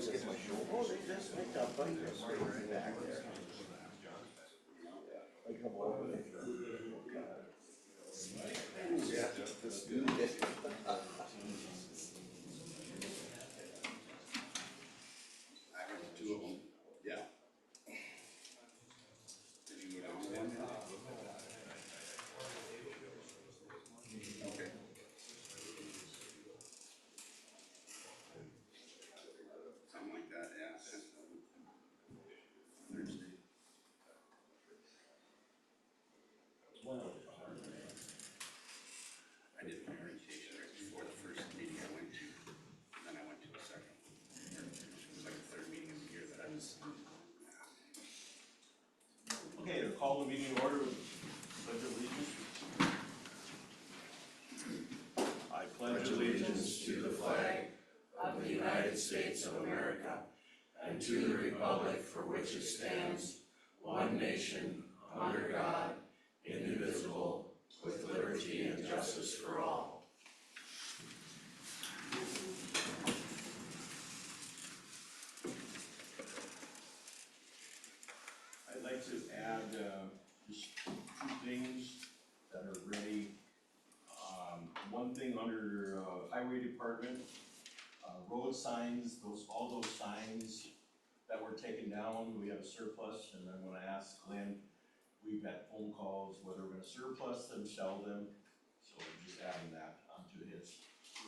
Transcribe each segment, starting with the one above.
always get my shoulder. Oh, they just make that bike go straight right back there. I come over there. Yeah, that's good. I went to two of them. Yeah. Did you go down to one? Okay. Something like that, yeah. Thursday. I did my orientation right before the first meeting I went to, and then I went to the second. It was like the third meeting of the year that I was. Okay, to call the meeting to order with pledge of allegiance. I pledge allegiance to the flag of the United States of America and to the republic for which it stands, one nation, under God, indivisible, with liberty and justice for all. I'd like to add just two things that are ready. One thing under highway department, road signs, all those signs that were taken down, we have a surplus, and I'm gonna ask Glenn, we've had phone calls, whether we're gonna surplus them, sell them, so we're just adding that onto his.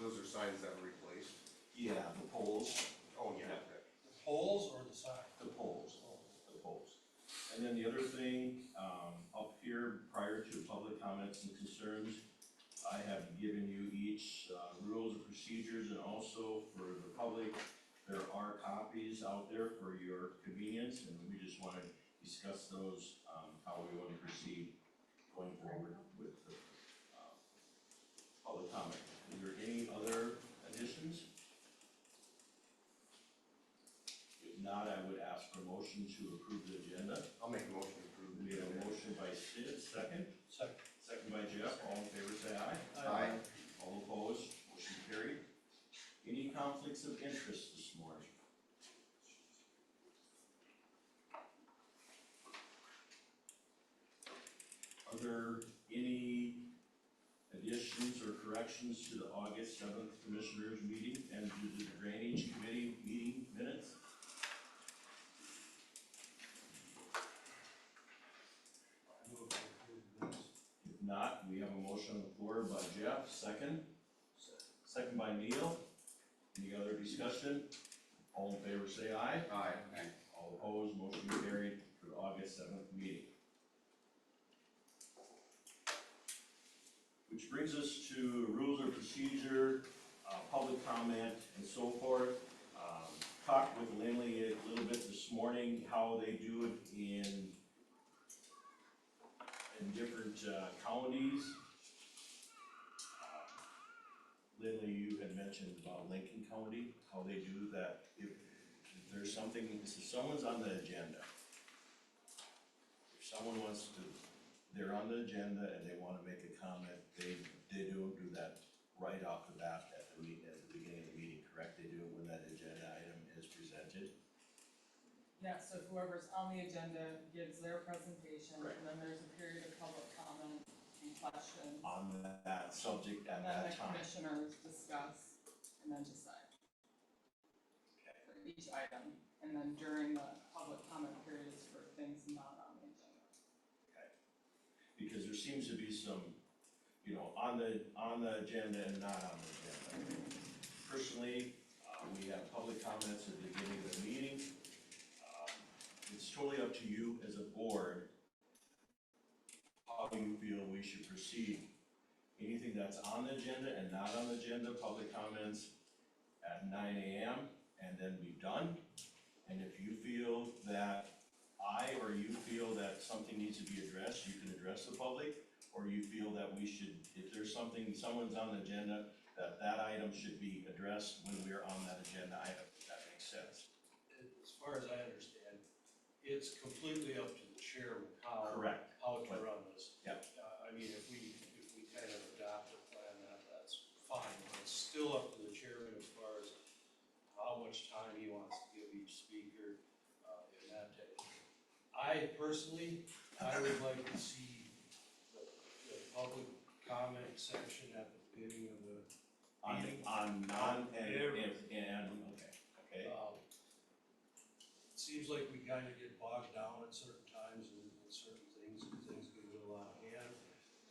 Those are signs that were replaced. Yeah, the poles. Oh, yeah. The poles or the sign? The poles, the poles. And then the other thing, up here, prior to public comments and concerns, I have given you each rules and procedures, and also for the public, there are copies out there for your convenience, and we just want to discuss those, how we want to proceed going forward with the public comment. Is there any other additions? If not, I would ask for a motion to approve the agenda. I'll make a motion to approve. We have a motion by Sid, second. Second. Second by Jeff, all in favor say aye. Aye. All opposed, motion carried. Any conflicts of interest this morning? Are there any additions or corrections to the August 7th Commissioners meeting and to the Drainage Committee meeting minutes? If not, we have a motion on the floor by Jeff, second. Second by Neil. Any other discussion? All in favor say aye. Aye. All opposed, motion carried for the August 7th meeting. Which brings us to rules of procedure, public comment, and so forth. Talked with Lindley a little bit this morning, how they do it in different counties. Lindley, you had mentioned about Lincoln County, how they do that. If there's something, so someone's on the agenda. If someone wants to, they're on the agenda and they wanna make a comment, they don't do that right off the bat at the beginning of the meeting, correct? They do it when that agenda item is presented. Yeah, so whoever's on the agenda gives their presentation, Right. and then there's a period of public comment and questions. On that subject at And then that the time. commissioners discuss and then decide Okay. for each item. And then during the public comment periods for things not on the agenda. Because there seems to be some, on the agenda and not on the agenda. Personally, we have public comments at the beginning of the meeting. It's totally up to you as a board, how you feel we should proceed. Anything that's on the agenda and not on the agenda, public comments at 9 AM and then be done. And if you feel that or you feel that something needs to be addressed, you can address the public, or you feel that we should, if there's someone's on the agenda, that item should be addressed when we're on that agenda item, if that makes sense. As far as I understand, it's completely up to the chair how Correct. to run this. Yep. I mean, if we kind of adopt a plan, that's fine, but it's still up to the chairman as far as how much time he wants to I personally, I would like to see the public comment section at the beginning of the meeting. On non and, Every- okay. It seems like we kinda get bogged down at certain times and certain things, and things get a little out of hand.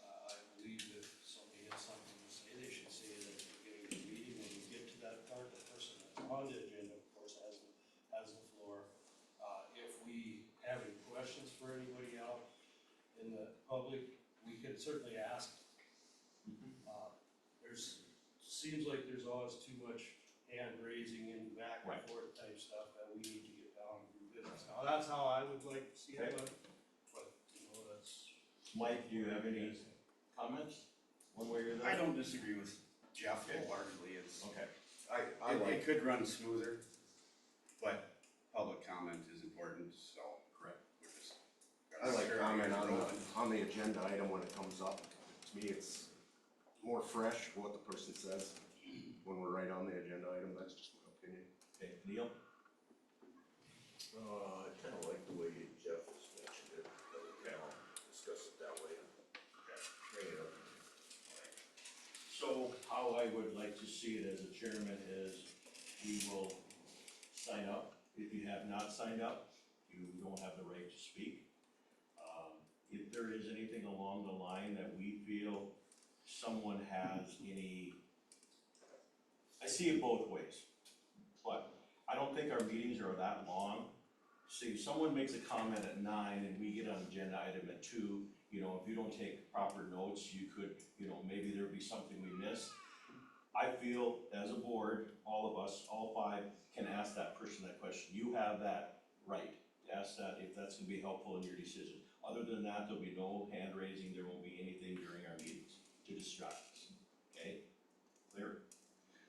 I believe if somebody has something to say, they should say it at the beginning of the meeting. When we get to that part, the person that's on the agenda, of course, has the floor. If we have any questions for anybody out in the public, we could certainly ask. Seems like there's always too much hand raising and back and Right. forth type stuff that we need to get down and do business. Now, that's how I would like to see it, Okay. but, you know, that's. Mike, do you have any comments, one way or the other? I don't disagree with Jeff wholeheartedly, it's, Okay, it could run smoother, but public comment is important, so. correct. we're just I like gotta comment start on rolling. the agenda item when it comes up. To me, it's more fresh what the person says when we're right on the agenda item. That's just my opinion. Okay, Neil? I kinda like the way Jeff has mentioned it, that we can all discuss it that way. Bring it up. So how I would like to see it as a chairman is we will sign up. If you have not signed up, you don't have the right to speak. If there is anything along the line that we feel someone has any, I see it both ways. But I don't think our meetings are that long. See, if someone makes a comment at 9 and we get on agenda item at 2, you know, if you don't take proper notes, you could, you know, maybe there'd be something we missed. I feel as a board, all of us, all 5, can ask that person that question. You have that right to ask that if that's gonna be helpful in your decision. Other than that, there'll be no hand raising, there won't be anything during our meetings to distract us, okay? Clear?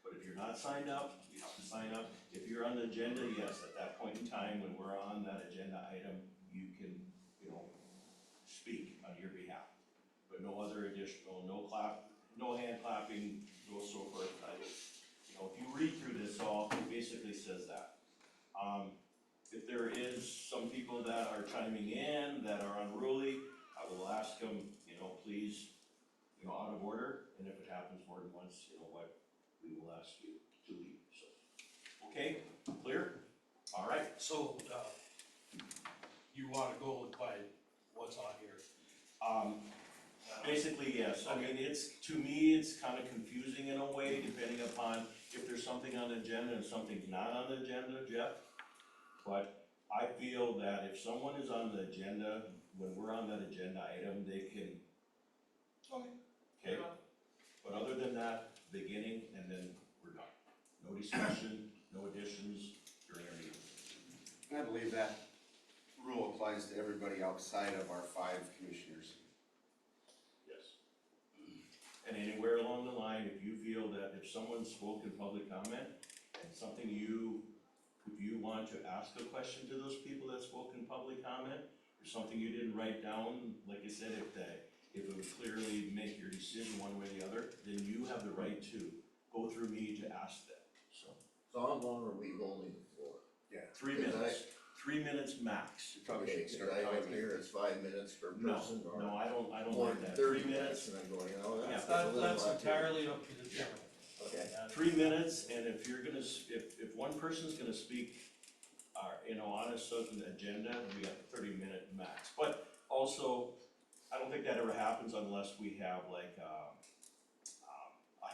But if you're not signed up, you have to sign up. If you're on the agenda, yes, at that point in time, when we're on that agenda item, you can, you know, speak on your behalf. But no other additional, no clap, no hand clapping, no so forth. You know, if you read through this all, it basically says that. If there is some people that are chiming in, that are unruly, I will ask them, you know, please, you know, out of order, and if it happens more than once, you know what, we will ask you to leave, so. Okay, clear? All right, So, you wanna go by what's on here? basically, yes, I mean, it's, to me, it's kind of confusing in a way, depending upon if there's something on the agenda and something's not on the agenda, Jeff. But I feel that if someone is on the agenda, when we're on that agenda item, they can. Okay, but other than that, beginning and then we're done. No discussion, no additions during our meeting. And I believe that rule applies to everybody outside of our 5 commissioners. Yes. And anywhere along the line, if you feel that if someone spoke in public comment and something if you want to ask a question to those people that spoke in public comment, or something you didn't write down, like I said, if it would clearly make your decision one way or the other, then you have the right to go through me to ask them, so. So how long are we holding the floor? 3 minutes, 3 minutes max. You probably Okay, should 'cause start I have timing. here, it's 5 minutes per No, person, or no, I don't more like than that, 30 3 minutes. minutes, and I'm going, oh, that's. Yeah. a little That's lot too. entirely up to the chairman. Okay. 3 minutes, and if you're gonna, if one person's gonna speak, you know, on a certain agenda, we got 30-minute max. But also, I don't think that ever happens unless we have like, a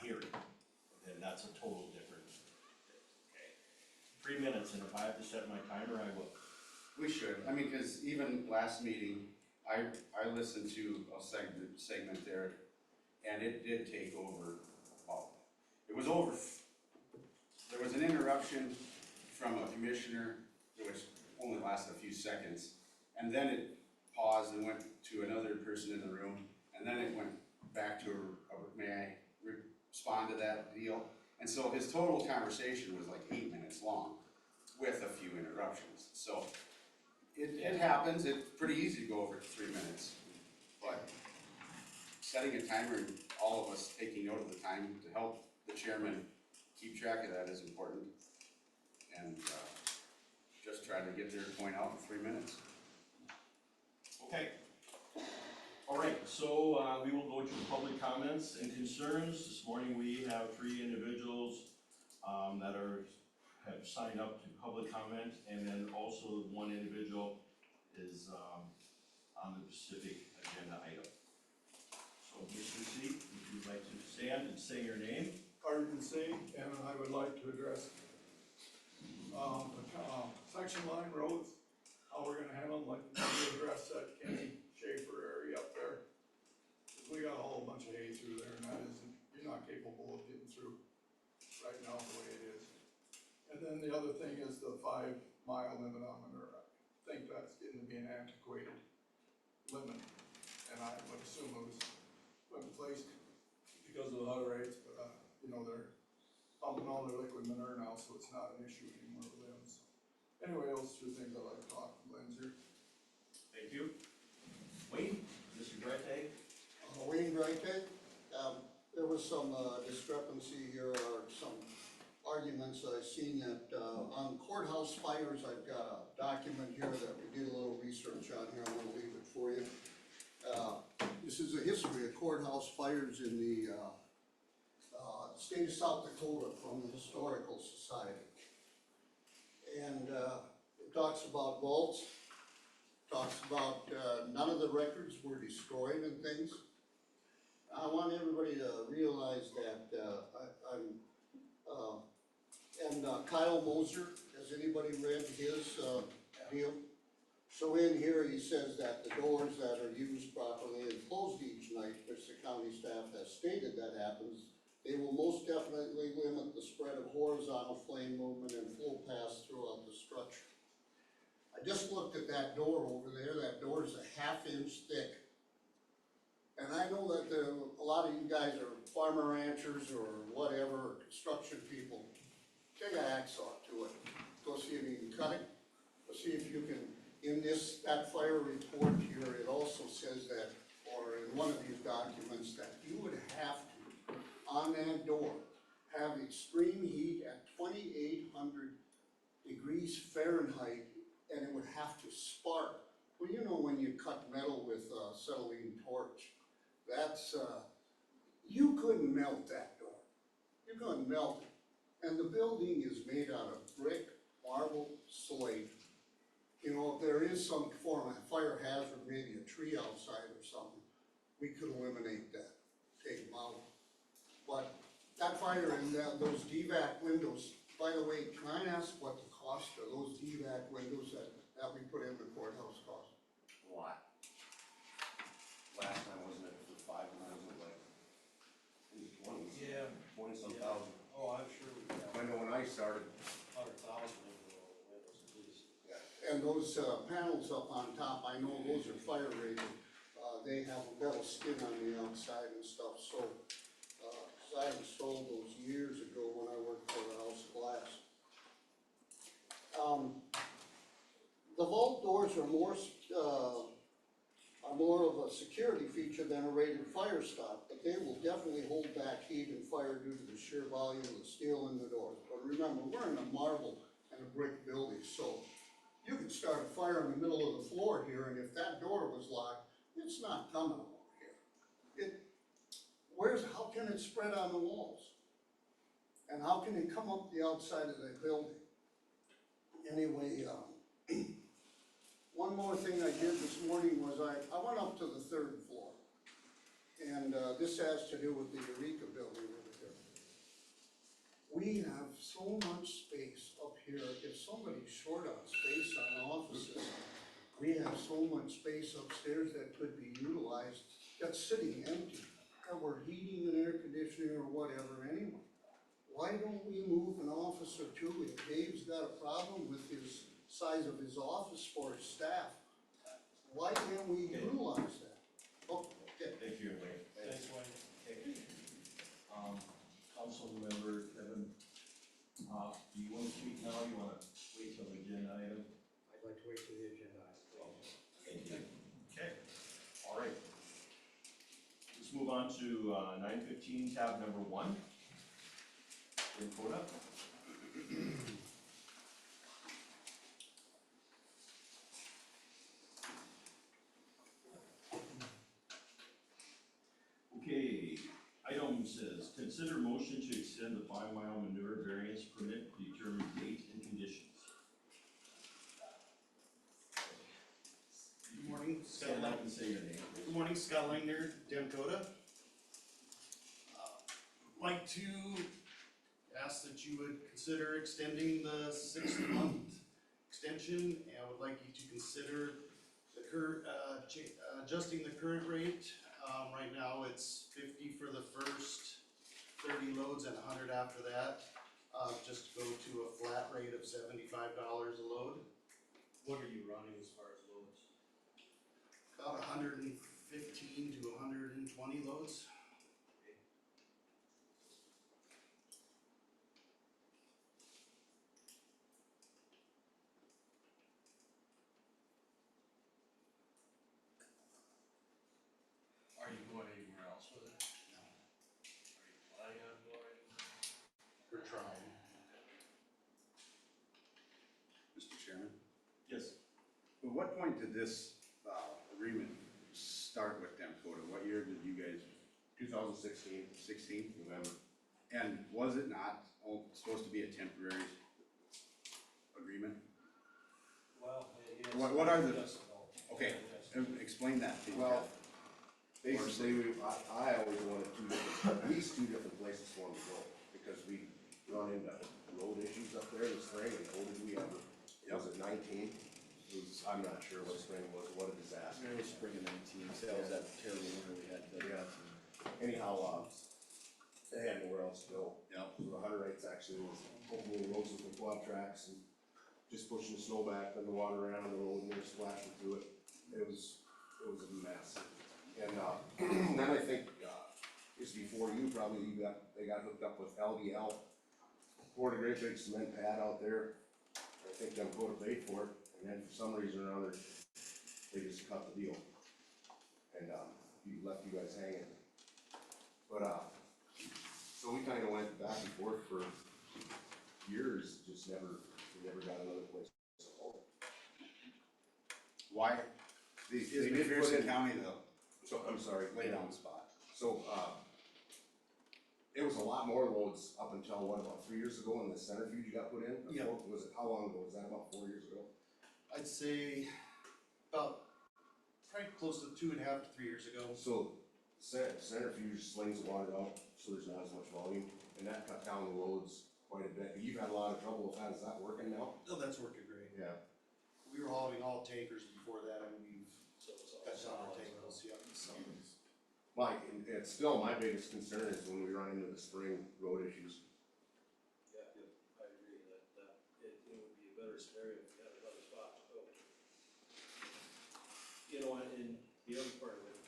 hearing, and that's a total different thing, okay? 3 minutes, and if I have to set my timer, I will. We should, I mean, cause even last meeting, I listened to a segment there, and it did take over, well, it was over. There was an interruption from a commissioner, which only lasted a few seconds, and then it paused and went to another person in the room, and then it went back to may I respond to that deal? And so his total conversation was like 8 minutes long, with a few interruptions, so it happens, it's pretty easy to go over 3 minutes, but setting a timer and all of us taking note of the time to help the chairman keep track of that is important. And, just try to get their point out in 3 minutes. Okay. All right, so, we will go to public comments and concerns. This morning we have 3 individuals, that have signed up to public comment, and then also 1 individual is, on the specific agenda item. So, Mr. C, if you'd like to stand and say your name. Arden Singh, and I would like to address, section line roads, how we're gonna handle them, like, we address that Kenny Schaefer area up there. 'Cause we got a whole bunch of hay through there, and that isn't, you're not capable of getting through right now the way it is. And then the other thing is the 5-mile limit on Monroe. I think that's getting to be an antiquated limit, and I would assume it was put in place because of the high rates, but, you know, they're pumping all their liquid manure now, so it's not an issue anymore with them, so. Anyway, those 2 things I like to talk to Glenn's here. Thank you. Wayne, Mr. Dreitag? Wayne Dryke, there was some discrepancy here, or some arguments that I've seen that, on courthouse fires, I've got a document here that we did a little research on here, I wanna leave it for you. This is a history of courthouse fires in the, state of South Dakota from the Historical Society. And, it talks about vaults, talks about, none of the records were destroyed and things. I want everybody to realize that, and Kyle Moser, has anybody read his, deal? So in here, he says that the doors that are used properly and closed each night, which the county staff has stated that happens, they will most definitely limit the spread of horizontal flame movement and flow pass throughout the structure. I just looked at that door over there, that door is a 1/2 inch thick. And I know that a lot of you guys are farmer ranchers or whatever, or construction people. Take an hacksaw to it, go see if you can cut it, go see if you can, that fire report here, it also says that, or in one of these documents, that you would have to, on that door, have extreme heat at 2,800 degrees Fahrenheit, and it would have to spark. Well, you know when you cut metal with a acetylene torch, that's, you couldn't melt that door. You couldn't melt it. And the building is made out of brick, marble, slate. You know, if there is some form of fire hazard, maybe a tree outside or something, we could eliminate that, take them out. But that fire in those DVAC windows, by the way, can I ask what the cost of those DVAC windows that we put in the courthouse cost? A lot. Last time, wasn't it for 5, and was it like, in the 20s? Yeah. 20-some Yeah. thousand. Oh, I'm sure we got I know when I started, 100,000 into all the windows at least. And those panels up on top, I know those are fire rated, they have a metal skin on the outside and stuff, so, 'cause I installed those years ago when I worked for the House of Glass. The vault doors are more of a security feature than a rated fire stop, but they will definitely hold back heat and fire due to the sheer volume of the steel in the doors. But remember, we're in a marble and a brick building, so you could start a fire in the middle of the floor here, and if that door was locked, it's not coming over here. How can it spread on the walls? And how can it come up the outside of the building? Anyway, one more thing I did this morning was I went up to the 3rd floor. And this has to do with the Eureka building over here. We have so much space up here. If somebody's short on space on offices, we have so much space upstairs that could be utilized, that's sitting empty. And we're heating and air conditioning or whatever anyway. Why don't we move an office or 2? If Dave's got a problem with his size of his office for his staff, why can't we utilize that? Oh, okay. Thank you, Wayne. Thanks, Wayne. Okay. Council member Kevin, do you want to speak now, or you want to wait till the agenda item? I'd like to wait for the agenda item. Okay, all right. Let's move on to 915, tab number 1. Jim Coda. item says, consider motion to extend the 5-mile manure variance permit, determine date and conditions. Good morning, Scott Stand Lang. up and say your name. Good morning, Scott Langner, Demcota. Like to ask that you would consider extending the 6-month extension, and I would like you to consider the current, adjusting the current rate. Right now, it's 50 for the first 30 loads and 100 after that. Just go to a flat rate of $75 a load. What are you running as far as loads? About 115 to 120 loads. Are you going anywhere else with it? No. Are you planning on going? We're trying. Mr. Chairman, Yes. at what point did this, agreement start with Demcota? What year did you guys, 2016, 16? November. And was it not supposed to be a temporary agreement? Well, yes. What are the- Yes and no. Okay, Yes. explain that to me. Well, basically, I always wanted at least two different places for them to go, because we run into road issues up there in the spring, and what did we ever? Was it 19? It was, I'm not sure what spring was, what a disaster. It was spring of 19, so that was that terrible winter we had. Yeah. Anyhow, they had nowhere else to go. Yep. So the Hunter Rights actually was opening roads with the quad tracks and just pushing the snow back, then the water around the road and they're splashing through it. It was a mess. And, then I think, just before you, probably they got hooked up with LDL, poured a great big cement pad out there. I think Demcota paid for it, and then for some reason or other, they just cut the deal. And, left you guys hanging. But, so we kinda went back and forth for years, we never got another place to hold. Why? They Is did McPherson put in- County the So, I'm sorry. lay down spot? So, it was a lot more loads up until, what, about 3 years ago when the centrifuge got put in? Or Yeah. Was it, how long ago, was that about 4 years ago? I'd say about, probably close to 2.5 to 3 years ago. So, centrifuge slings the water out, so there's not as much volume, and that cut down the loads quite a bit. You've had a lot of trouble with that, is that working now? Oh, that's working great. Yeah. We were hauling all tankers before that, and we've So it's all cut down our solids, tankers, yeah, so. Mike, and it's still my biggest concern is when we run into the spring road issues. Yeah, I agree that, it would be a better scenario if we had another spot to go. You know, and the other part of it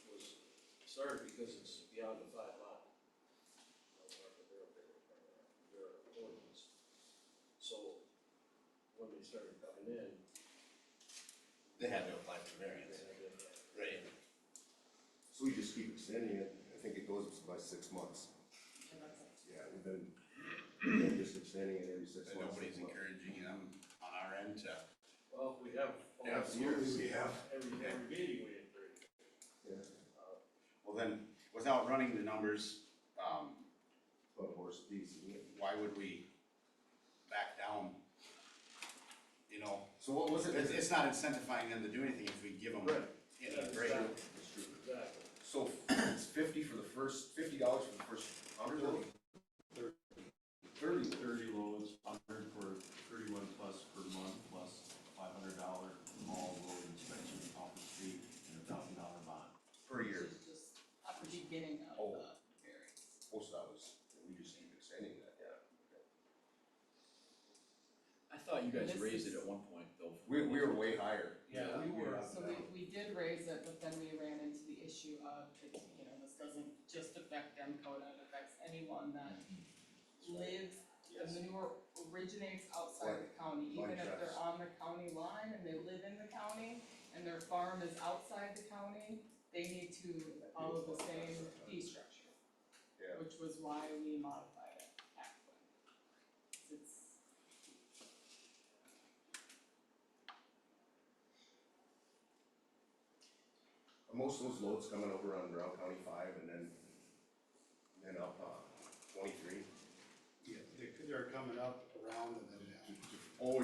was started because it's beyond the 5 mile. Their ordinance. So, when they started coming in, They had to apply for variance. Right. So we just keep extending it, I think it goes by 6 months. And that's it. Yeah, we've been just extending it every 6 And months. nobody's encouraging them on our end to, well, we have. all the Absolutely, years, we have. Every meeting we encourage. Yeah, well then, without running the numbers, but horse piece, isn't it? why would we back down? You know, So what was it? it's not incentivizing them to do anything if we give them Right. any That's break. exactly. That's true. Exactly. So it's $50 for the first, $50 for the first 100 loads? 30 loads, 100 for 31 plus per month, plus $500 all road inspection off the street, and $1,000 bond. Per year. Which is just at the beginning of Oh. the variance. Most of that was, we just keep extending that, yeah. I thought you guys This raised is- it at one point, though. We were way higher. Yeah, we were. So we did raise it, but then we ran into the issue of, this doesn't just affect Demcota, it affects anyone that lives, the manure originates outside the county, even if they're trust. on the county line and they live in the county, and their farm is outside the county, they need to follow the same fee structure. Yeah. Which was why we modified it halfway. It's, Most of those loads coming over on Brown County 5 and then and up, 23. Yeah, they're coming up around and then down. Oh,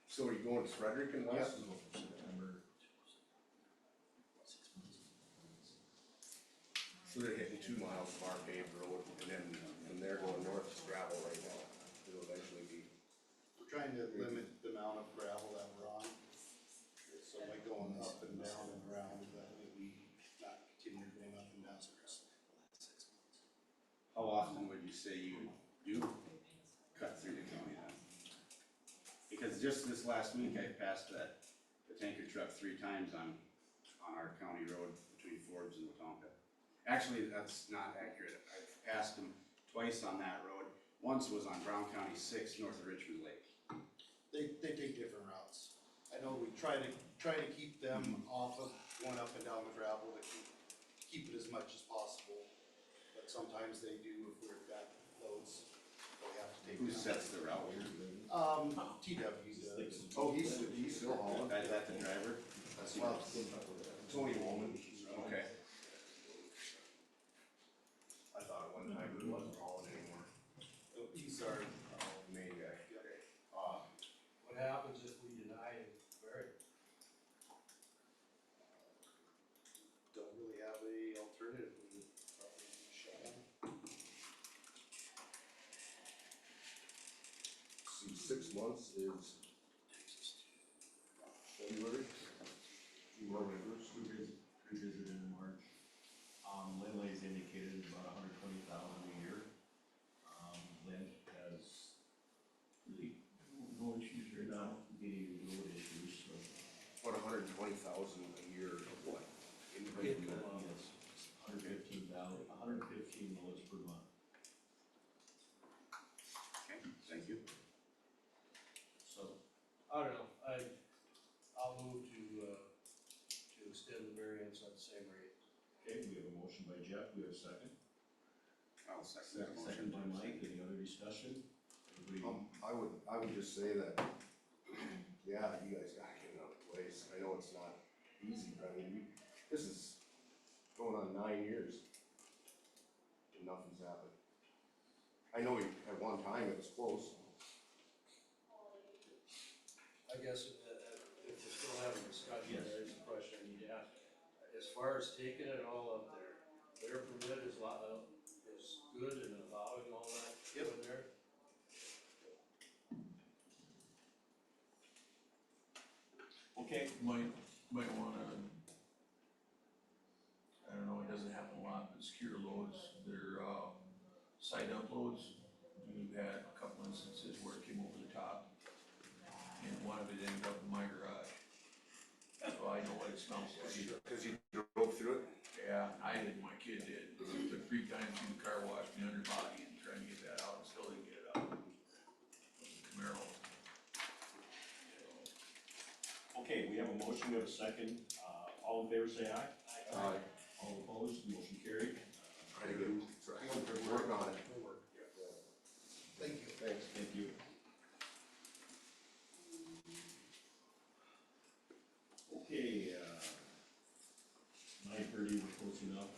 so are you going to Frederick and west? So they're hitting 2 miles of our paved road, and then from there going north is gravel right now. It'll eventually be, We're trying to limit the amount of gravel that we're on. So by going up and down and around, that way we not continue going up and down. How often would you say you do cut through the county then? Because just this last week, I passed the tanker truck 3 times on our county road between Forbes and Watonka. Actually, that's not accurate. I've passed them twice on that road. Once was on Brown County 6 north of Richmond Lake. They take different routes. I know we try to keep them off of going up and down the gravel to keep it as much as possible. But sometimes they do, if we've got loads, we have to take. Who down. sets the route? TW does. oh, he's still hauling. Is that the driver? That's well, Tony Woolman. Okay. I thought at one time he wasn't hauling anymore. He's our, Main guy. What happens if we deny it, Barry? don't really have a alternative. We probably shut down. See, 6 months is February. We visited in March. Lindley's indicated about 120,000 a year. Lynn has really no issues right now, getting road issues, so. What, 120,000 a year of what? Yes, 115 loads per month. Okay, thank you. So, I don't know, I'll move to extend the variance at the same rate. okay, we have a motion by Jeff, we have a second. I'll second that motion. Second by Mike, any other discussion? Everybody, I would just say that, yeah, you guys gotta get another place. I know it's not easy, but I mean, this is going on 9 years. And nothing's happened. I know at one time it was close. I guess if we're still having discussion, Yes. there is a question I need to ask. As far as taking it all up there, their permit is good and allowing all that in there? okay, Might wanna, I don't know, it doesn't happen a lot, but secure loads, they're, side uploads. We've had a couple instances where it came over the top, and one of it ended up in my garage. So I know what it smells like. Cause you drove through it? Yeah, I did, my kid did. It took 3 times through the car wash, me under body, and trying to get that out, and still didn't get it out. Camaro. okay, we have a motion, we have a second, all in favor say aye. Aye. All opposed, motion carried. Try to get, work on it. Thank you. Thanks. Thank you. Okay, 9:30, we're closing up,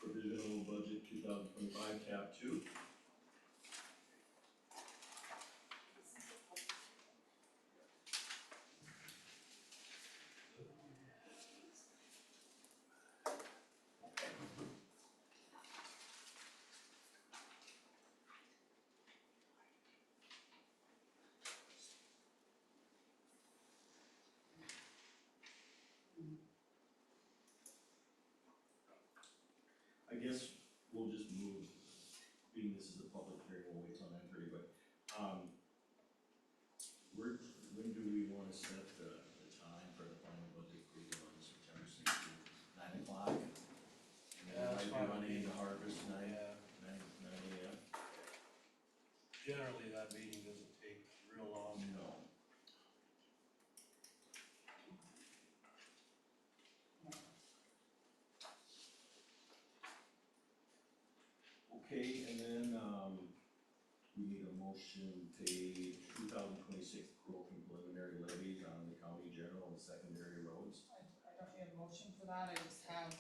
provisional budget 2025, tab 2. I guess we'll just move, being this is a public hearing, we'll wait till 9:30, but, when do we wanna set the time for the final budget approval on September 16th? 9 o'clock? And then Yeah, that's we might fine be with running me. into harvest 9 Yeah, AM? generally that meeting doesn't take real long. No. Okay, and then, we need a motion to pay 2026 growth and preliminary levies on the county general and secondary roads. I don't need a motion for that, I just have,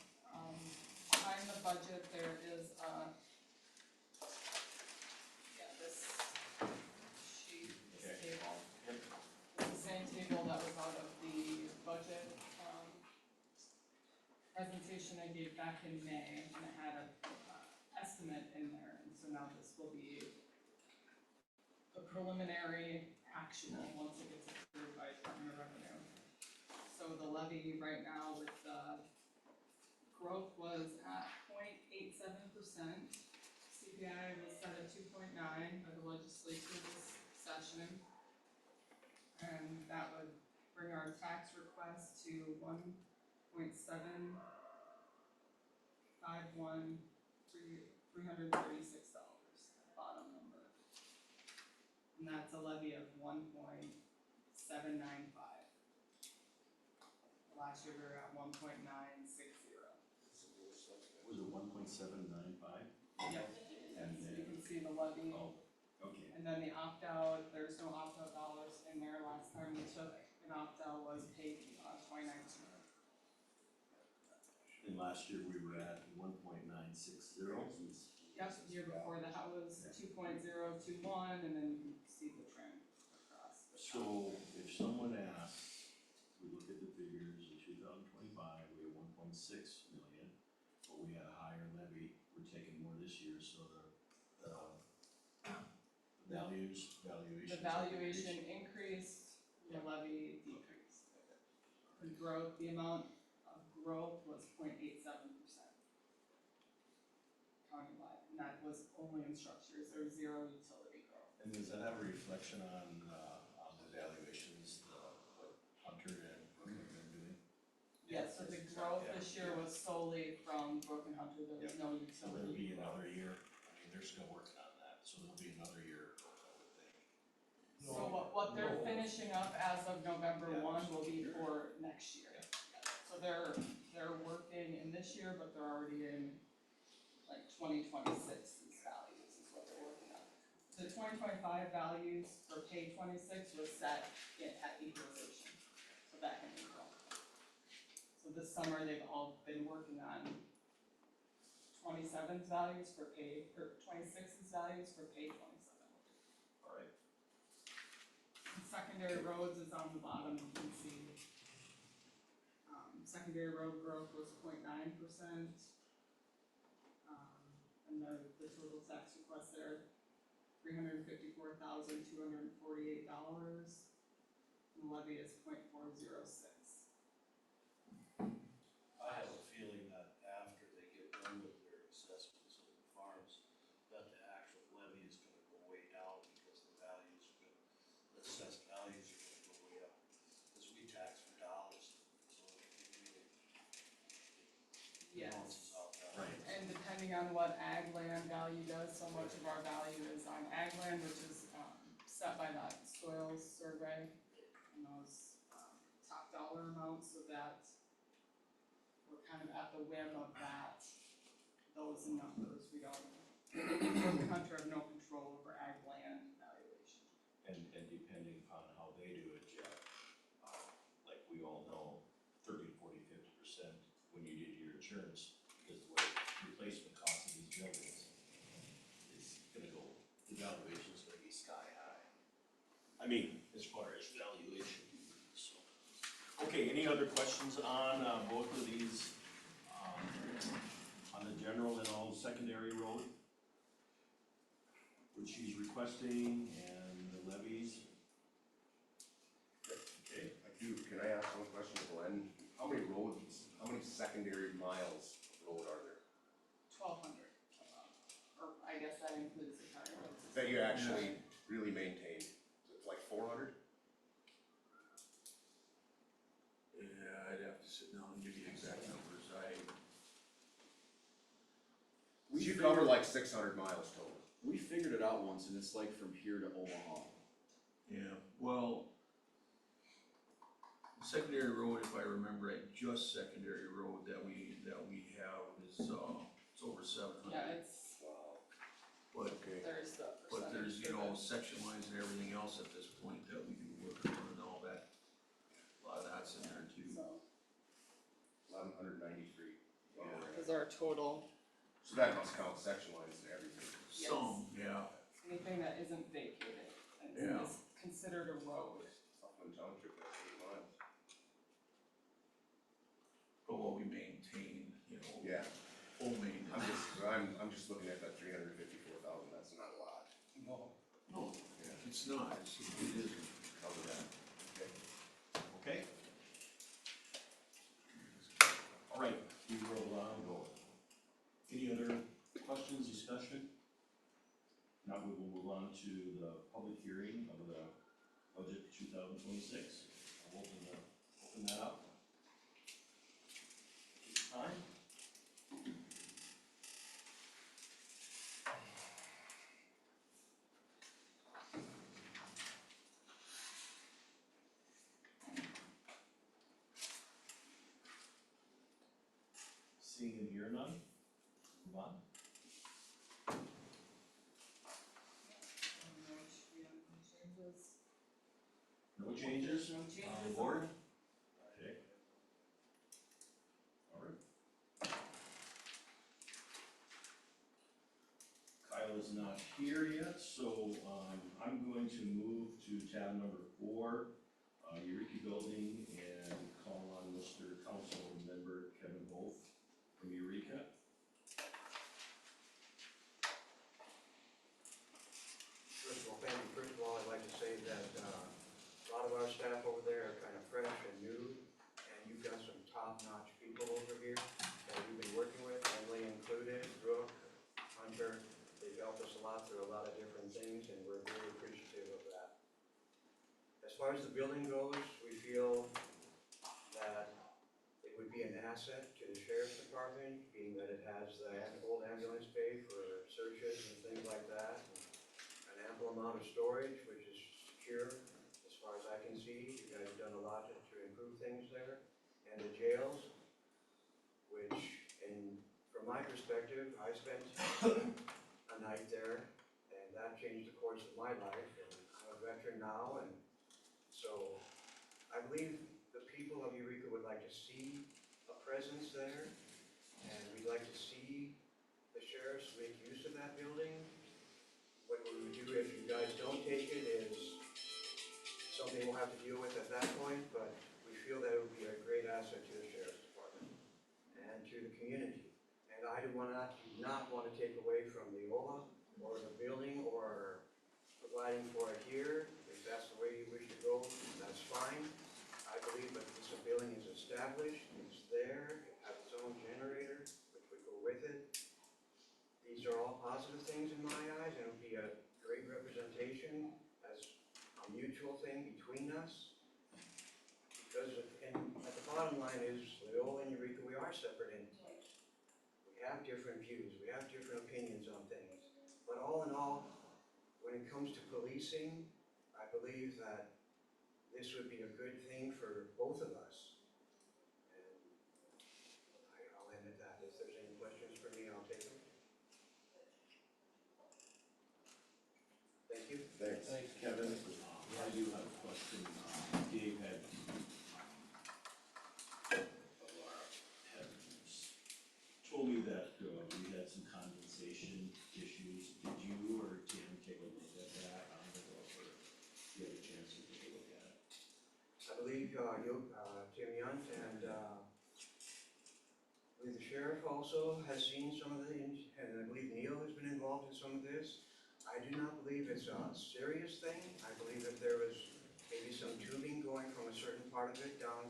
behind the budget, there is this sheet, this Okay. table. It's the same table that was out of the budget, presentation I gave back in May, and it had a, estimate in there, and so now this will be a preliminary actual, once it gets approved by Department of Revenue. So the levy right now with the growth was at 0.87%. CPI was set at 2.9 by the legislature this session. And that would bring our tax request to $1.751,336, bottom number. And that's a levy of 1.795. Last year we were at 1.960. Was it 1.795? Yep, And so then- you can see the levy. Oh, okay. And then the opt-out, there's no opt-out dollars in there. Last time we took an opt-out was paid, 2019. And last year we were at 1.960. Yep, the year before that was 2.021, and then you can see the trend across. the top. So if someone asks, we look at the figures in 2025, we have 1.6 million, but we had a higher levy, we're taking more this year, so the valuation. The valuation increased, the levy decreased. The growth, the amount of growth was 0.87%. Countywide, and that was only in structures, there was zero utility growth. And does that have a reflection on the valuations, what Hunter and Brook have been doing? Yes, so the growth this year was solely from Brook and Hunter, there was no So there'll utility. be another year, I mean, they're still working on that, so there'll be another year, I would think. So what they're finishing up as of November Yeah. 1 will be for next year. So they're working in this year, but they're already in like 2026's values is what they're working on. The 2025 values for pay 26 was set at equalization, so that can be wrong. So this summer, they've all been working on 27's values for pay, or 26's values for pay 27. All right. Secondary roads is on the bottom, you can see. Secondary road growth was 0.9%. And the total tax request there, $354,248. And the levy is 0.406. I have a feeling that after they get done with their assessments of the farms, that the actual levy is gonna go way down because the values are gonna, the assessed values are gonna go way up. Cause we tax for dollars, so it really Yes. balances out that. Right. And depending on what ag land value does, so much of our value is on ag land, which is set by that soils survey. And those top dollar amounts, so that we're kind of at the whim of that, those numbers. We don't, the country have no control over ag land valuation. And depending upon how they do it, Jeff, like we all know, 30, 40, 50% when you did your insurance, because the way replacement cost of these buildings is gonna go, the valuation's gonna be sky high. I mean, as far as valuation, so. Okay, any other questions on both of these, on the general and all secondary road? Which he's requesting, and the levies? Okay. I do, can I ask one question, Glenn? How many roads, how many secondary miles of road are there? 1,200, or I guess that includes the county roads. That you actually really maintain? It's like 400? Yeah, I'd have to sit down and give you exact numbers, You cover like 600 miles total. We figured it out once and it's like from here to Omaha. yeah, well, secondary road, if I remember right, just secondary road that we have is, it's over 700. Yeah, it's, But, there's the but there's, percentage you for know, the- section lines and everything else at this point that we do work on and all that. A lot of that's in there too. So, 1,193. is our total So that must count section lines and everything. Yes. Some, yeah, Anything that isn't vacated Yeah. and is considered a road. Southland Township, that's 8 miles. but what we maintain, you know, Yeah, full maintenance. I'm just looking at that 354,000, that's not a lot. No, No, it's not, it isn't. Cover that. Okay. Okay? All right, we will, any other questions, discussion? Now we will move on to the public hearing of the budget 2026. I'll open that up. This time. Seeing and hear none, move on. No changes No on changes. board? Okay. All right. Kyle is not here yet, so, I'm going to move to tab number 4, Eureka Building, and call on Mr. Council Member Kevin Wolf from Eureka. First of all, thank you. First of all, I'd like to say that, a lot of our staff over there are kind of fresh and new, and you've got some top-notch people over here that we've been working with, Emily included, Brooke, Hunter. They've helped us a lot through a lot of different things, and we're very appreciative of that. As far as the building goes, we feel that it would be an asset to the sheriff's department, being that it has the old ambulance bay for searches and things like that. An ample amount of storage, which is secure, as far as I can see. You guys have done a lot to improve things there. And the jails, which, from my perspective, I spent a night there, and that changed the course of my life. And I'm a veteran now, and so I believe the people of Eureka would like to see a presence there, and we'd like to see the sheriffs make use of that building. What we would do if you guys don't take it is something we'll have to deal with at that point, but we feel that it would be a great asset to the sheriff's department and to the community. And I do not want to take away from the OLA or the building or providing for it here. If that's the way you wish to go, that's fine. I believe that this building is established, it's there, it has its own generator, which would go with it. These are all positive things in my eyes, and it would be a great representation as a mutual thing between us. Because, at the bottom line is, Loyola and Eureka, we are separate entities. We have different views, we have different opinions on things. But all in all, when it comes to policing, I believe that this would be a good thing for both of us. And I'll end at that. If there's any questions for me, I'll take them. Thank you. Thanks. Thanks, Kevin. I do have a question. Dave had told me that we had some condensation issues. Did you or Tim take a look at that on the roof, or you had a chance to take a look at it? I believe Tim Yunt and I believe the sheriff also has seen some of the, and I believe Neil has been involved in some of this. I do not believe it's a serious thing. I believe if there was maybe some tubing going from a certain part of it down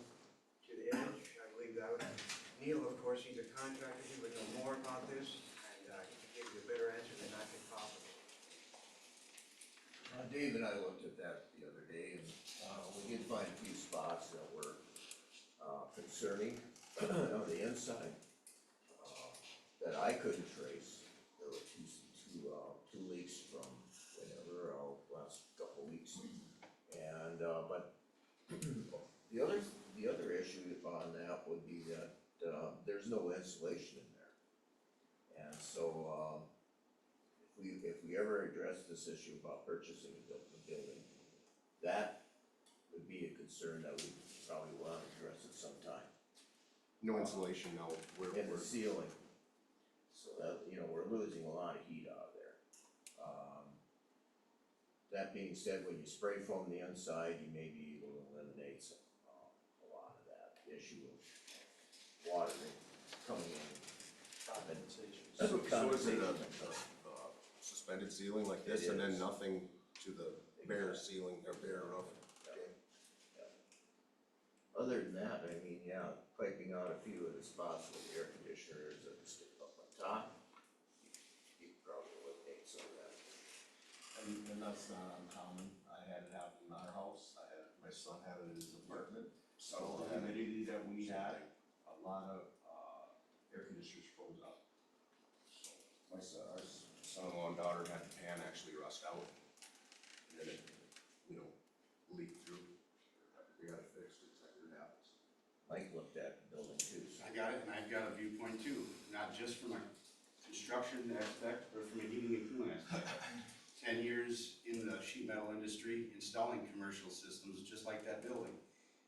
to the edge, I believe that would, Neil, of course, he's a contractor, he would know more about this, and he could give you a better answer than I could possibly. Dave and I looked at that the other day, and we did find a few spots that were concerning on the inside that I couldn't trace. There were two leaks from whenever, last couple of weeks. And, but the other issue on that would be that there's no insulation in there. And so, if we ever address this issue about purchasing the building, that would be a concern that we probably want to address at some time. No insulation, no, And the ceiling. So you know, we're losing a lot of heat out of there. That being said, when you spray foam the inside, you may be able to eliminate some, a lot of that issue of water coming in. Condensation. So is it Condensation. a suspended ceiling like this It and then is. nothing to the bare ceiling or bare roof? Okay. Other than that, I mean, yeah, piping out a few of the spots with the air conditioners that stick up on top, you could probably eliminate some of that. And that's not uncommon, I had it happen in our house, my son had it in his apartment. So the humidity that we had, a lot of, air conditioners froze up. So, My son, our son-in-law and daughter had the pan actually rust out. And then it, you know, leaked through. We got it fixed, exactly what happens. Mike looked at the building too, so. I got it, and I've got a viewpoint too, not just from a construction aspect, but from a heating and cooling aspect. 10 years in the sheet metal industry, installing commercial systems just like that building.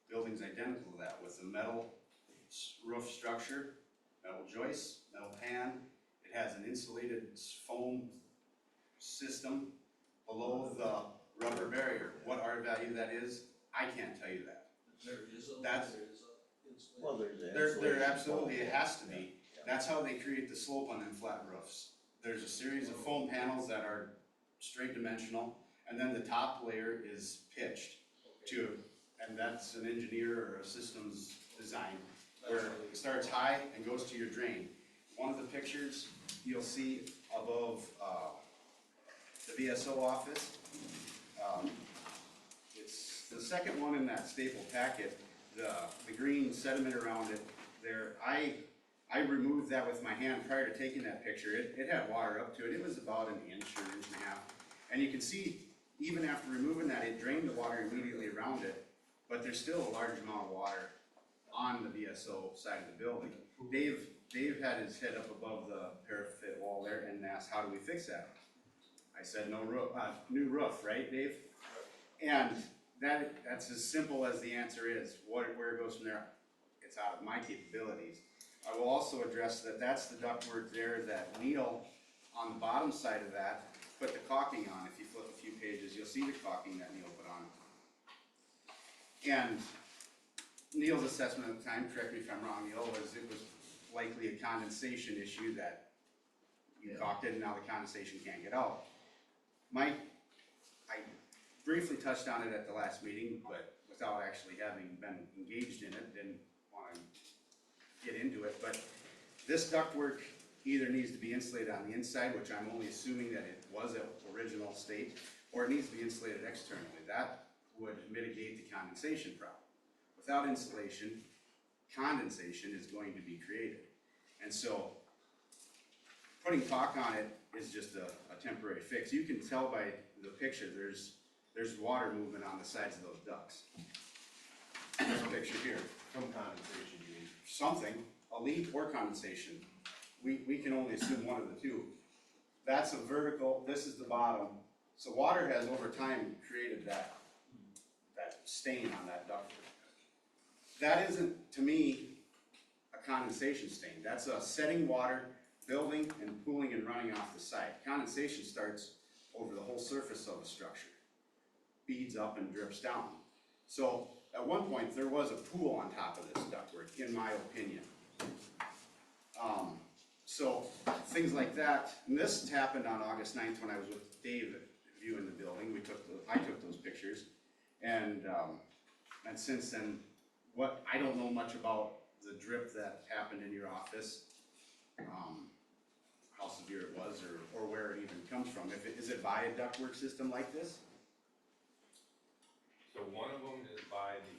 Building's identical to that, with a metal roof structure, metal joists, metal pan. It has an insulated foam system below the rubber barrier. What R value that is, I can't tell you that. There is a, That's- there is a insulated. Well, there's an There insulation absolutely, foam. it has to be. Yeah. That's how they create the slope on them flat roofs. There's a series of foam panels that are straight dimensional, and then the top layer is pitched to, and that's an engineer or a systems design, where it starts high and goes to your drain. One of the pictures you'll see above, the VSO office, it's the second one in that staple packet, the green sediment around it there. I removed that with my hand prior to taking that picture. It had water up to it. It was about an inch or inch and a half. And you can see, even after removing that, it drained the water immediately around it, but there's still a large amount of water on the VSO side of the building. Dave had his head up above the parapet wall there and asked, how do we fix that? I said, no roof, new roof, right, Dave? And that's as simple as the answer is. Where it goes from there, it's out of my capabilities. I will also address that that's the ductwork there that Neil, on the bottom side of that, put the caulking on. If you flip a few pages, you'll see the caulking that Neil put on. And Neil's assessment at the time, correct me if I'm wrong, Neil, was it was likely a condensation issue that you caulked it and now the condensation can't get out. I briefly touched on it at the last meeting, but without actually having been engaged in it, didn't want to get into it, but this ductwork either needs to be insulated on the inside, which I'm only assuming that it was at original state, or it needs to be insulated externally. That would mitigate the condensation problem. Without insulation, condensation is going to be created. And so, putting caulk on it is just a temporary fix. You can tell by the picture, there's water movement on the sides of those ducts. This picture here. From condensation, you mean? Something, a leak or condensation. We can only assume one of the two. That's a vertical, this is the bottom. So water has over time created that stain on that ductwork. That isn't, to me, a condensation stain. That's a setting water, building and pooling and running off the side. Condensation starts over the whole surface of the structure, beads up and drips down. So at one point, there was a pool on top of this ductwork, in my opinion. So things like that, and this happened on August 9th when I was with Dave viewing the building. I took those pictures, and since then, I don't know much about the drip that happened in your office, how severe it was, or where it even comes from. Is it by a ductwork system like this? So one of them is by the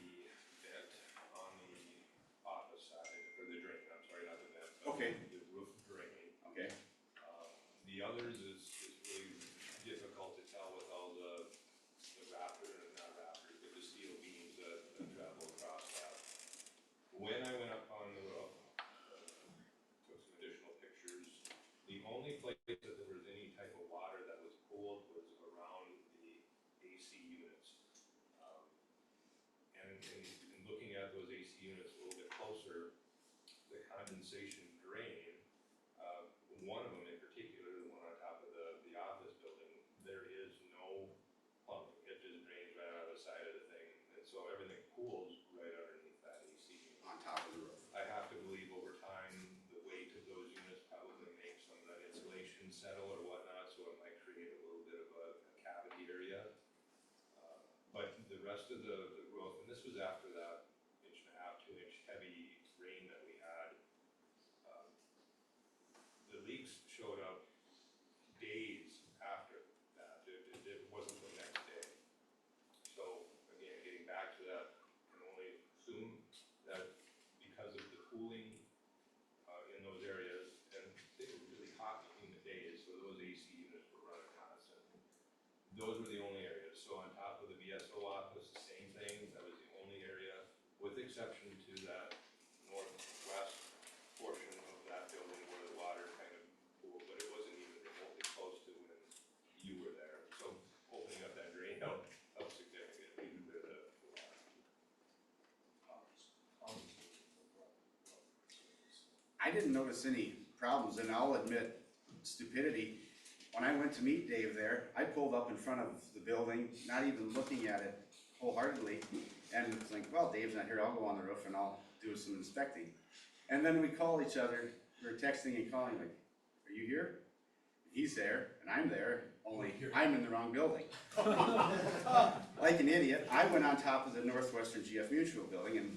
vent on the office side, or the drain, I'm sorry, not the vent. but Okay. The roof drain. Okay. The others is really difficult to tell with all the rafters, not rafters, but the steel beams that travel across that. When I went up on the roof, took some additional pictures, the only place that there was any type of water that was pooled was around the AC units. And in looking at those AC units a little bit closer, the condensation drain, one of those were the only areas, so on top of the VSO office, the same thing, that was the only area, with exception to that northwest portion of that building where the water kind of pooled, but it wasn't even remotely close to when you were there, so opening up that drain helped significantly to clear the water. I didn't notice any problems, and I'll admit stupidity. When I went to meet Dave there, I pulled up in front of the building, not even looking at it wholeheartedly, and was like, well, Dave's not here, I'll go on the roof and I'll do some inspecting. And then we call each other, we're texting and calling, like, are you here? He's there, and I'm there, only I'm in the wrong building. Like an idiot, I went on top of the Northwestern GF Mutual building,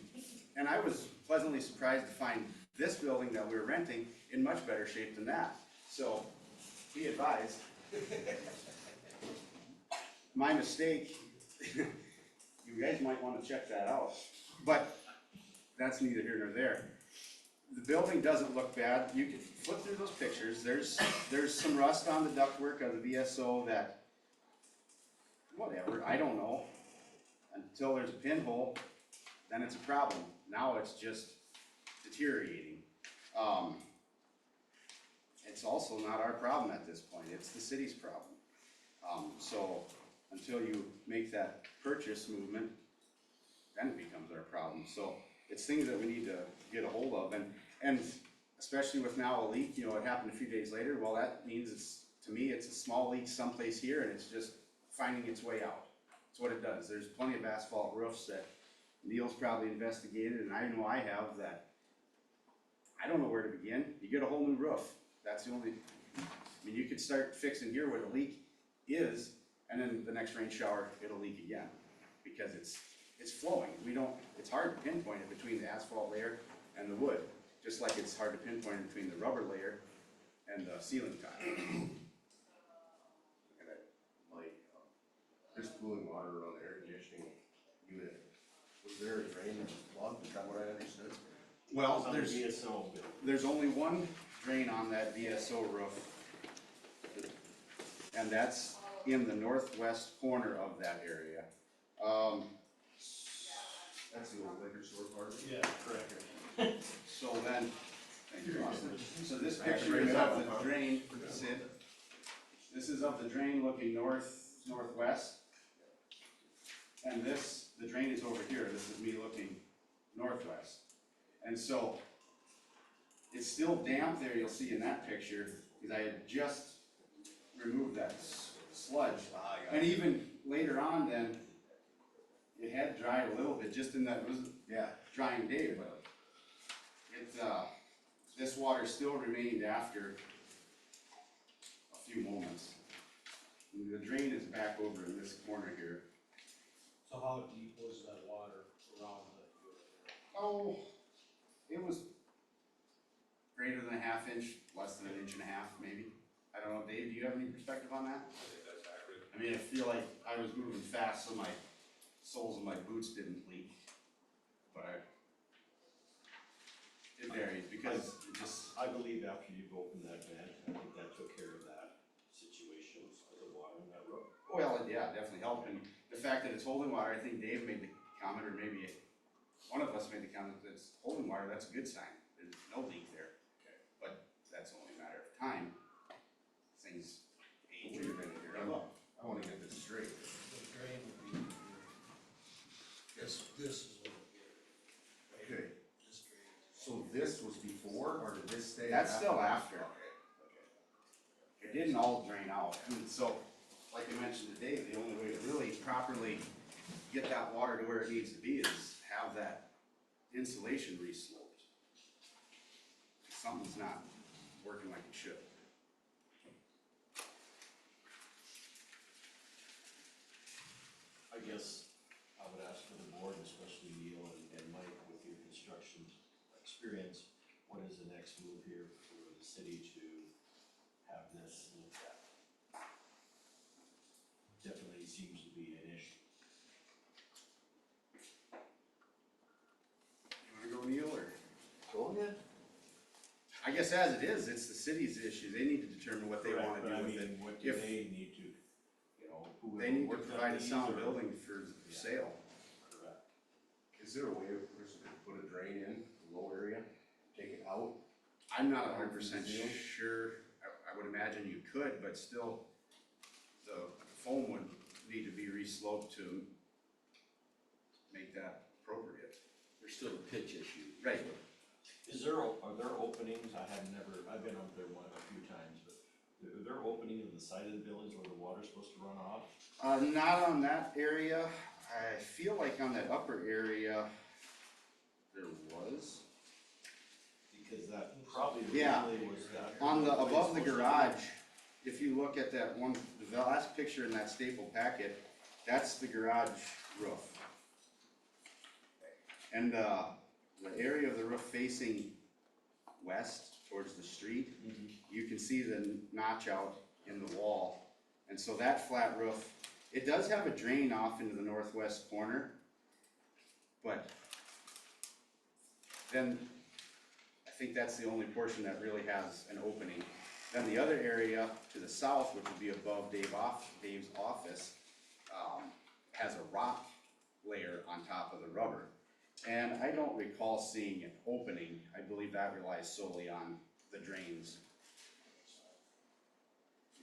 and I was pleasantly surprised to find this building that we were renting in much better shape than that. So, be advised. My mistake, you guys might wanna check that out, but that's neither here nor there. The building doesn't look bad, you can flip through those pictures, there's some rust on the ductwork of the VSO that, whatever, I don't know. Until there's a pinhole, then it's a problem. Now it's just deteriorating. It's also not our problem at this point, it's the city's problem. So until you make that purchase movement, then it becomes our problem. So it's things that we need to get a hold of, and especially with now a leak, you know, it happened a few days later, well, that means to me, it's a small leak someplace here, and it's just finding its way out. That's what it does. There's plenty of asphalt roofs that Neil's probably investigated, and I know I have, that I don't know where to begin. You get a whole new roof. That's the only, I mean, you could start fixing here where the leak is, and then the next rain shower, it'll leak again, because it's flowing. It's hard to pinpoint it between the asphalt layer and the wood, just like it's hard to pinpoint it between the rubber layer and the ceiling tile. Like, there's cooling water around the air conditioning unit. Was there a drain that was plugged, is that what I understood? Well, On the VSO bill. there's only one drain on that VSO roof, and that's in the northwest corner of that area. That's the old liquor store part of it? Yeah, correct. So then, thank you, Austin. So this picture is of the drain, Sid. This is of the drain looking northwest. And the drain is over here, this is me looking northwest. And so, it's still damp there, you'll see in that picture, because I had just removed that sludge. And even later on then, it had dried a little bit, just in that, it was, drying day, but this water still remained after a few moments. And the drain is back over in this corner here. So how deep was that water around the? Oh, it was greater than a half inch, less than an inch and a half, maybe. I don't know, Dave, do you have any perspective on that? I think that's accurate. I mean, I feel like I was moving fast, so my soles of my boots didn't leak. But it varies, because it just, I believe after you've opened that vent, I think that took care of that situation of the water in that roof. well, yeah, definitely helped. And the fact that it's holding water, I think Dave made the comment, or maybe one of us made the comment that it's holding water, that's a good sign. There's no leak there. Okay. But that's only a matter of time. Things age or I wanna get this straight. The drain would be, this is what it is, right? Okay, This drain. so this was before, or did this stay? That's still after. Okay. It didn't all drain out, and so, like I mentioned today, the only way to really properly get that water to where it needs to be is have that insulation re-sloped. Something's not working like it should. I guess I would ask for the board, especially Neil and Mike, with your construction experience, what is the next move here for the city to have this looked at? Definitely seems to be an issue. You wanna go, Neil, or? Go ahead. I guess as it is, it's the city's issue, they need to determine what they wanna Correct, but do I with it. mean, what do If- they need to, know, They whoever need to worked on provide a these sound or- building for Yeah. sale. Correct. Is there a way a person could put a drain in, the low area, take it out? I'm not 100% Deal? sure, I would imagine you could, but still, the foam would need to be re-sloped to make that appropriate. There's still a pitch issue. Right. Are there openings, I've been up there a few times, but are there openings in the side of the buildings where the water's supposed to run off? Not on that area, I feel like on that upper area, there was. Because that probably Yeah. originally was that. On the, above the garage, if you look at that one, the last picture in that staple packet, that's the garage roof. And, the area of the roof facing west towards the street, you can see the notch out in the wall. And so that flat roof, it does have a drain off into the northwest corner, but then I think that's the only portion that really has an opening. Then the other area to the south, which would be above Dave's office, has a rock layer on top of the rubber. And I don't recall seeing an opening, I believe that relies solely on the drains.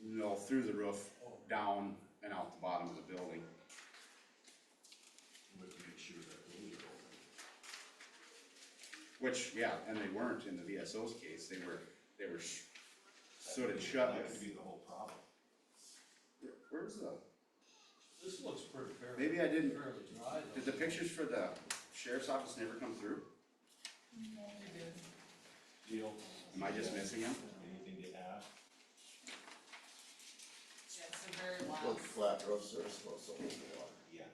No, through the roof, down and out the bottom of the building. With to make sure that those are open. Which, yeah, and they weren't in the VSO's case, they were sooted shut That with. could be the whole problem. Where's the, This looks pretty fairly. maybe I didn't, Fairly dry though. did the pictures for the sheriff's office never come through? No, we did. Deal? Am I just missing them? Anything to add? Yeah, it's the very last, Those flat roofs are supposed to hold water, Yeah.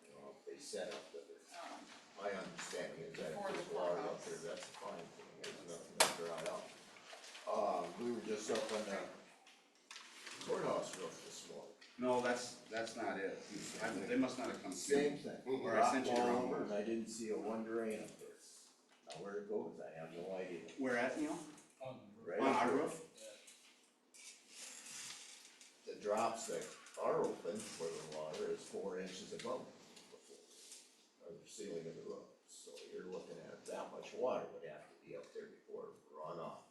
you know, if they set up the, um, my understanding is that if For the there's water up courthouse. there, that's a fine thing, there's nothing to dry out. We were just up on the courthouse roof this morning, No, that's not it. They must not have come through. same thing. Or I sent you the Rock wrong wall, one. and I didn't see a one drain up there. Now where it goes, I have no idea. Where at, Neil? On the roof. Right On up our there. roof? The drops that are open for the water is 4 inches above the ceiling of the roof. So you're looking at that much water would have to be up there before it run off.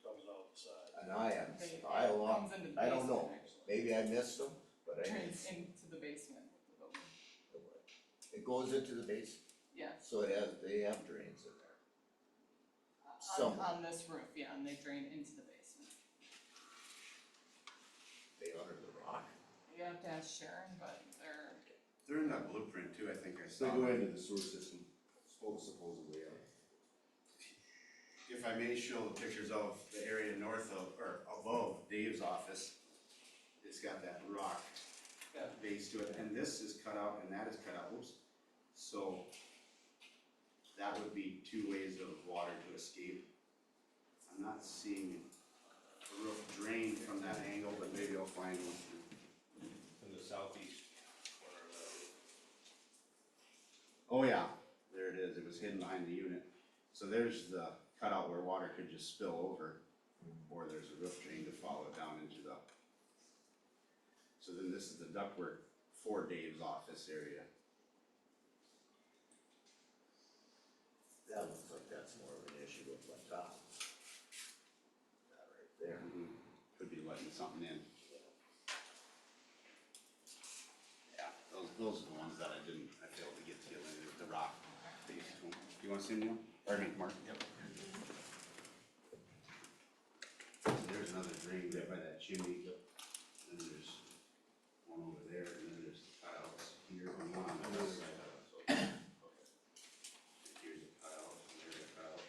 Comes out the side. And they, I it lost, comes into the I don't know, basement actually. maybe I missed them, but I Turns didn't. into the basement of the building. It goes into the basement, Yeah, so they have drains in there. on, Some. on this roof, yeah, and they drain into the basement. They under the rock. You have to ask Sharon, but They're in that blueprint too, I think I They saw. go that. into the sewer system, supposedly, If I may show the pictures of the area north of, or above Dave's office, it's got that rock base to it, and this is cut out and that is cut out, whoops. So that would be two ways of water to escape. I'm not seeing a roof drain from that angle, but maybe I'll find one. In the southeast corner of that roof. Oh yeah, there it is, it was hidden behind the unit. So there's the cutout where water could just spill over, or there's a roof drain to follow down into the. So then this is the ductwork for Dave's office area. That looks like that's more of an issue with my top. That right there. Could be letting something in. Yeah, those are the ones that I failed to get together, the rock base to them. You wanna see them, Neil? Or I mean, Mark? Yep. There's another drain right by that chimney. And there's one over there, and then there's the cutouts here, and one on the other side. Here's a cutout, and there's a cutout.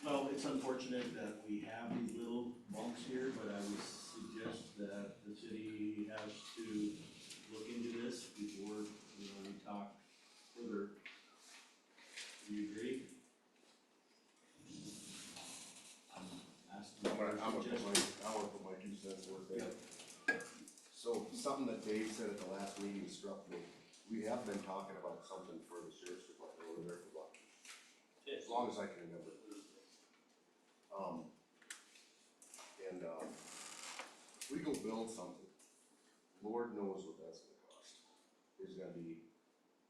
Well, it's unfortunate that we have these little bumps here, but I would suggest that the city has to look into this before, we talk further. Do you agree? I'm asking. I'm gonna put my 2 cents worth there. So, something that Dave said at the last meeting struck me, we have been talking about something for the sheriff's department over there for what? As long as I can remember. we go build something, Lord knows what that's gonna cost. It's gonna be,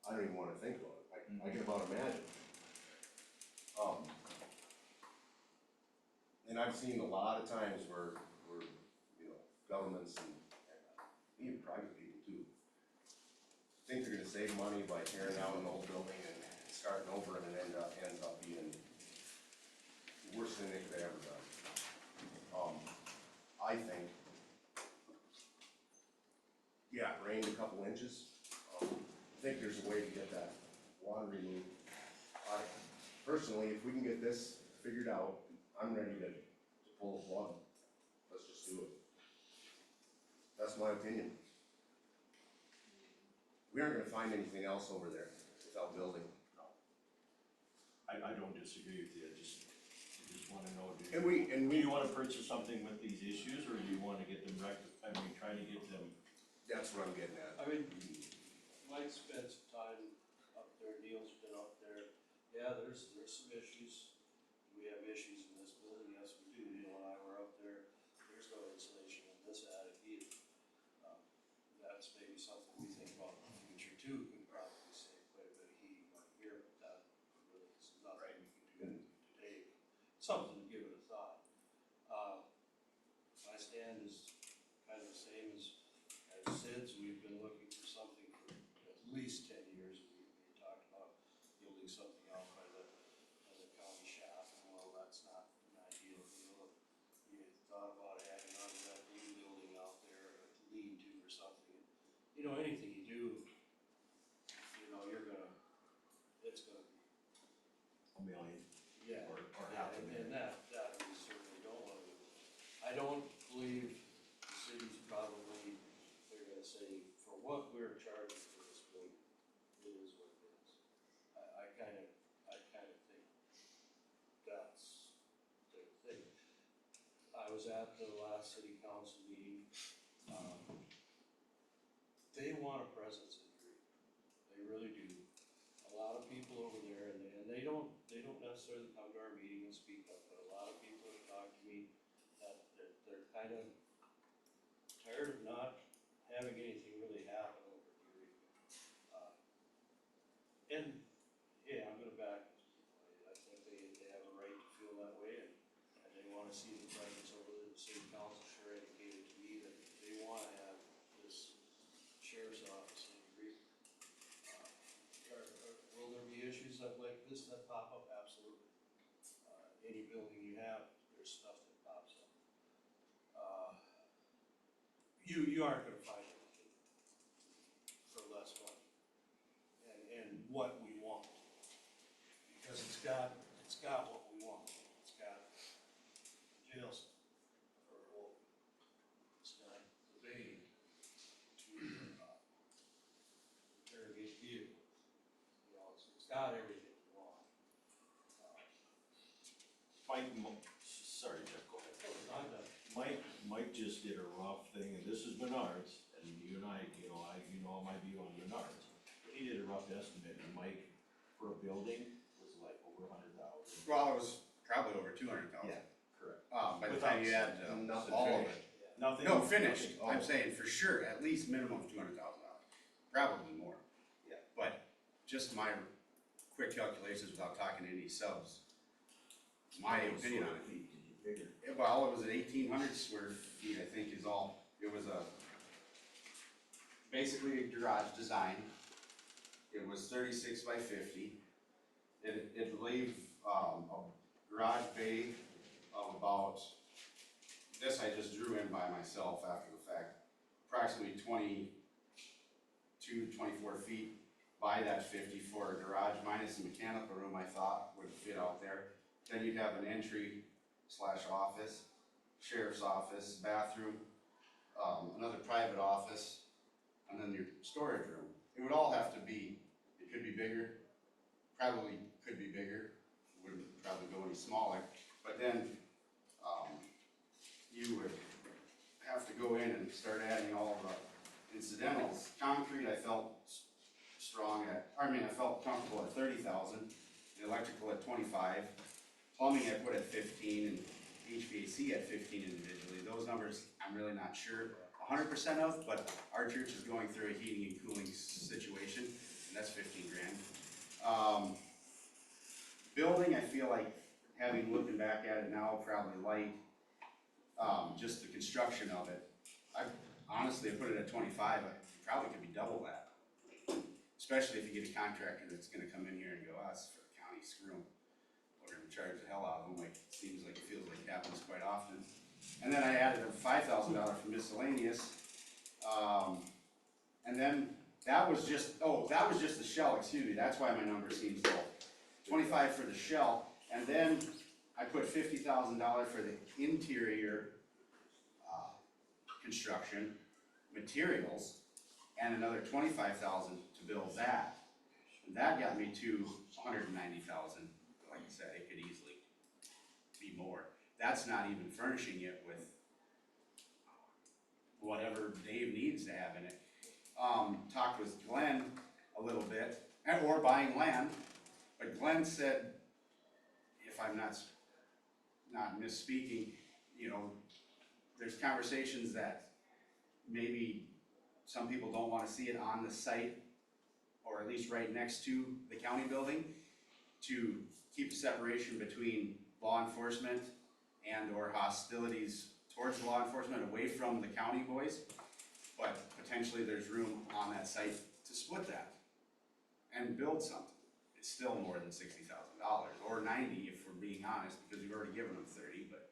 I don't even wanna think about it, I can about imagine. And I've seen a lot of times where, you know, governments and even private people too, think they're gonna save money by tearing down an old building and starting over, and it ends up being the worst thing they could have ever done. I think, yeah, it rained a couple inches, I think there's a way to get that water removed. Personally, if we can get this figured out, I'm ready to pull the plug, let's just do it. That's my opinion. We aren't gonna find anything else over there without building. I don't disagree with you, I just wanna know, do And we, you wanna purchase something with these issues, or do you wanna get them trying to get them? that's what I'm getting at. I mean, Mike spent some time up there, Neil's been up there, yeah, there's some issues. We have issues in this building, yes, we do, Neil and I were up there, there's no insulation in this attic either. That's maybe something we think about in the future too, could probably save quite a bit of heat right here, but that really is nothing we can do today. Something to give it a thought. My stand is kind of the same as Sid's, we've been looking for something for at least 10 years. We talked about building something out by the county shaft, and well, that's not an ideal deal. You thought about adding on to that new building out there, a lean-to or something. You know, anything you do, you know, it's gonna be. $1 million. Yeah. Or half a million. And that we certainly don't wanna do. I don't believe the city's probably, they're gonna say, for what we're charging for this building, it is what it is. I kinda think that's the thing. I was at the last city council meeting, they want a presence in Green, they really do. A lot of people over there, and they don't necessarily come to our meeting and speak up, but a lot of people have talked to me that they're kind of tired of not having anything really happen over here. And, yeah, I'm gonna back these people, I think they have a right to feel that way, and they wanna see the presence over there. The city council sure indicated to me that they wanna have this sheriff's office in Green. Will there be issues like this that pop up? Absolutely. Any building you have, there's stuff that pops up. You aren't gonna find anything for less money and what we want. Because it's got what we want. It's got jail cell for old. It's got the bay to interrogate vehicles. You know, it's got everything you want. Sorry, Jeff, go ahead. I'm done. Mike just did a rough thing, and this is Menards, and you and I, you know my view on Menards. But he did a rough estimate, and Mike, for a building, was like over 100,000. Well, it was probably over 200,000. Yeah, correct. By the time you add Nothing all of finished. it. Nothing. No, finished, nothing. I'm saying for sure, at least minimum of $200,000, probably more. Yeah. But just my quick calculations without talking to any subs, my opinion on it. Bigger. Well, it was an 1,800 square feet, I think is all, it was basically a garage design. It was 36 by 50. It leave, a garage bay of about, this I just drew in by myself after the fact, approximately 22, 24 feet by that 50 for a garage, minus a mechanical room I thought would fit out there. Then you'd have an entry / office, sheriff's office, bathroom, another private office, and then your storage room. It would all have to be, it could be bigger, probably could be bigger, wouldn't probably go any smaller, but then, you would have to go in and start adding all the incidentals. Concrete, I felt I felt comfortable at 30,000, the electrical at 25, plumbing I put at 15, and HVAC at 15 individually. Those numbers, I'm really not sure 100% of, but our church is going through a heating and cooling situation, and that's 15 grand. Building, I feel like, looking back at it now, probably light, just the construction of it. I honestly, I put it at 25, it probably could be double that. Especially if you get a contractor that's gonna come in here and go, us for the county, screw them. We're gonna charge the hell out of them, like, it feels like it happens quite often. And then I added a $5,000 for miscellaneous. And then that was just the shell, excuse me, that's why my number seems low. 25 for the shell, and then I put $50,000 for the interior, construction, materials, and another 25,000 to build that. And that got me to 190,000, like I said, it could easily be more. That's not even furnishing it with whatever Dave needs to have in it. Talked with Glenn a little bit, or buying land, but Glenn said, if I'm not misspeaking, you know, there's conversations that maybe some people don't wanna see it on the site, or at least right next to the county building, to keep the separation between law enforcement and or hostilities towards law enforcement away from the county boys. But potentially there's room on that site to split that and build something. It's still more than $60,000, or 90 if we're being honest, because we've already given them 30, but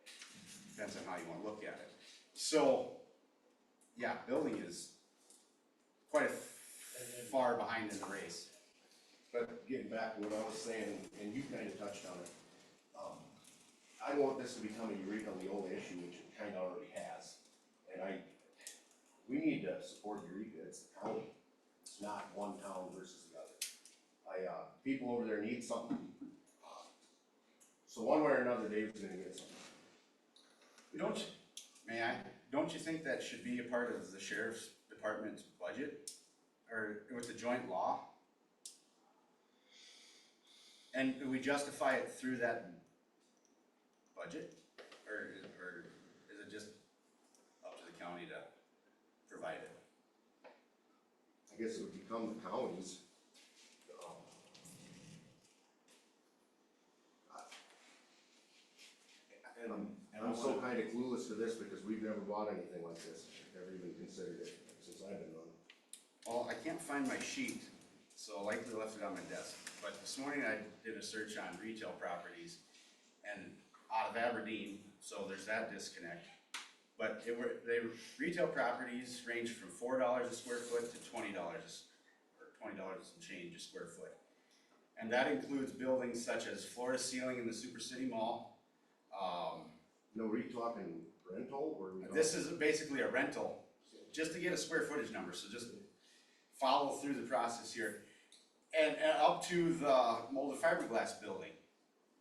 depends on how you wanna look at it. So, yeah, building is quite far behind in the race. But getting back to what I was saying, and you kinda touched on it, I don't want this to become a Eureka Leola issue, which it kinda already has. And we need to support Eureka, it's the county, it's not one town versus the other. People over there need something. So one way or another, Dave's gonna get something. Don't you think that should be a part of the sheriff's department's budget, or with the joint law? And do we justify it through that budget, or is it just up to the county to provide it? I guess it would become the county's. And I'm so kinda clueless to this because we've never bought anything like this, never even considered it since I've been on. Well, I can't find my sheet, so I likely left it on my desk. But this morning I did a search on retail properties and out of Aberdeen, so there's that disconnect. But retail properties range from $4 a square foot to $20 or $20 and change a square foot. And that includes buildings such as floor to ceiling in the Super City Mall. No, were you talking rental or? This is basically a rental, just to get a square footage number, so just follow through the process here. And up to the molded fiberglass building,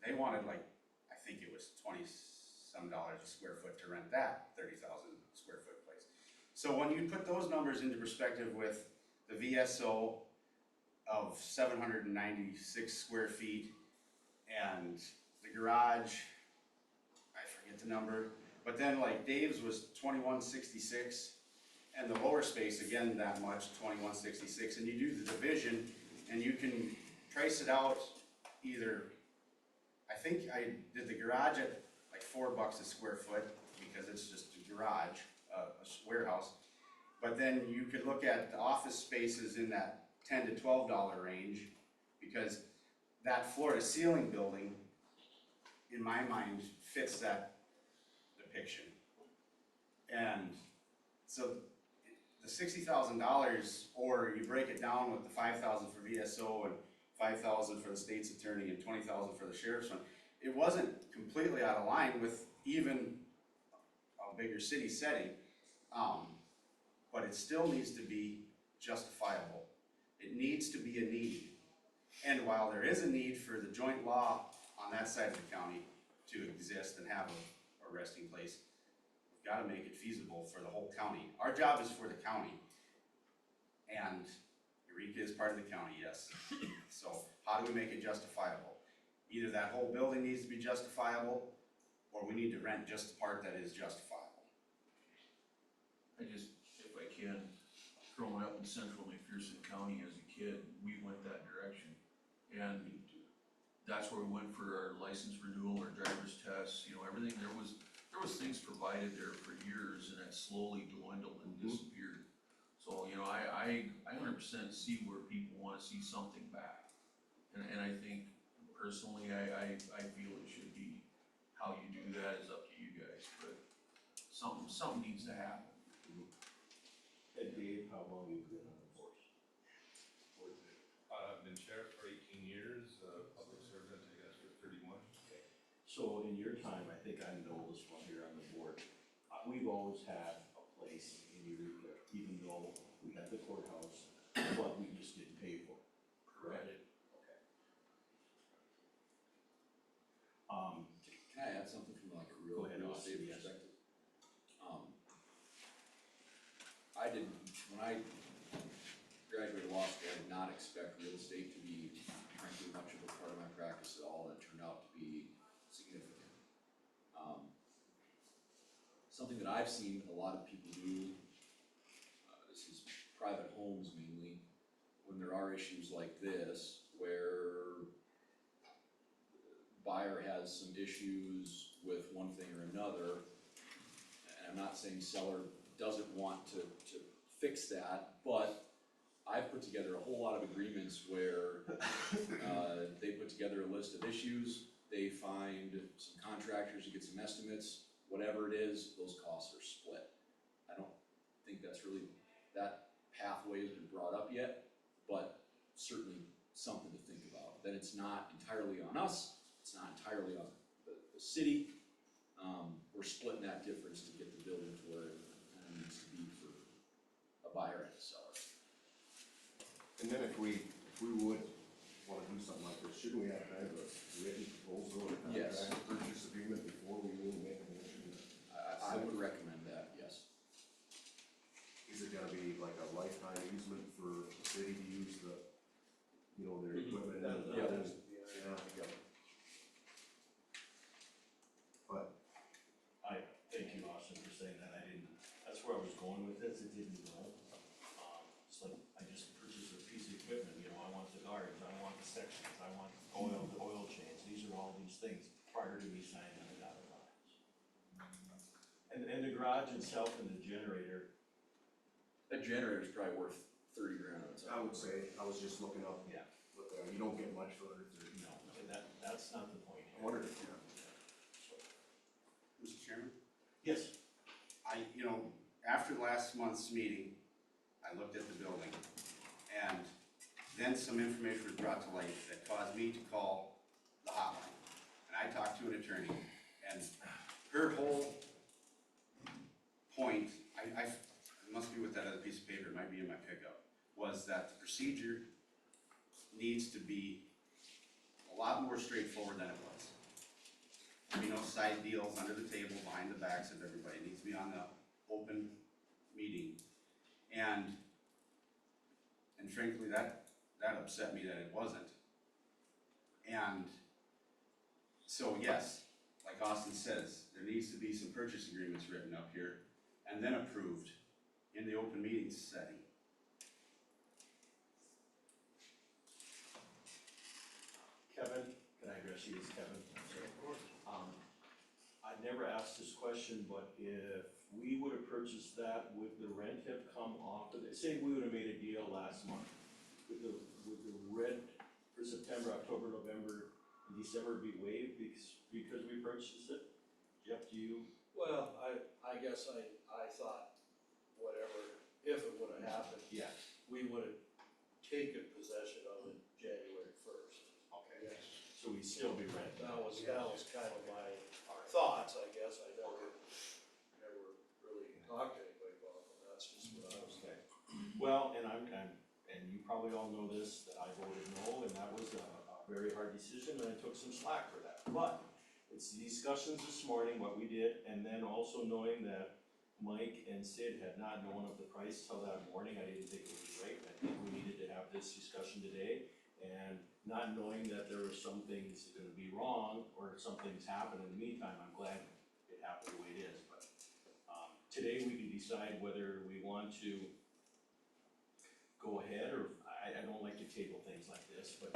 they wanted like, I think it was $20-some a square foot to rent that 30,000 square foot place. So when you put those numbers into perspective with the VSO of 796 square feet and the garage, I forget the number, but then like Dave's was 2166, and the lower space, again, that much, 2166, and you do the division, and you can price it out either, I think I did the garage at like $4 a square foot, because it's just a garage, a warehouse, but then you could look at the office spaces in that $10 to $12 range, because that floor to ceiling building, in my mind, fits that depiction. And so the $60,000, or you break it down with the $5,000 for VSO and $5,000 for the state's attorney and $20,000 for the sheriff's fund, it wasn't completely out of line with even a bigger city setting, but it still needs to be justifiable. It needs to be a need. And while there is a need for the joint law on that side of the county to exist and have a resting place, we've gotta make it feasible for the whole county. Our job is for the county. And Eureka is part of the county, yes. So how do we make it justifiable? Either that whole building needs to be justifiable, or we need to rent just the part that is justifiable. I just, if I can, growing up in central McPherson County as a kid, we went that direction. And that's where we went for our license renewal, our driver's tests, you know, everything, there was things provided there for years and that slowly dwindled and disappeared. So, you know, I 100% see where people wanna see something back. And I think personally, I feel it should be, how you do that is up to you guys, but something needs to happen. And Dave, how long have you been on the force? I've been sheriff for 18 years, public servant, I guess, for 31. So in your time, I think I'm the oldest one here on the board, we've always had a place in Eureka, even though we had the courthouse, but we just didn't pay for it, correct? Okay. Can I add something from like a Go ahead, real Austin, estate yes. perspective? I didn't, when I graduated law school, I did not expect real estate to be frankly much of a part of my practice at all, and it turned out to be significant. Something that I've seen a lot of people do, this is private homes mainly, when there are issues like this, where buyer has some issues with one thing or another, and I'm not saying seller doesn't want to fix that, but I've put together a whole lot of agreements where they put together a list of issues, they find some contractors to get some estimates, whatever it is, those costs are split. I don't think that's really, that pathway has been brought up yet, but certainly something to think about. That it's not entirely on us, it's not entirely on the city. We're splitting that difference to get the building to where it kind of needs to be for a buyer and a seller. And then if we would wanna do something like this, shouldn't we have kind of a written proposal or Yes. contract purchase agreement before we really make a motion? I would recommend that, yes. Is it gonna be like a lifetime easement for the city to use the, you know, their equipment and the Yeah. buildings? Yeah. But, Thank you, Austin, for saying that, that's where I was going with this, it didn't know. It's like, I just purchased a piece of equipment, you know, I want the guards, I want the sections, I want the oil change, these are all these things prior to me signing on the dotted lines. And the garage itself and the generator, That generator's probably worth 30 grand on its I own. would say, I was just looking up, yeah, but you don't get much for it. no, that's not the point I here. wondered if, Mr. Chairman? Yes, After last month's meeting, I looked at the building, and then some information was brought to light that caused me to call the hotline. And I talked to an attorney, and her whole point, it must be with that other piece of paper, it might be in my pickup, was that the procedure needs to be a lot more straightforward than it was. There be no side deals under the table, behind the backs of everybody, it needs to be on the open meeting. And frankly, that upset me that it wasn't. And so yes, like Austin says, there needs to be some purchase agreements written up here and then approved in the open meeting setting. Kevin, can I address you as Kevin? Of course. I never asked this question, but if we would have purchased that, would the rent have come off of it? Say we would have made a deal last month, would the rent for September, October, November, and December be waived because we purchased it? Jeff, do you? Well, I guess I thought whatever, if it would've happened, Yeah. we would've taken possession of it January first. Okay. So we'd still be renting. That was kind of my thoughts, I guess, I never really talked to anybody about it, that's just what I was Okay. Well, and you probably all know this, that I voted no, and that was a very hard decision, and I took some slack for that. But it's the discussions this morning, what we did, and then also knowing that Mike and Sid had not known of the price till that morning, I didn't think it was right, I think we needed to have this discussion today. And not knowing that there were some things that are gonna be wrong, or some things happen in the meantime, I'm glad it happened the way it is, but, today we can decide whether we want to go ahead, or, I don't like to table things like this, but,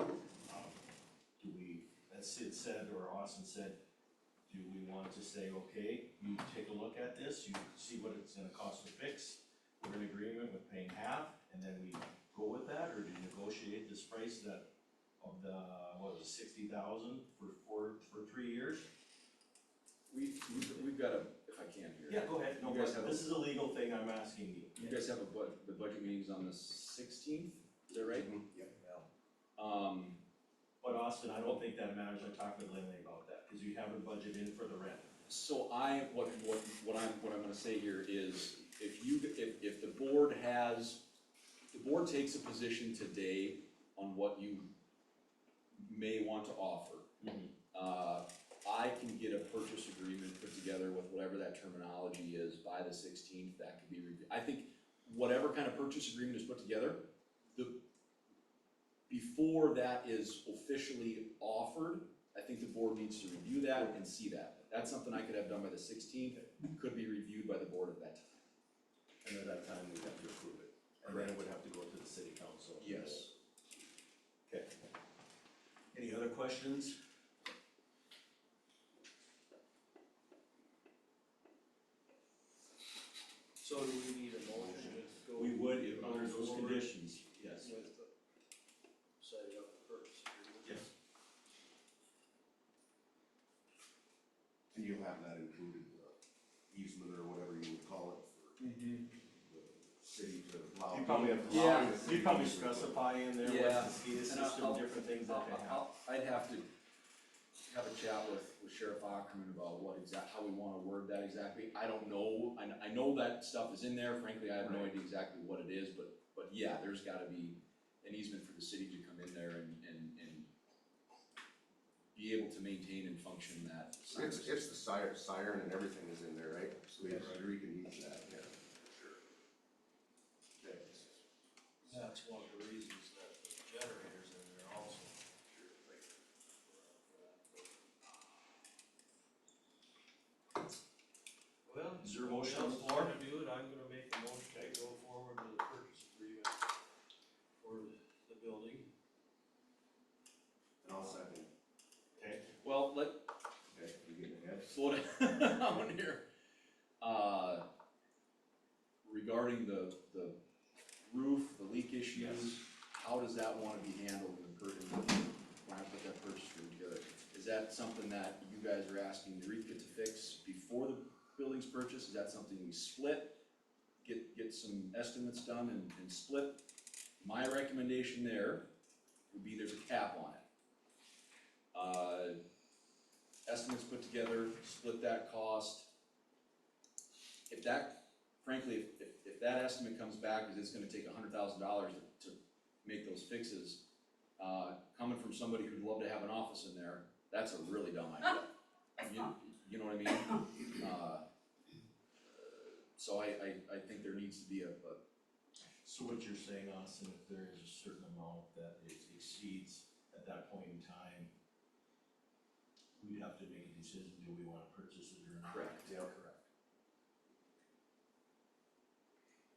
do we, as Sid said, or Austin said, do we want to say, okay, you take a look at this, you see what it's gonna cost to fix, we're in agreement with paying half, and then we go with that, or do you negotiate this price that, of the, what was it, 60,000 for 3 years? We've got a, if I can here. Yeah, go ahead, no, You guys but have a- this is a legal thing I'm asking you. You guys have the budget meetings on the 16th, is that right? Yep. But Austin, I don't think that matters, I talked with Lindley about that, cause you have a budget in for the rent. So what I'm gonna say here is, if the board takes a position today on what you may want to offer, I can get a purchase agreement put together with whatever that terminology is by the 16th, that could be reviewed. I think whatever kind of purchase agreement is put together, before that is officially offered, I think the board needs to review that and see that. That's something I could have done by the 16th, could be reviewed by the board at that time. And at that time, we'd have to approve it, and then it would have to go to the city council. Yes. Okay. Any other questions? So do we need a motion to go? We would, if under those conditions, yes. With the, setting up the purchase agreement? Yes. And you'll have that included, easement or whatever you would call it for the city to allow. You probably have, Yeah. you'd probably specify in there Yeah. what's the SCADA And system, I'll- different things that they have. I'd have to have a chat with Sheriff Ackerman about how we wanna word that exactly. I don't know, I know that stuff is in there, frankly, I have no idea exactly what it is, but yeah, there's gotta be an easement for the city to come in there and be able to maintain and function that. It's the siren and everything is in there, right? So we can use that, yeah. Sure. Okay. That's one of the reasons that the generator's in there also. Well, Is there a motion on the if floor? somebody else is gonna do it, I'm gonna make a motion to go forward with the purchase agreement for the building. And I'll second. Okay, Well, Okay, you getting ahead? slow down here. Regarding the roof, the leak issues, how does that wanna be handled when I put that purchase agreement together? Is that something that you guys are asking Eureka to fix before the building's purchased? Is that something we split? Get some estimates done and split? My recommendation there would be there's a cap on it. Estimates put together, split that cost. If that, frankly, if that estimate comes back, because it's gonna take $100,000 to make those fixes, coming from somebody who'd love to have an office in there, that's a really dumb idea. You know what I mean? So I think there needs to be so what you're saying, Austin, if there is a certain amount that it exceeds at that point in time, we'd have to make a decision, do we wanna purchase it or not? correct. Yeah. Correct.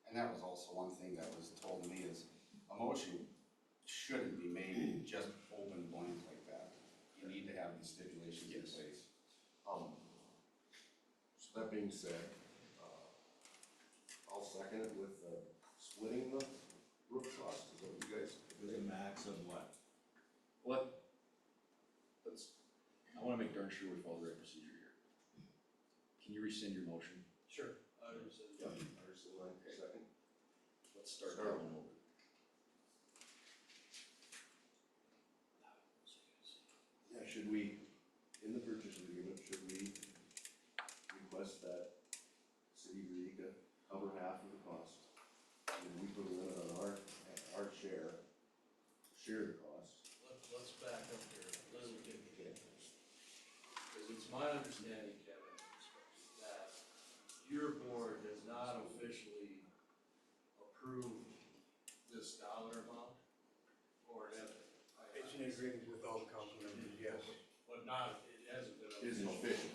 And that was also one thing that was told to me is a motion shouldn't be made just open blank like that. You need to have these stipulations in Yes. place. So that being said, I'll second it with, splitting the roof cost, is that what you guys? With a max of what? I wanna make darn sure we follow the right procedure here. Can you rescind your motion? Sure. I understand. Yeah, Anderson, line, second. Let's start Start. that one over. Yeah, should we, in the purchase agreement, should we request that City of Eureka cover half of the cost? And we put a limit on our share the cost. Let's back up here, let me get it. Cause it's my understanding, Kevin, that your board has not officially approved this dollar amount or anything. I not, it hasn't been It isn't official.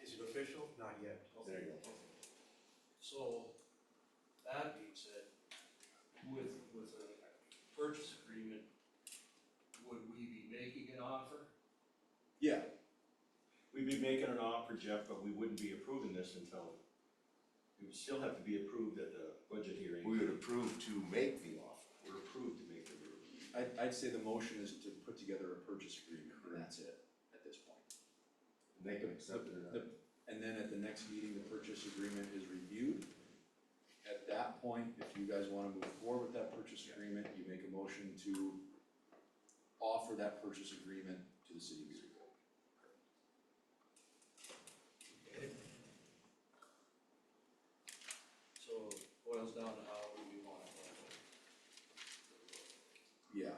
Is it official? Not yet. There you go. So, that being said, with a purchase agreement, would we be making an offer? Yeah. We'd be making an offer, Jeff, but we wouldn't be approving this until, it would still have to be approved at the budget hearing. We would approve to make the offer. We're approved to make the move. I'd say the motion is to put together a purchase agreement, and that's it, at this point. They can accept it or not. And then at the next meeting, the purchase agreement is reviewed. At that point, if you guys wanna move forward with that purchase agreement, you make a motion to offer that purchase agreement to the city of Erie. So, boils down to how we want to handle it. Yeah,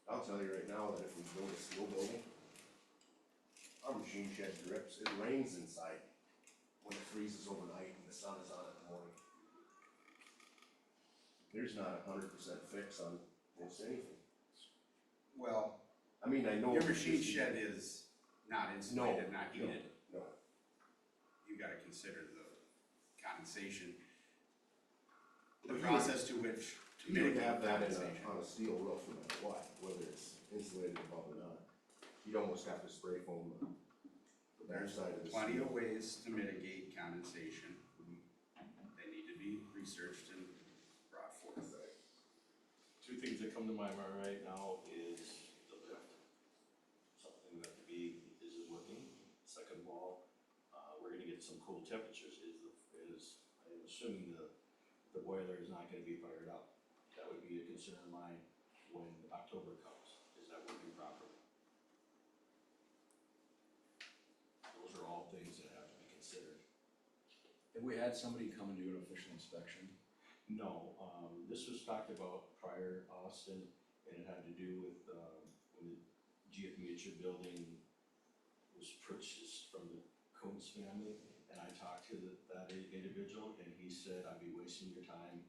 I'll tell you right now that if we build a steel building, our machine shed drips, it rains inside when it freezes overnight and the sun is on in the morning. There's not 100% fix on most anything. Well, I mean, I know. your machine shed is not insulated, not No, heated. no. You gotta consider the condensation. The But you process to which to You would mitigate have that condensation. on a steel roof no matter what, whether it's insulated above or not. You'd almost have to spray foam the backside of the steel. Plenty of ways to mitigate condensation. They need to be researched and brought forth. Two things that come to my mind right now is the lift. Something that the B isn't working. Second of all, we're gonna get some cool temperatures. I'm assuming the boiler is not gonna be fired up. That would be a concern of mine when October comes. Is that working properly? Those are all things that have to be considered. have we had somebody come and do an official inspection? No, this was talked about prior, Austin, and it had to do with, when the GF Mutual building was purchased from the Coates family, and I talked to that individual, and he said, I'd be wasting your time,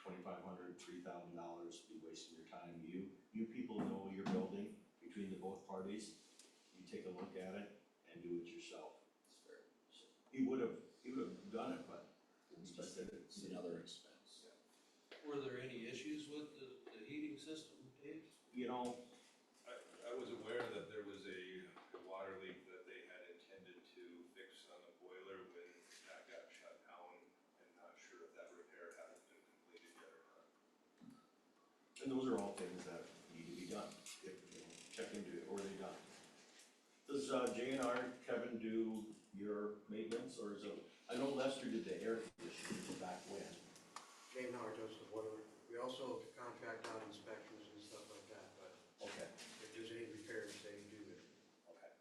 $2,500, $3,000, be wasting your time. You people know your building between the both parties, you take a look at it and do it yourself. That's fair. So, he would have done it, but It's just that it's another expense. Were there any issues with the heating system, Dave? you know, I was aware that there was a water leak that they had intended to fix on the boiler when that got shut down, and not sure if that repair hadn't been completed yet or not. and those are all things that need to be done. Check into it, or are they done? Does J&R, Kevin, do your maintenance, or is it, I know Lester did the air conditioning back when. J&R does the boiler. We also contract out inspections and stuff like that, but Okay. if there's any repairs, they do it. Okay.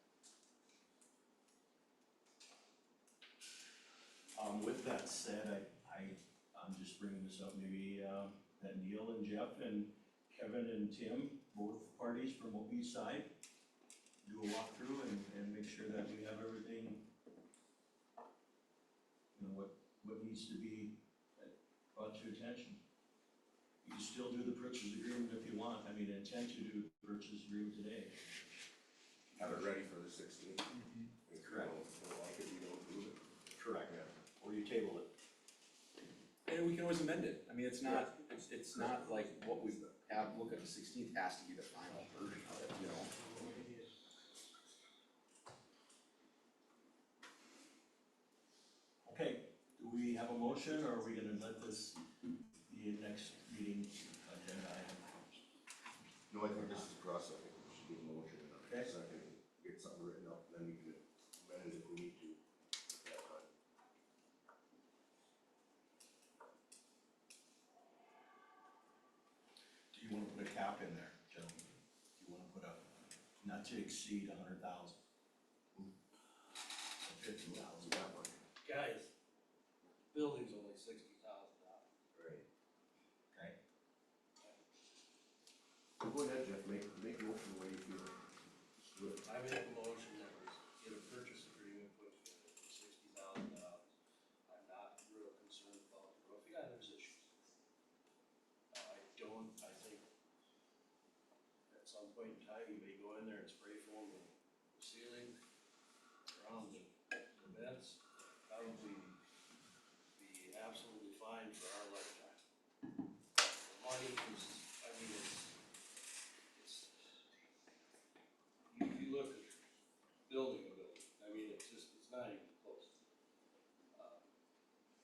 With that said, I'm just bringing this up, maybe, that Neil and Jeff and Kevin and Tim, both parties from OP side, do a walkthrough and make sure that we have everything, you know, what needs to be brought to attention. You can still do the purchase agreement if you want, I mean, intent to do the purchase agreement today. Have it ready for the 16th. Correct. If you don't like it, you don't do it. Correct. Or you table it. And we can always amend it, I mean, it's not like what we have, look at the 16th has to be the final version of it, you know? Okay, do we have a motion, or are we gonna let this be next meeting agenda item? No, I think this is a process. I think we should do a motion and Okay. a second, get something written up, and then we can amend it if we need to at that time. Do you wanna put a cap in there, gentlemen? Do you wanna put a, not to exceed 100,000? Or 50,000, that one. Guys, building's only $60,000. Okay. Go ahead, Jeff, make a motion the way you feel. Just do it. I make a motion that we get a purchase agreement put together for $60,000. I'm not real concerned about the roof. Yeah, there's issues. I think at some point in time, you may go in there and spray foam the ceiling around the vents, probably be absolutely fine for our lifetime. The money is, I mean, you look at building a building, I mean, it's not even close.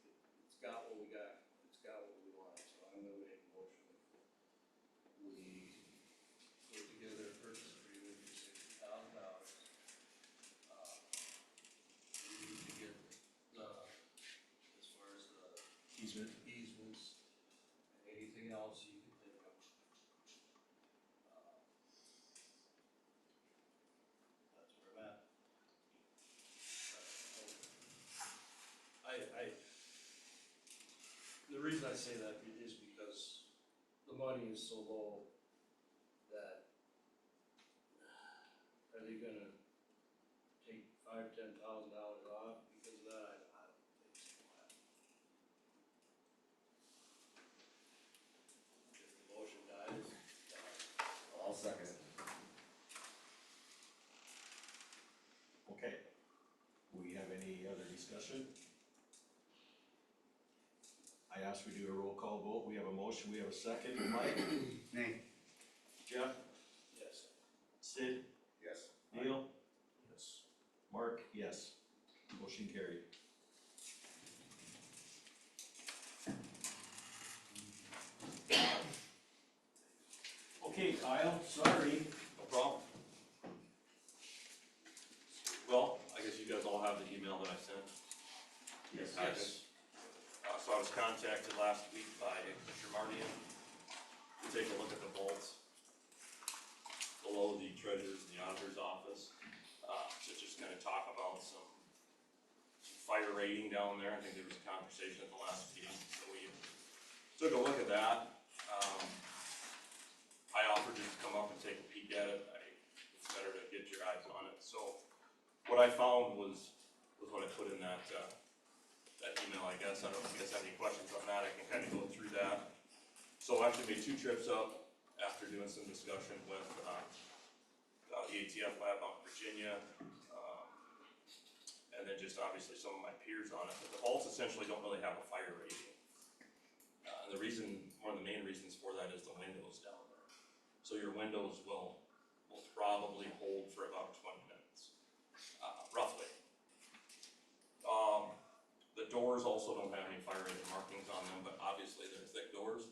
It's got what we got, it's got what we want, so I'm gonna make a motion. We put together a purchase agreement for $60,000. We need to get as far as the easements, and anything else you can think of. That's where I'm at. The reason I say that is because the money is so low that are they gonna take $5,000-10,000 off because of that? I don't think so. If the motion dies, I'll second it. Okay. We have any other discussion? I asked we do a roll call vote. We have a motion, we have a second. Mike? Nay. Jeff? yes. Sid? Yes. Neil? Yes. Mark? Yes. Motion carried. Okay, Kyle, sorry. No problem. Well, I guess you guys all have the email that I sent. Yes. So I was contacted last week by Commissioner Mardian to take a look at the vaults below the treasurer's and the auditor's office, to just kind of talk about some fire rating down there. I think there was a conversation at the last meeting, so we took a look at that. I offered just to come up and take a peek at it. It's better to get your eyes on it. So what I found was what I put in that email, I guess. I don't know if you guys have any questions on that. I can kind of go through that. So I actually made 2 trips up after doing some discussion with the ATF lab out in Virginia, and then just obviously some of my peers on it. But the vaults essentially don't really have a fire rating. And the reason, one of the main reasons for that is the windows down there. So your windows will probably hold for about 20 minutes, roughly. The doors also don't have any fire rating markings on them, but obviously they're thick doors.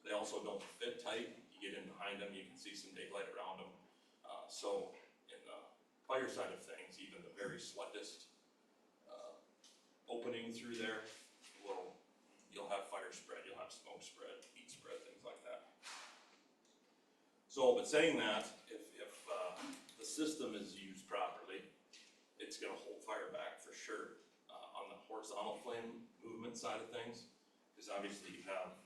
They also don't fit tight. You get in behind them, you can see some daylight around them. So in the fire side of things, even the very slightest opening through there you'll have fire spread, you'll have smoke spread, heat spread, things like that. So, but saying that, if the system is used properly, it's gonna hold fire back for sure, on the horizontal flame movement side of things, because obviously you have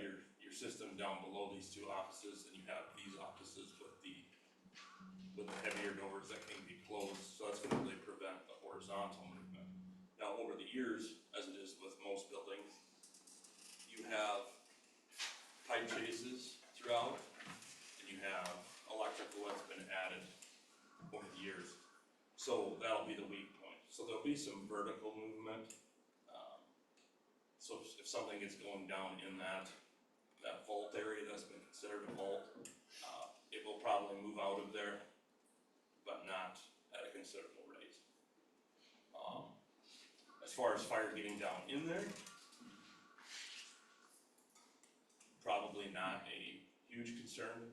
your system down below these 2 offices, and you have these offices with the heavier doors that can be closed, so that's gonna really prevent the horizontal movement. Now, over the years, as it is with most buildings, you have pipe chases throughout, and you have electrical that's been added over the years. So that'll be the weak point. So there'll be some vertical movement. So if something is going down in that vault area that's been considered a vault, it will probably move out of there, but not at a considerable rate. As far as fire getting down in there, probably not a huge concern,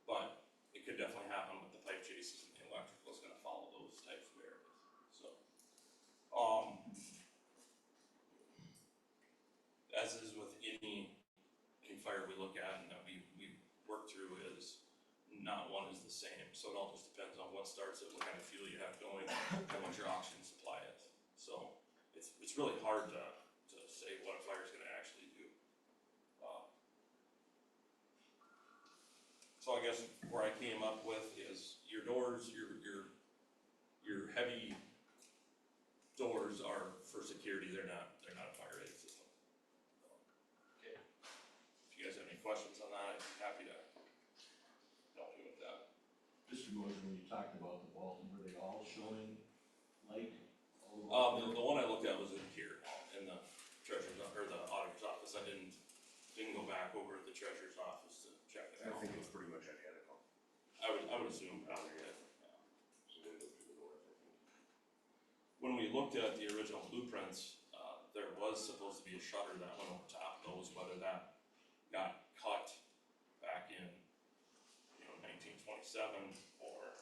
but it could definitely happen with the pipe chases, and the electrical is gonna follow those types of areas, so. As is with any fire we look at and that we work through, is not one is the same, so it all just depends on what starts it, what kind of fuel you have going, and what your oxygen supply is. So it's really hard to say what a fire is gonna actually do. So I guess where I came up with is your doors, your heavy doors are for security. They're not a fire rated system. Okay. If you guys have any questions to was when you talked about the Walton, were they all showing light? The one I looked at was in here, in the treasurer's, or the auditor's office, I didn't go back over to the treasurer's office to check it I out. think it's pretty much identical. I would assume probably, yeah. When we looked at the original blueprints, there was supposed to be a shutter that went over top of those, whether that got cut back in, 1927, or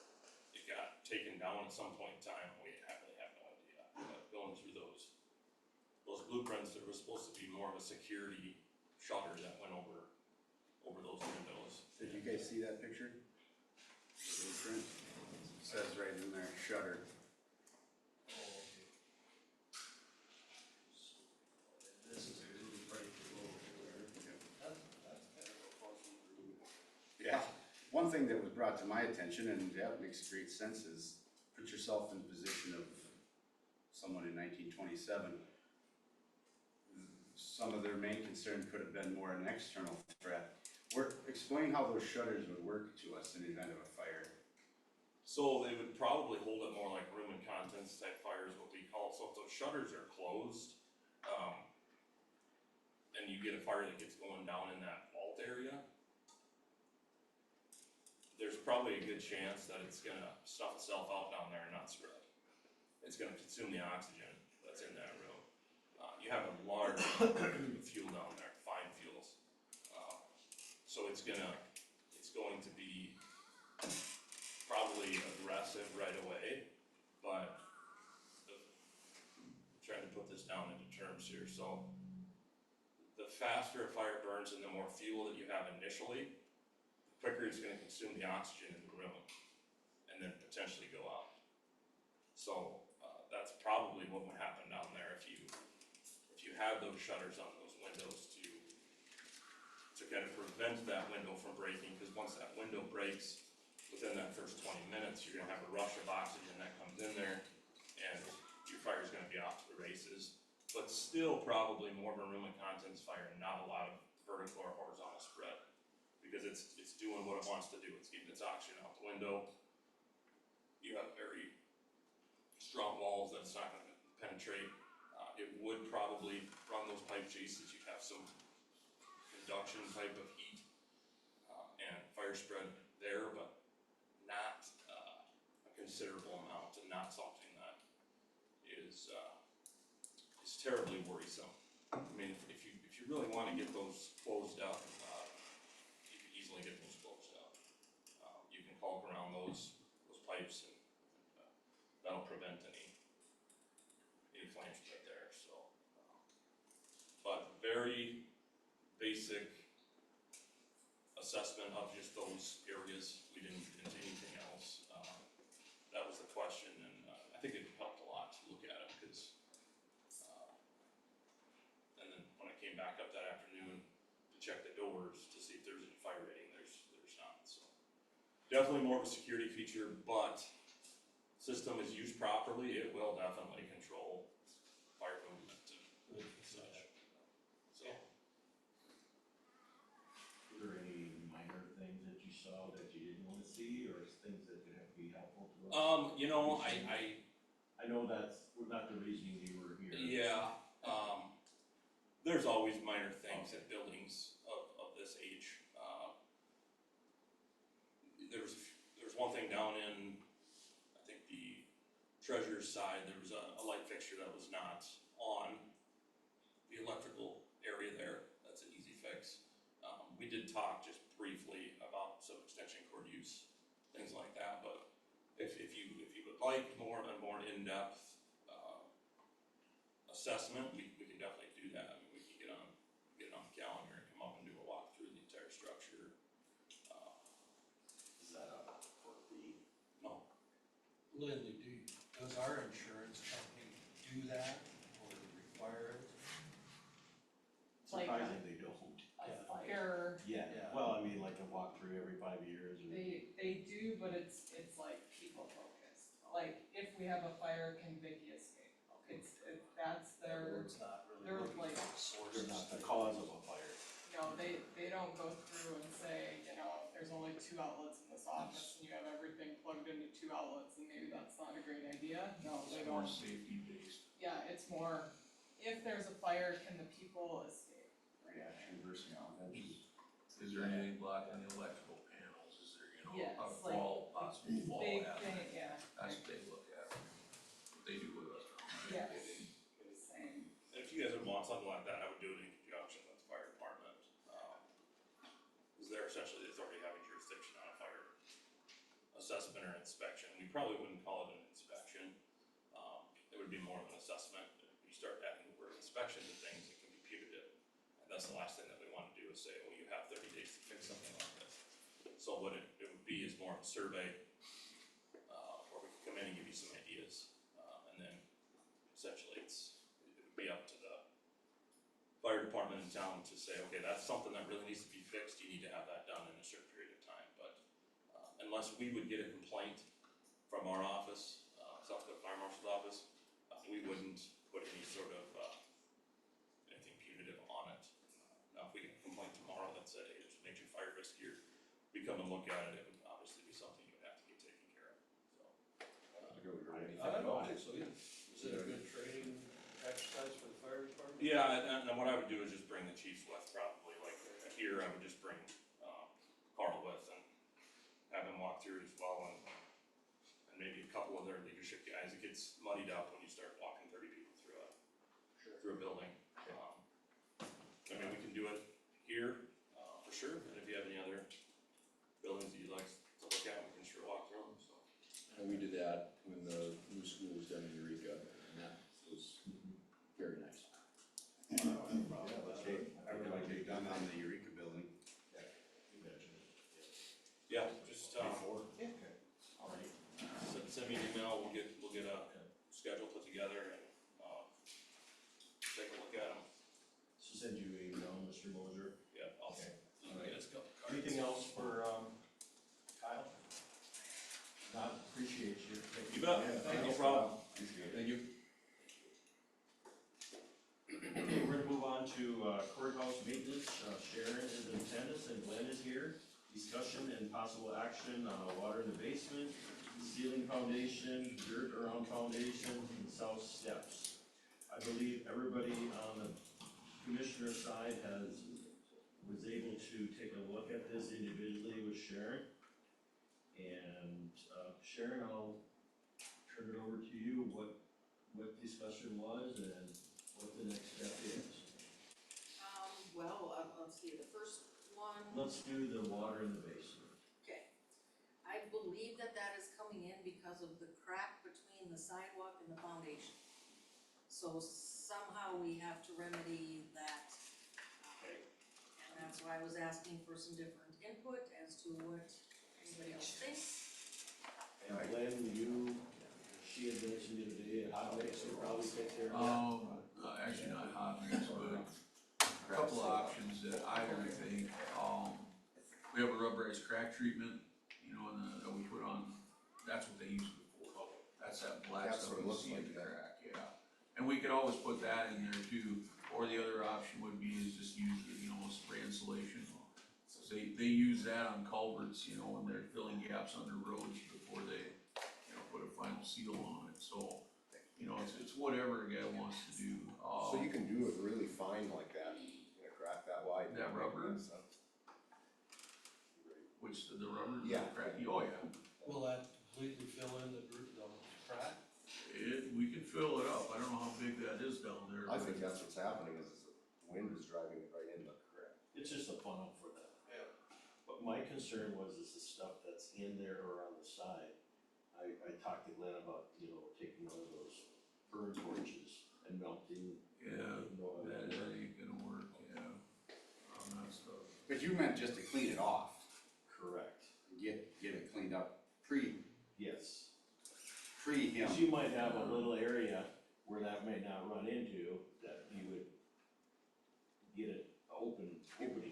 it got taken down at some point in time, we really have no idea. But going through those blueprints, there was supposed to be more of a security shutter that went over those windows. Did you guys see that picture? The blueprint? It says right in there, shutter. This is a really bright glow there. That's kind of a puzzle group. Yeah, one thing that was brought to my attention, and yeah, it makes great sense, is put yourself in the position of someone in 1927. Some of their main concern could have been more an external threat. Explain how those shutters would work to us in the event of a fire. So they would probably hold it more like room and contents type fires, what we call. So if those shutters are closed, and you get a fire that gets going down in that vault area, there's probably a good chance that it's gonna stuff itself out down there and not spread. It's gonna consume the oxygen that's in that room. You have a large amount of fuel down there, fine fuels. So it's going to be probably aggressive right away, but trying to put this down into terms here, so the faster a fire burns and the more fuel that you have initially, the quicker it's gonna consume the oxygen in the room and then potentially go out. So, that's probably what would happen down there if you had those shutters on those windows to kind of prevent that window from breaking, because once that window breaks, within that first 20 minutes, you're gonna have a rush of oxygen that comes in there, and your fire's gonna be off to the races. But still probably more of a room and contents fire, not a lot of vertical or horizontal spread, because it's doing what it wants to do, it's getting its oxygen out the window. You have very strong walls that it's not gonna penetrate. It would probably run those pipe chases, you'd have some conduction type of heat, and fire spread there, but not a considerable amount, and not something that is terribly worrisome. I mean, if you really wanna get those closed up, you can easily get those closed up. You can caulk around those pipes, and that'll prevent any flame spread there, so. But very basic assessment of just those areas, we didn't get into anything else. That was the question, and I think it helped a lot to look at it, because and then when I came back up that afternoon to check the doors to see if there's any fire rating, there's not, so. Definitely more of a security feature, but system is used properly, it will definitely control fire movement and such, so. Were there any minor things that you saw that you didn't wanna see, or things that could be helpful to us? I know that's not the reason you were here. Yeah, there's always minor things at buildings of this age. There's one thing down in, I think the treasurer's side, there was a light fixture that was not on the electrical area there, that's an easy fix. We did talk just briefly about some extension cord use, things like that, but if you would like more in-depth assessment, we can definitely do that. I mean, we can get on the calendar and come up and do a walk through the entire structure. Is that a fee? No, Lindy, does our insurance company do that or require it? Like Surprising they don't. a fire, Yeah, Yeah. well, I mean, like a walkthrough every 5 years or. they do, but it's like people focused. Like, if we have a fire, can Vicky escape? That's their, It's not really they're looking like- for a source. They're not the cause of a fire. they don't go through and say, if there's there's only 2 outlets in this office and you have everything plugged into 2 outlets, and maybe that's not a great idea. No, they It's more don't. safety based. Yeah, it's more, if there's a fire, can the people escape? Yeah, traversing out hedges. Is there anything blocking the electrical panels? Is there, you know, Yes, a like, fall, possible fall Big hazard? thing, yeah. That's what they look at. What they do with us. Yes, same. And if you guys would want something like that, I would do it in conjunction with the fire department. Cause they're essentially the authority having jurisdiction on a fire assessment or inspection. We probably wouldn't call it an inspection. It would be more of an assessment. If you start adding the word inspection to things, it can be punitive. And that's the last thing that we wanna do is say, well, you have 30 days to fix something like this. So what it would be is more of a survey, where we could come in and give you some ideas. And then essentially it would be up to the fire department in town to say, okay, that's something that really needs to be fixed, you need to have that done in a certain period of time, but unless we would get a complaint from our office, South Dakota Fire Marshal's office, we wouldn't put any sort of, anything punitive on it. Now, if we get a complaint tomorrow that said, hey, there's a major fire risk here, we come and look at it, it would obviously be something you would have to get taken care of, so. I don't think so either. Is it a good training exercise for the fire department? Yeah, and what I would do is just bring the chiefs with, probably, like, here, I would just bring, Carl with and have him walk through it as well, and maybe a couple of their leadership guys. It gets muddied up when you start walking 30 people through a building. I mean, we can do it here, for sure, and if you have any other buildings that you'd like to look at, we can sure walk through them, so. And we did that when the new school was done in Eureka, and that was very nice. I would like it done on the Eureka building. Yeah, just, send me an email, we'll get a schedule put together and, take a look at them. So send you an email, Mr. Moser. Yeah, I'll, you can get us a couple cards. Anything else for, Kyle? Not, appreciate you. You bet, no problem. Thank you. Okay, we're gonna move on to courthouse maintenance. Sharon is in attendance and Glenn is here. Discussion and possible action on water in the basement, ceiling foundation, dirt around foundation, and south steps. I believe everybody on the commissioner side was able to take a look at this individually with Sharon. And Sharon, I'll turn it over to you, what discussion was and what the next step is. Well, let's see, the first one. Let's do the water in the basement. Okay. I believe that is coming in because of the crack between the sidewalk and the foundation. So somehow we have to remedy that. Okay. And that's why I was asking for some different input as to what anybody else thinks. And Glenn, she had mentioned the other day, hot mix would probably take care of that. Actually not hot mix, but a couple of options that I would think, we have a rubberized crack treatment, you know, and that we put on, that's what they use it for. That's that black That's stuff what it you looks see in like, the crack, yeah. And we could always put that in there too, or the other option would be is just use, you know, spray insulation. So they use that on culverts, you know, when they're filling gaps under roads before they, you know, put a final seal on it, so. You know, it's whatever a guy wants to do. So you can do it really fine like that, in a crack that wide. That rubber? Which, the rubber? Yeah. Cracky, oh yeah. Will that completely fill in the crack? We can fill it up, I don't know how big that is down there. I think that's what's happening, is the wind is driving it right in the crack. It's just a funnel for that. Yeah. But my concern was is the stuff that's in there or on the side. I talked to Glenn about, you know, taking one of those burn torches and melting. Yeah, that ain't gonna work, yeah, on that stuff. But you meant just to clean it off, Correct. get it cleaned up Yes. pre him. Cause you might have a little area where that may not run into, that you would get it opening.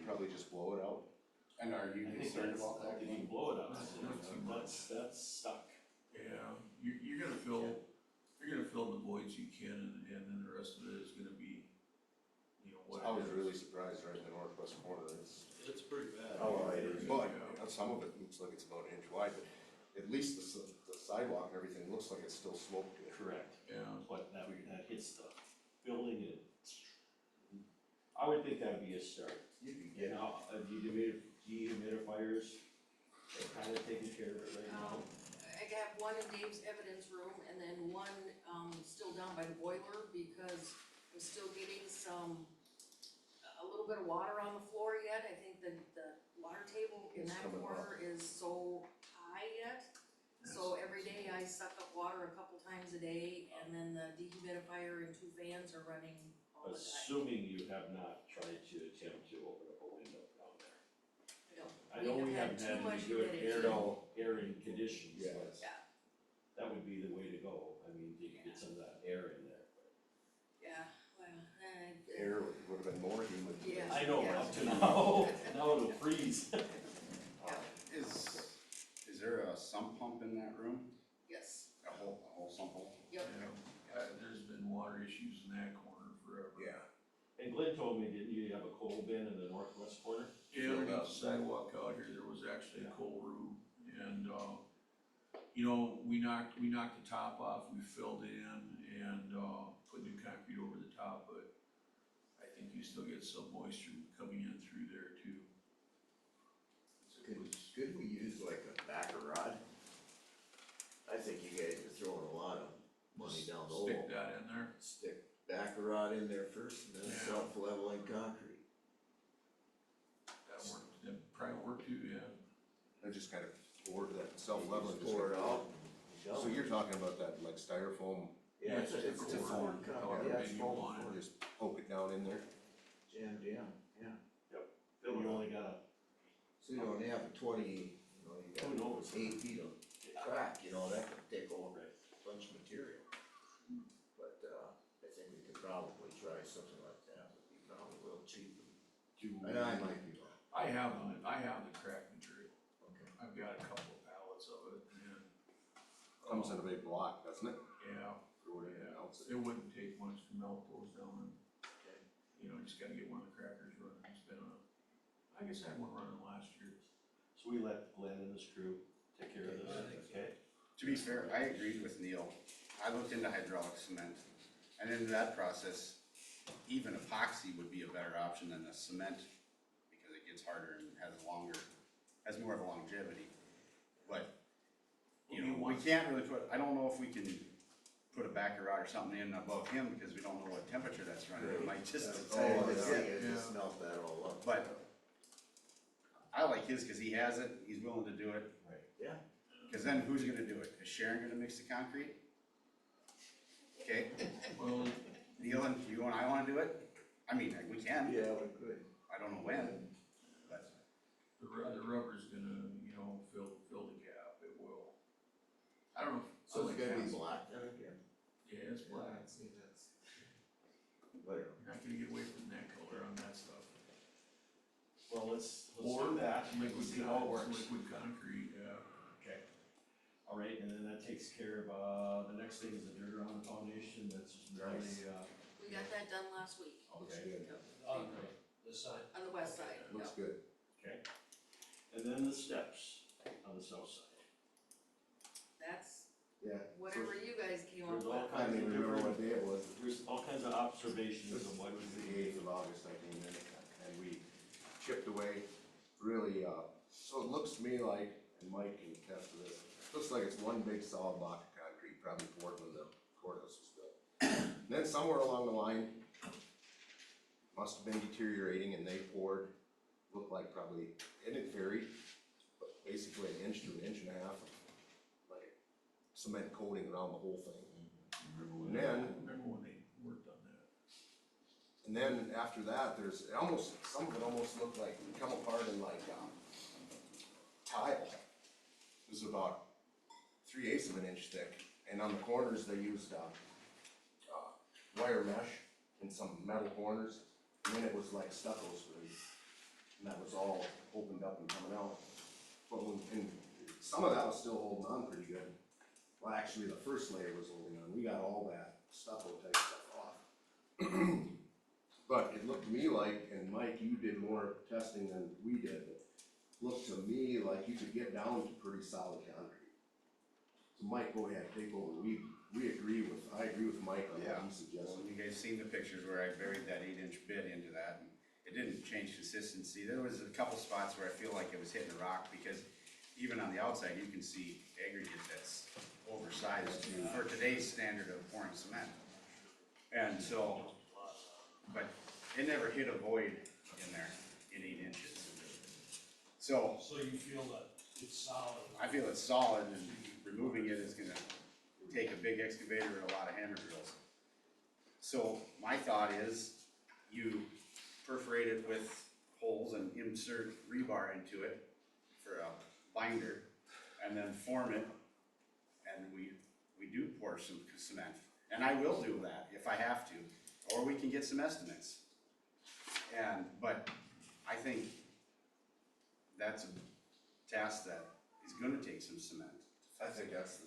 Probably just blow it out. And are you I think concerned that's, about I that? think you can blow it up, That's not too much. that's stuck. Yeah, you're gonna fill the voids you can, and then the rest of it is gonna be, you know, what. I was really surprised right in the northwest corner, it's, It's pretty bad. but, I some of it looks like it's about an inch wide, but at least the sidewalk and everything looks like it's still sloped to it. Correct. Yeah. But that hits the building and I would think that'd be a start. You know, dehumidifiers, they're kind of taking care of it right now. I have one in Dave's evidence room and then one, still down by the boiler because I'm still getting a little bit of water on the floor yet. I think the water table in It's that coming corner is so high yet. So every day I suck up water a couple times a day and then the dehumidifier and 2 fans are running all the time. Assuming you have not tried to attempt to open up a window down there. I We know we have haven't had had too any much good humidity. airing conditions, Yes. but Yeah. that would be the way to go. I mean, you can get some of that air in there. Yeah, well, The air would have been more humid. Yeah. I know, Yeah. up to now, now it'll freeze. Is there a sump pump in that room? yes, A whole sump hole? yep. There's been water issues in that corner forever. Yeah. And Glenn told me, didn't you have a coal bin in the northwest corner? Yeah, underneath the sidewalk out here, there was actually a coal room, and, you know, we knocked the top off, we filled it in, and, put new concrete over the top, but I think you still get some moisture coming in through there too. It was, Could we use like a backer rod? I think you guys are throwing a lot of money down the hole. stick that in there. Stick backer rod in there first and then Yeah. self-leveling concrete. That worked, that probably worked too, yeah. I just kind of poured that self-leveling. Just pour it out. So you're talking about that like styrofoam, Yeah, it's a It's a foam, however yeah, it's big you foam, want it. just poke it down in there. jammed in, yeah. Then you only got So you don't have a 20, you who got knows? 8 feet of crack, that could take over a bunch of material. But, I think we could probably try something like that, it'd be probably a little cheaper. And I might be wrong. I have the crack material. Okay. I've got a couple of pallets of it, and. Comes in a big block, doesn't it? Yeah, Or whatever else. it wouldn't take much to melt those down, and, Okay. just gotta get one of the crackers running, it's been I guess I had one running last year. So we let Glenn and his crew take care of this, okay? To be fair, I agreed with Neil. I looked into hydraulic cement, and in that process, even epoxy would be a better option than the cement, because it gets harder and has more of a longevity. But, we can't really I don't know if we can put a backer rod or something in above him, because we don't know what temperature that's running, it might just. Oh, yeah, just melt that all up. But I like his, cause he has it, he's willing to do it. Right. Yeah. Cause then who's gonna do it? Is Sharon gonna mix the concrete? Okay, Well, Neil and you and I wanna do it? I mean, we can, Yeah, we could. I don't know when, but. the rubber's gonna, fill the gap, it will. I don't know. So it's gonna be black. black then again? Yeah, it's black. Whatever. You're not gonna get away from that color on that stuff. Well, let's Or do that, and liquid see how it works. Liquid concrete, yeah. Okay. All right, and then that takes care of, the next thing is the dirt around the foundation, that's just really, We got that done last week Looks okay, good. On this side. on the west side, Looks yep. good. okay. And then the steps on the south side. That's Yeah. whatever you guys came up There's all with. I don't even remember what day it was. There's all kinds of observations This of what was we the 8th of August, I came in, and we chipped away really, so it looks to me like, and Mike can attest to this, looks like it's one big solid block of concrete, probably poured when the courthouse was built. And then somewhere along the line, must have been deteriorating, and they poured, looked like probably, and it varied, but basically an inch to an inch and a half of like cement coating around the whole thing. And then, Remember when they worked on that? and then after that, some of it almost looked like, come apart in like, tile. It was about 3/8 of an inch thick, and on the corners, they used, wire mesh in some metal corners, and then it was like stuccos, really. And that was all opened up and coming out. But and some of that was still holding on pretty good. Well, actually, the first layer was holding on, we got all that stucco type stuff off. But it looked to me like, and Mike, you did more testing than we did, but looked to me like you could get down to pretty solid concrete. So Mike, go ahead, take over, I agree with Mike on what he Well, suggested. you guys seen the pictures where I buried that 8-inch bit into that, and it didn't change consistency. There was a couple spots where I feel like it was hitting a rock, because even on the outside, you can see aggregate that's oversized for today's standard of pouring cement. And so, but it never hit a void in there in 8 inches. So, So you feel that it's solid? I feel it's solid, and removing it is gonna take a big excavator and a lot of hammer drills. So my thought is, you perforate it with holes and insert rebar into it for a binder, and then form it, and we do pour some cement. And I will do that if I have to, or we can get some estimates. But I think that's a task that is gonna take some cement. I think that's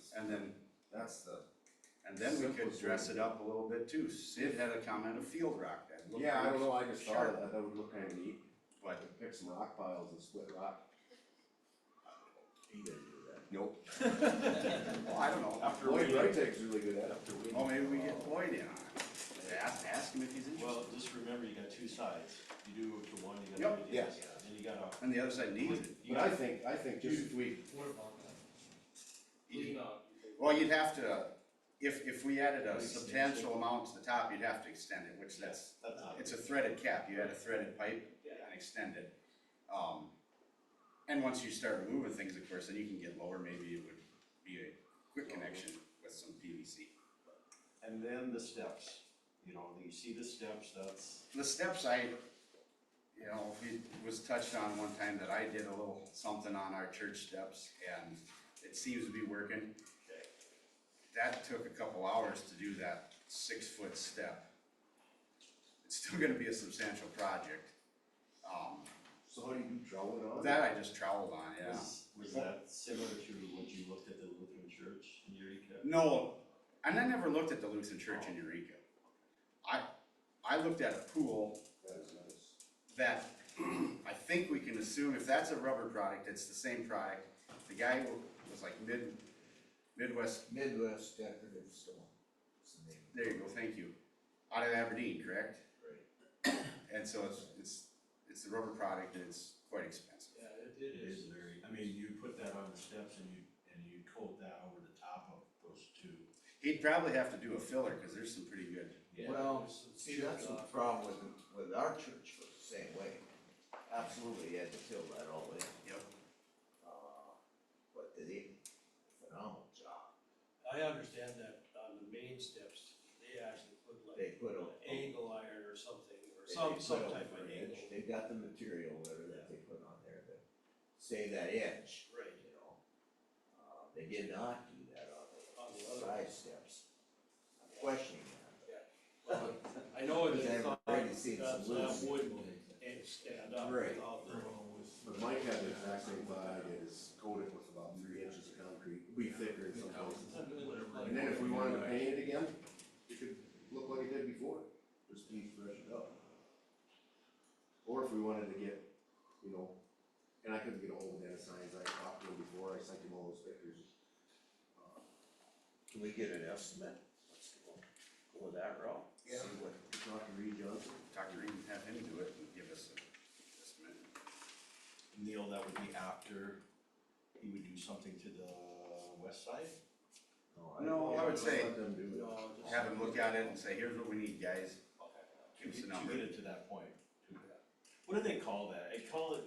And then we could simplest dress way it to up a little bit too. Sid had a comment of field rock that looked Yeah, I don't pretty know, I just thought of sharp. that would look kinda neat, But pick some rock piles and split rock. You gonna do that? Nope. well, I don't know. Lloyd Reich's really good at it. Oh, maybe we get Lloyd in on it. Ask him if he's interested. Well, just remember, you got two sides. You do it to one, you Yep. gotta do the other, and you gotta. And the other side needs it. you But gotta- I think just if we, What about that? Well, you'd have to, if we added a substantial amount to the top, you'd have to extend it, which that's it's a threaded cap. You add a threaded pipe and extend it. And once you start removing things, of course, then you can get lower. Maybe it would be a quick connection with some PVC. And then the steps, you see the steps, that's. The steps, it was touched on one time that I did a little something on our church steps, and it seems to be working. That took a couple hours to do that 6-foot step. It's still gonna be a substantial project. so how do you do troweling on? That I just troweled on, yeah. Was that similar to what you looked at the Lutheran Church in Eureka? No, and I never looked at the Lutheran Church in Eureka. I looked at a pool That is nice. that I think we can assume, if that's a rubber product, it's the same product. The guy was like Midwest, Midwest Decorative Stone, that's the name. there you go, thank you. Out of Aberdeen, correct? Right. And so it's the rubber product, and it's quite expensive. Yeah, it It is. is very, you put that on the steps and you coat that over the top of those two. He'd probably have to do a filler, cause there's some pretty good, Well, There's some see, that's the chipped off. problem with our church was the same way. Absolutely, you had to fill that all in. yep. But they did a phenomenal job. I understand that on the main steps, they actually put like They put an a- angle iron or something, or They some put type over of an edge. angle. They've got the material there that they put on there to save that edge, Right. you know. They did not do that on On the the other side ones. steps. I'm questioning that. Well, I know it Because is I've thought already seen that some loose. wouldn't stand up Right. without the. But Mike had the exact same thought I did, is coat it with about 3 inches of concrete, be thicker in some places. And then if we wanted to paint it again, it could look like it did before, just be freshened up. Or if we wanted to get, and I couldn't get a hold of Dennis Hines, I talked to him before, I sent him all those pictures. Can we get an estimate? Let's go with that route. Yeah. See what, Talk to Reed Johnson. Dr. Reed, have him do it and give us an estimate. Neil, that would be after he would do something to the west side? No, I would say, Let them do it. No, just- have him look at it and say, here's what we need, guys. Okay. Give us a To number. get it to that point. What do they call that? I call it,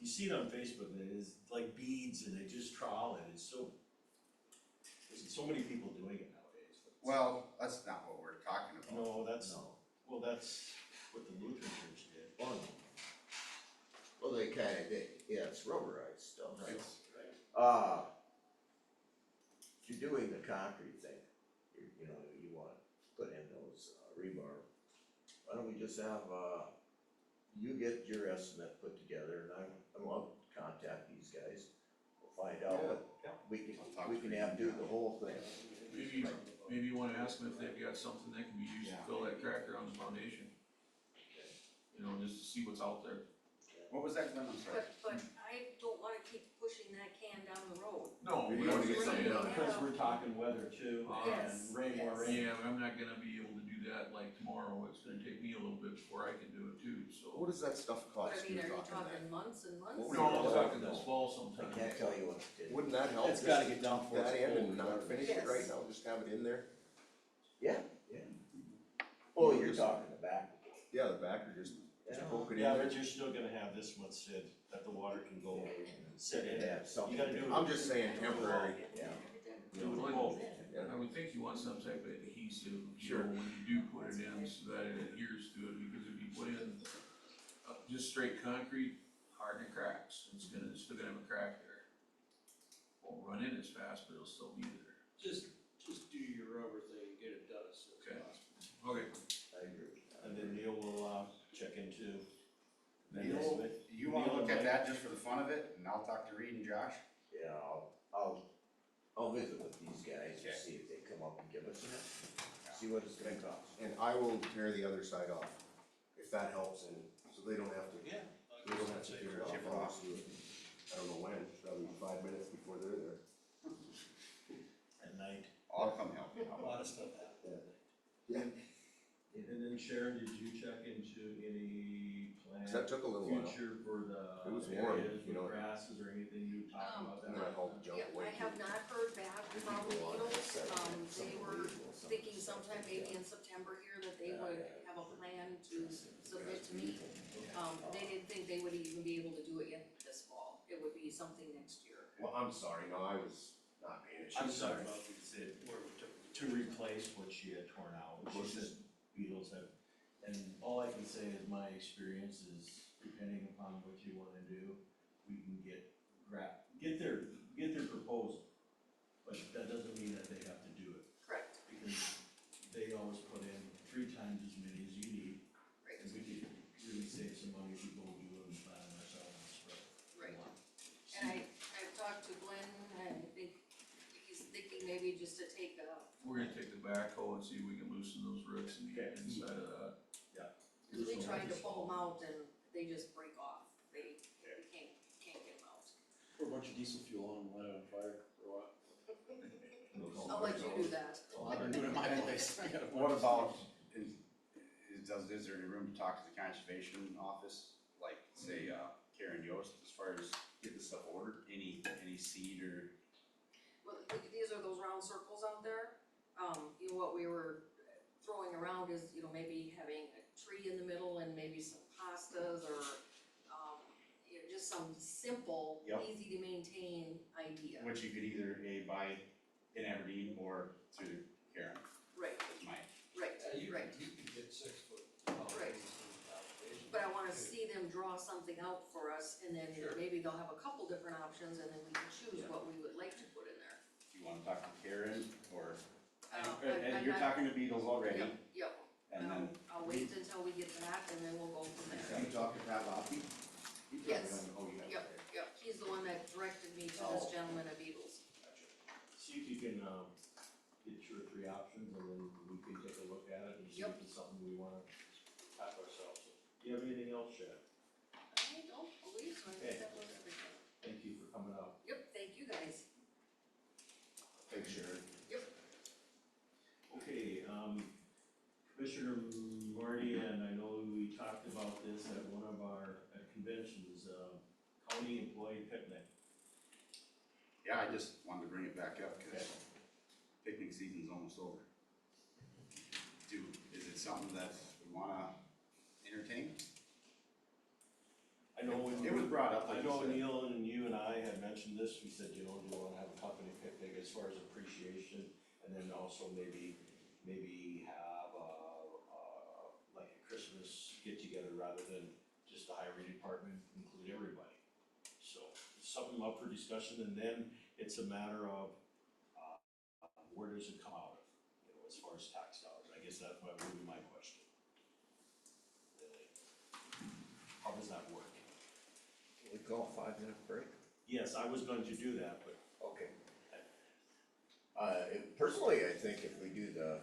you see it on Facebook, and it is like beads and they just trowel it, there's so many people doing it nowadays. Well, that's not what we're talking about. No, that's no. that's what the Lutheran Church did. Well, they kinda did, yeah, it's rubberized stuff. It's- If you're doing the concrete thing, you wanna put in those rebar, why don't we just have, you get your estimate put together, and I'll contact these guys. We'll find out what, we can have do the whole thing. Maybe you wanna ask them if they've got something that can be used to fill that cracker on the foundation. Just to see what's out there. What was that, Glenn? I'm sorry. But I I don't wanna keep pushing that can down the road. No, We we wanna get It's something raining done. Because now. we're talking weather too, Yes, and rain more yes. rain. yeah, but I'm not gonna be able to do that like tomorrow, it's gonna take me a little bit before I can do it too, so. What does that stuff But cost? I mean, are you You're talking months and months? What No, I'm No, talking no. this fall I sometime. can't tell you what it did. Wouldn't that help? It's gotta get done before it's That end cold. and not finish it Yes. right now, just have it in there? Yeah, yeah. Oh, you're talking the back. Yeah, the back or just Yeah. poke it in Yeah, there? but you're still gonna have this one sit, that the water can go sit in. Yeah, something. You gotta do it. I'm just saying temporary. Yeah. Do it both. Yeah. I would think you want some type of adhesive, you Sure. know, when you do put it in, so that it adheres to it, because if you put in just straight concrete, hard to cracks, it's still gonna have a crack there. Won't run in as fast, but it'll still be there. Just do your rubber thing, get it done as soon as Okay. possible. Okay. I agree with that. And then Neil will, check into. the Neil, estimate. you wanna Neil look and at Mike. that just for the fun of it, and I'll talk to Reed and Josh? Yeah, I'll visit with these guys Okay. and see if they come up and give us an estimate, see what it's gonna cost. And I will tear the other side off, if that helps, and so they don't have to, Yeah. they don't have to tear it off, Chip it I'll off. just do it. I don't know when, probably 5 minutes before they're there. At night. I'll come help you. A lot of stuff happens. Yeah. And then Sharon, did you check into any plan? 'Cause that took a little while. Future for It was the warm, areas you know. with grasses or anything you talked about that? And then I hauled junk Yeah, way I have not heard back from Needles, they were thinking sometime maybe in September here that they would have a plan to submit to me. They didn't think they would even be able to do it yet this fall, it would be something next year. Well, I'm sorry, no, I was not paying attention. I'm sorry about what you said, to replace what she had torn out, she said beetles have, and all I can say is my experience is, depending upon what you wanna do, we can get their proposal. But that doesn't mean that they have to do it, Correct, because they always put in 3 times as many as you need, right, and we could really save some money if we go do it and plan ourselves, but. right. And I've talked to Glenn, and I think he's thinking maybe just to take We're gonna take the backhoe and see if we can loosen those roots and get inside of that. cause we tried to pull them out and they just break off, they can't get them out. Pour a bunch of diesel fuel on and light it on fire, or what? I'll let you do that. Well, I've been doing it in my place. I got a What bunch of about, stuff. is there any room to talk to the conservation office, like, say, Karen Yost, as far as getting stuff ordered, any seed or? Well, these are those round circles out there. You know, what we were throwing around is, you know, maybe having a tree in the middle and maybe some pastas or, you know, just some simple, Yep. easy to maintain idea. Which you could either buy in Aberdeen or through Karen, Right, is my, right, You right. can get 6 foot. Right. But I wanna see them draw something out for us and then Sure. maybe they'll have a couple different options and then we can choose Yeah. what we would like to put in there. if you wanna talk to Karen, or, I'm and you're not- talking to Beatles already, Yep, yep. and then, I'll wait until we get that and then we'll go from there. You talked to Pat Loppy? He told me Yes. that- Oh, you have. Yep, yep, he's the one that directed me to this gentleman at Beatles. See if you can, get 2 or 3 options, and then we can take a look at it and see if Yep. it's something we wanna have ourselves. Do you have anything else, Chad? I don't believe so, I Okay. think that was everything. Thank you for coming out. Yep, thank you guys. Thanks, Sharon. Okay, Commissioner Marty, and I know we talked about this at one of our conventions, county employee picnic. yeah, I just wanted to bring it back up, cause picnic season's almost over. Is it something that we wanna entertain? I know when. It was brought up, like I you know said. Neil and you and I had mentioned this, we said, you know, do you wanna have a company picnic as far as appreciation? And then also maybe have, like a Christmas get together rather than just the highway department, include everybody. So, something up for discussion, and then it's a matter of, where does it come out of, you know, as far as tax dollars, I guess that would be my question. How does that work? We call a 5-minute break? Yes, I was going to do that, but Okay. Personally, I think if we do the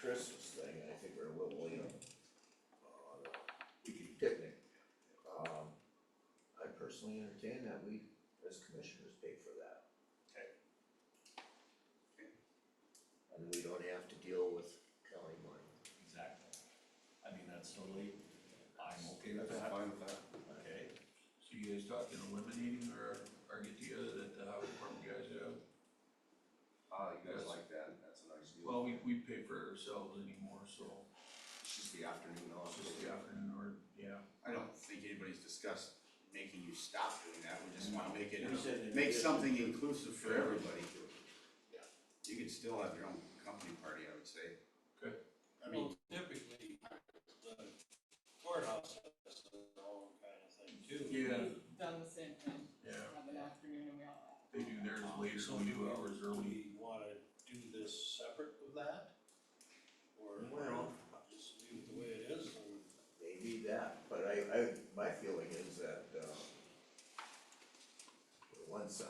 Christmas thing, I think we're a little late on the picnic. I personally entertain that we ourselves anymore, so It's just the afternoon it's also. just the afternoon or, yeah. I don't think anybody's discussed making you stop doing that, we just wanna make it, We said in make addition something to- inclusive for everybody. Yeah. You could still have your own company party, I would say. I mean, typically, the courthouse has their own kind of thing too. Yeah, We've done the same thing, yeah, have an afternoon and we all. they do theirs later, So we do do ours Do early. we wanna do this separate with that? Or Well- just leave it the way it is and? Maybe that, but my feeling is that, for one side,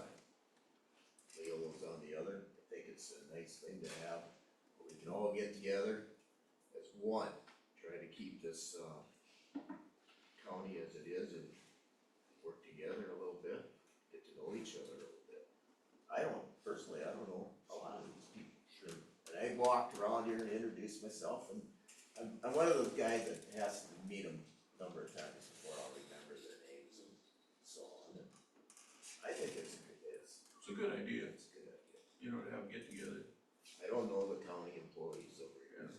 Leo's on the other, I think it's a nice thing to have, where we can all get together as one, try to keep this, county as it is and work together a little bit, get to know each other a little bit. I don't know a lot of these people, and I walked around here and introduced myself, and I'm one of those guys that has to meet them a number of times before I'll remember their names and so on. And I think it's a good idea. It's a good idea, It's a good idea. you know, to have get together. I don't know the county employees over here.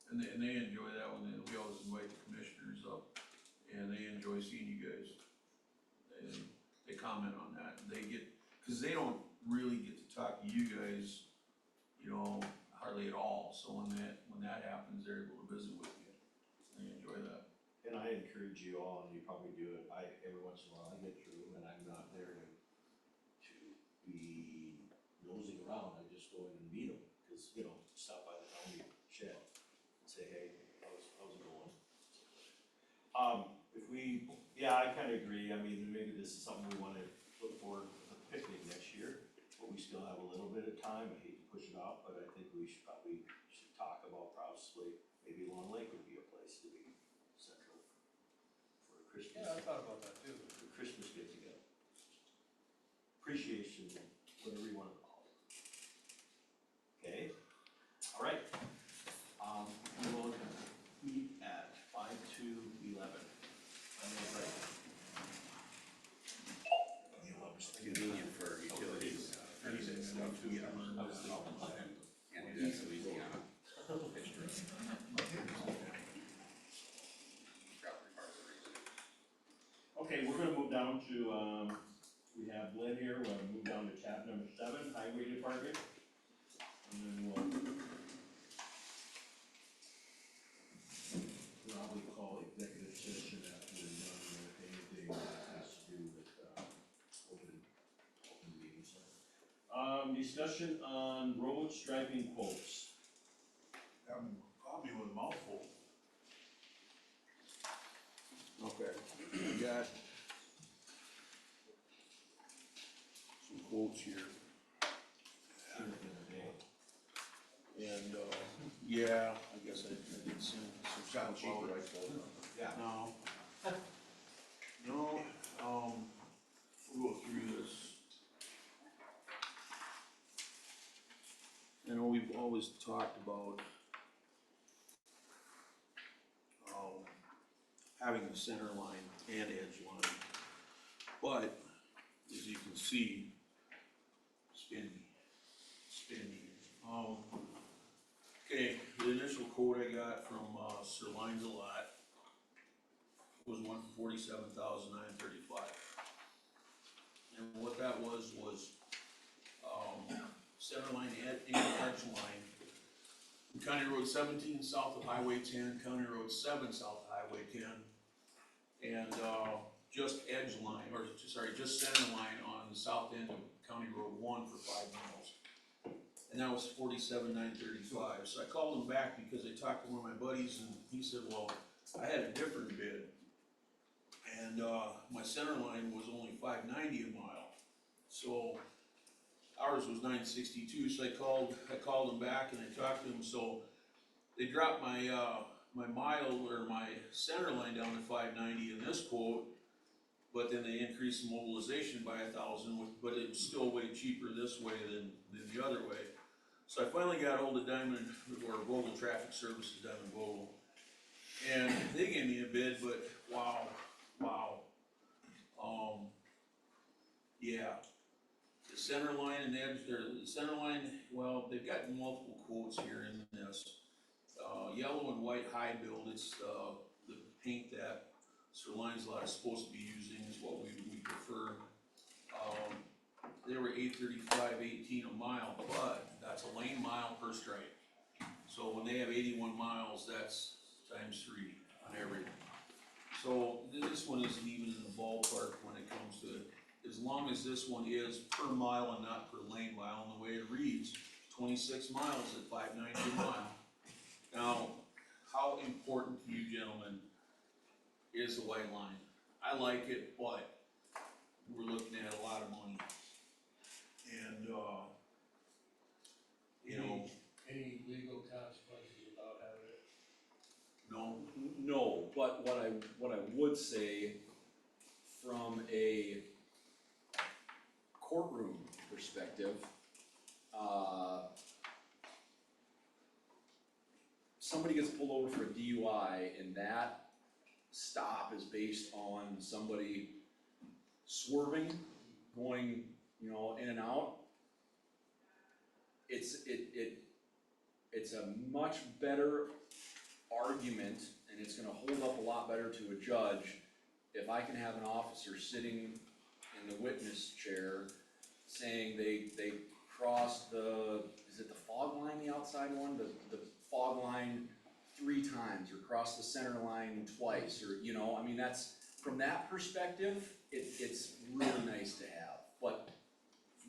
And they enjoy that one, and we always invite the commissioners up, and they enjoy seeing you guys. And they comment on that, they get, cause they don't really get to talk to you guys, you know, hardly at all, so when that happens, they're able to visit with you. They enjoy that. And I encourage you all, and you probably do it, every once in a while I get through and I'm not there to be nosing around, I just go in and meet them, cause, you know, stop by the county shed and say, hey, how's it going? I kinda agree, I mean, maybe this is something we wanna look forward to a picnic next year, but we still have a little bit of time, I hate to push it off, but I think we should talk about possibly, maybe Long Lake would be a place to be central for Christmas. Yeah, I thought about that too. For Christmas get together. Appreciation, whatever you wanna call it. Okay, alright. We will meet at 5 to 11. Convenient for utilities, and stuff, you know, I was thinking about that. can't do that so easy on a pitch roof. Probably part of the reason. Okay, we're gonna move down to, we have Lynn here, we're gonna move down to tab number 7, Highway Department. And then we'll probably call executive session after we're done with anything that has to do with, open meetings. Discussion on road striping quotes. Caught me with a mouthful. Okay, we got some quotes here. And, yeah, I guess I did some Sound cheaper, I suppose. Yeah. No, we'll go through this. I know we've always talked about having a center line and edge line, but as you can see, spinny. Okay, the initial quote I got from Sir Lines a Lot was one for $47,935. And what that was center line and edge line. County Road 17 south of Highway 10, County Road 7 south of Highway 10. And just edge line, just center line on the south end of County Road 1 for 5 miles. And that was $47,935. So I called him back because I talked to one of my buddies and he said, well, I had a different bid. And my center line was only $5.90 a mile. So ours was $9.62. So I called him back and I talked to him. So they dropped my my mile or my center line down to $5.90 in this quote, but then they increased the mobilization by $1,000, but it was still way cheaper this way than the other way. So I finally got hold of Diamond, or Vogel Traffic Services, Diamond Vogel, and they gave me a bid, but wow. Yeah, the center line and edge, or the center line, well, they've got multiple quotes here in this. yellow and white high build, it's, the paint that Sir Lancelot is supposed to be using is what we prefer. They were 835.18 a mile, but that's a lane mile per strike. So when they have 81 miles, that's times 3 on everything. So this one isn't even in the ballpark when it comes to it. As long as this one is per mile and not per lane mile, and the way it reads, 26 miles at $5.90 a mile. Now, how important to you gentlemen is the white line? I like it, but we're looking at a lot of money. And, you know, Any legal consequences without having it? no, No, but what I would say from a courtroom perspective, somebody gets pulled over for a DUI and that stop is based on somebody swerving, going, you know, in and out. It's a much better argument, and it's gonna hold up a lot better to a judge if I can have an officer sitting in the witness chair saying they crossed is it the fog line, the outside one, the fog line 3 times, or crossed the center line twice, or, you know, I mean, that's, from that perspective, it's really nice to have, but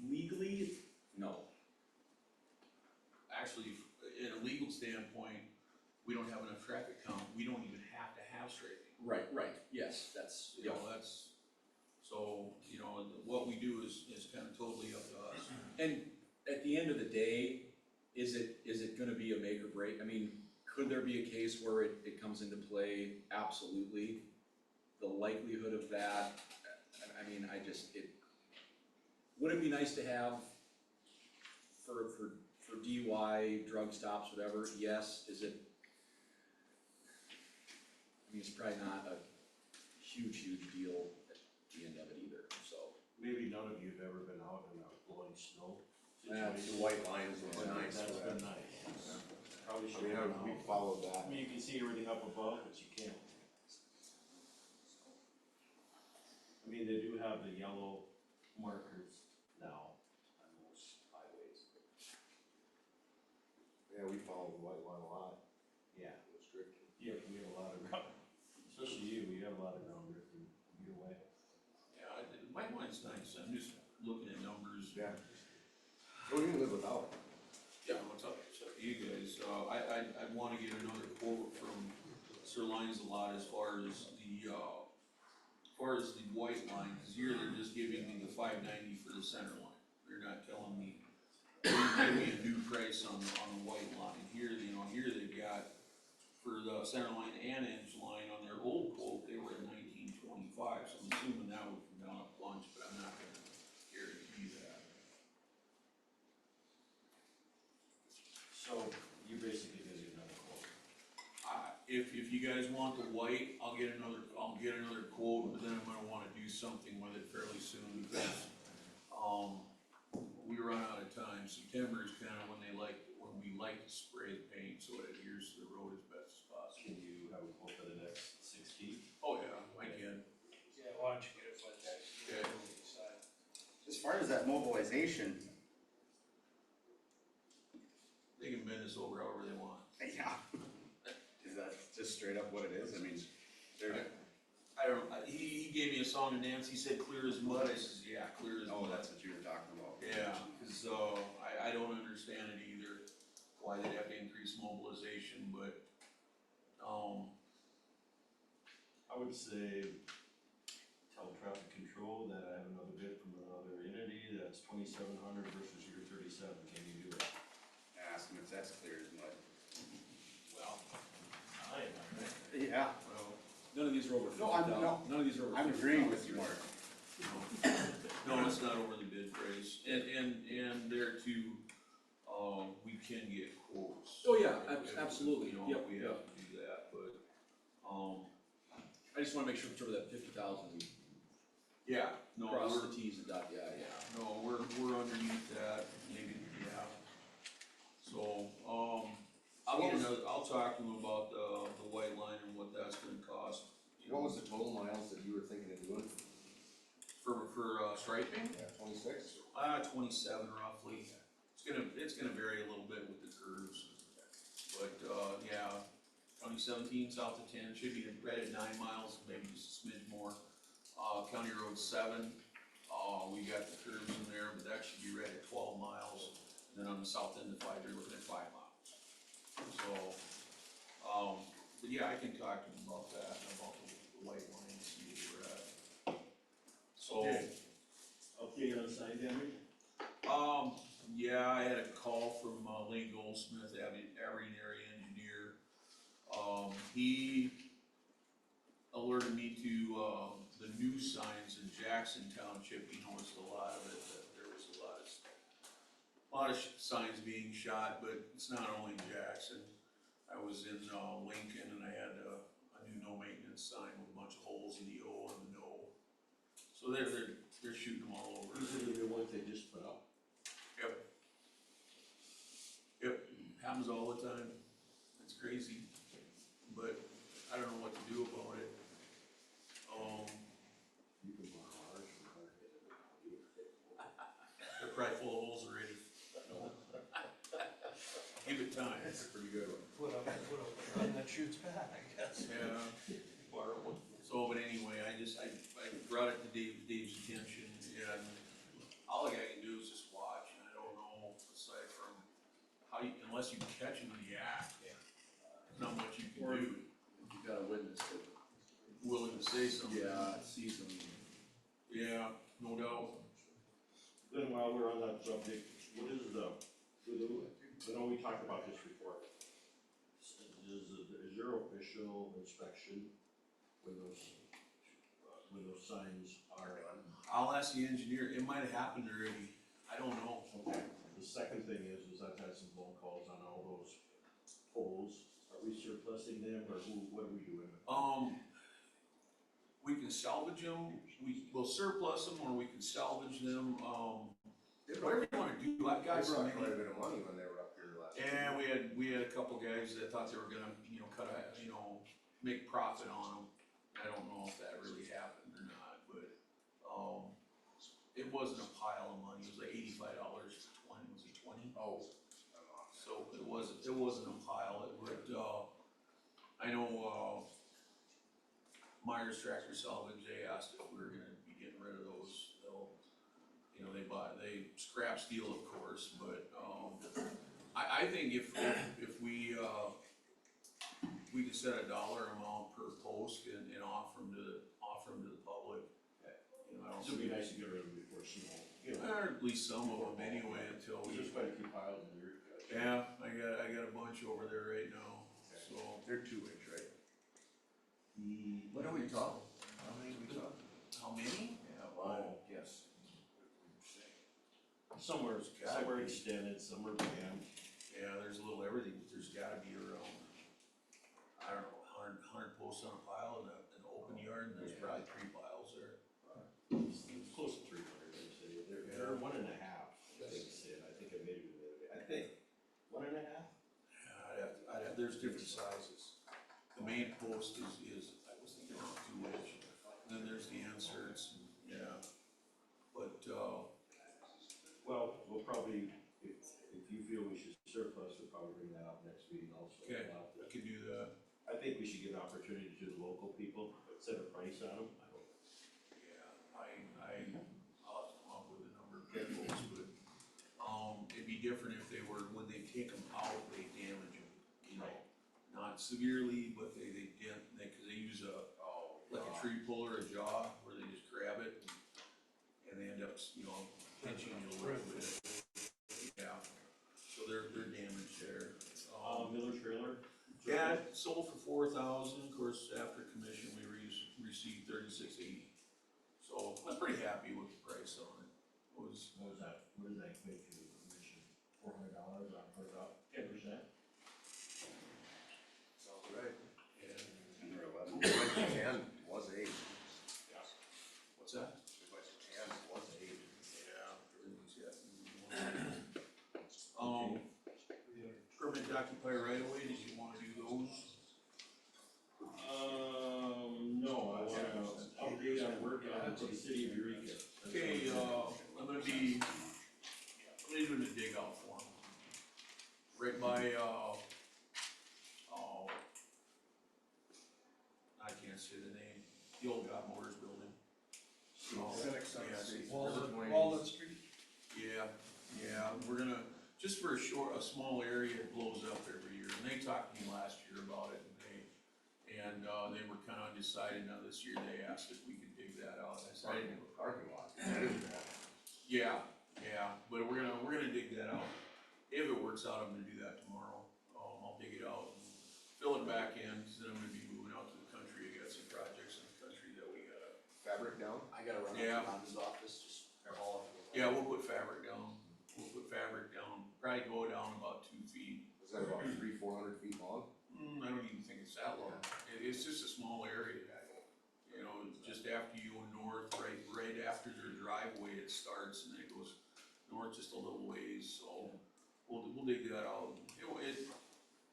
legally, no. actually, in a legal standpoint, we don't have enough traffic count, we don't even have to have straightening. Right, yes, that's, You know, that's, so, you know, what we do is kind of totally up to us. and at the end of the day, is it gonna be a make or break? I mean, could there be a case where it comes into play? Absolutely. The likelihood of that, I mean, would it be nice to have for DUI, drug stops, whatever? Yes. Is it? I mean, it's probably not a huge deal at the end of it either, so. Maybe none of you have ever been out in a blowing snow The situation. white lines were But nice that's for been that. nice. Probably I should mean, have been we out. followed I that. mean, you can see everything up above, but you can't. I mean, they do have the yellow markers now on most highways. Yeah, we followed the white line a lot. Yeah. It was strictly. Yeah, we have a lot of ground, especially you have a lot of ground drifting your way. Yeah, my line's nice, I'm just looking at numbers. Yeah. So we can live without it. Yeah, what's up, you guys, I wanna get another quote from Sir Lancelot as far as the white line, cause here they're just giving me the $5.90 for the center line. They're not telling me, they're giving me a new price on the white line. Here, you know, here they've got, for the center line and edge line on their old quote, they were at $19.25, so I'm assuming that would come down a bunch, but I'm not gonna guarantee that. So you basically did another quote. If you guys want the white, I'll get another quote, but then I'm gonna wanna do something with it fairly soon, because, we run out of time. September is kinda when we like to spray the paint, so it adheres to the road as best as possible. Can you have a quote for the next 6 feet? Oh, yeah, I can. Yeah, why don't you get it for that? Okay. As far as that mobilization, They can bend this over however they want. yeah. Is that just straight up what it is? I mean, they're, He gave me a song and dance, he said clear as mud, I says, yeah, clear as oh, mud. that's what you were talking about. Yeah, cause, I don't understand it either, why they'd have to increase mobilization, but, I would say, tell traffic control that I have another bid from another entity that's 2,700 versus your 37, can you do it? Ask them if that's clear as mud. well, Yeah. well, None of these are over No, I'm- $50,000. no. None of these are over $50,000. I'm agreeing with you, Mark. no, it's not over the bid price, and there too, we can get quotes. Oh, yeah, If- absolutely, You know, yep, we yep. have to do that, but, I just wanna make sure it's over that 50,000, we yeah, no, cross we're, the Ts and dot the Is. yeah, no, we're underneath that, maybe, yeah. So, I'll get another, I'll talk to him about the white line and what that's gonna cost. What was the total miles that you were thinking of doing? For striping? Yeah, 26? 27 roughly. It's gonna vary a little bit with the curves. But, yeah, County 17 south of 10 should be right at 9 miles, maybe just a smidge more. County Road 7, we got the curves in there, but that should be right at 12 miles. And then on the south end of 5, you're looking at 5 miles. So, but yeah, I can talk to him about that, and about the white line, and see where we're at. So. Okay, on the sign damage? Yeah, I had a call from Lane Goldsmith, Aberdeen area engineer. He alerted me to, the new signs in Jackson Township. He noticed a lot of it, that there was a lot of signs being shot, but it's not only Jackson. I was in, Lincoln, and I had a new no maintenance sign with a bunch of holes in the O and the no. So they're shooting them all over. These are the new ones they just put up? Yep, happens all the time. It's crazy, but I don't know what to do about it. You can borrow ours from her. They're probably full of holes already. Give it time. That's a pretty good one. Put up a gun that shoots back, I guess. Yeah. Borrow one. So, but anyway, I brought it to Dave's attention, and all I can do is just watch, and I don't know, aside from how you, unless you catch them in the act, not much you can do. You got a witness that, Willing to say something. sees them. Yeah, no doubt. Then while we're on that subject, what is I know we talked about this before. Is there official inspection when those signs are on? I'll ask the engineer, it might have happened already, I don't know. Okay, the second thing is I've had some phone calls on all those poles. Are we surplusing them, or what are we doing? We can salvage them, we'll surplus them, or we can salvage them, whatever you wanna do, I've They got some. brought quite a bit of money when they were up here last. And we had a couple guys that thought they were gonna, make profit on them. I don't know if that really happened or not, but, it wasn't a pile of money, it was like $85 for 20, was it 20? Oh. So it wasn't a pile, I know, Myers Tractor Salvage, they asked if we were gonna be getting rid of those, they scrap steel, of course, but, I think if we can set a dollar amount per post and offer them to the public, I don't It would be see. nice to get rid of them before snow. Or at least some of them anyway, until We we, just quite a few piles in there. yeah, I got a bunch over there right now, so. They're 2-inch, right? What are we talking? How many are we talking? How many? Yeah, well, yes. Somewhere gotta be. extended, some are banned. Yeah, there's a little everything, there's gotta be around, I don't know, 100 posts on a pile in an open yard, and there's probably 3 piles there. It's close to 300, they say. They're 1.5, they said. I think I made it the other day. I think, 1.5? Yeah, there's different sizes. The main post is, I was thinking around 2 inch, and then there's the inserts, yeah. But, Well, we'll probably, if you feel we should surplus, we'll probably bring that up next meeting also. okay, I could do that. I think we should give an opportunity to the local people, set a price on them. Yeah, I'll have to come up with a number of posts, but, it'd be different if they were, when they take them out, they damage them, Not severely, but they dent, cause they use like a tree puller, a jaw, where they just grab it, and they end up, pinching you a little bit. Yeah, so they're damaged there. Miller trailer? Yeah, it sold for $4,000, of course, after commission, we received $36.80. So I'm pretty happy with the price on it. What was that, what does that equate to, commission? $400 on per up, 10%? Sounds right. And, Or 11. 10 was 8. what's that? 10 was 8. Yeah, everything's got. Permit to occupy right away, did you wanna do dig out for them. Right by, I can't say the name, the old God Motors building. So, yes, Walnut Street? yeah, we're gonna, just for a small area, it blows up every year, and they talked to me last year about it, and they were kinda undecided. Now this year they asked if we could dig that out, I said, Parking, parking lot. yeah, but we're gonna dig that out. If it works out, I'm gonna do that tomorrow. I'll dig it out and fill it back in, cause then I'm gonna be moving out to the country. I got some projects in the country that we gotta. Fabric down? I gotta run Yeah. up to Ron's office, just call it. Yeah, we'll put fabric down. Probably go down about 2 feet. Is that about 400 feet long? I don't even think it's that long. It's just a small area. You know, just after you go north, right after their driveway, it starts and then it goes north just a little ways, so we'll dig that out. It's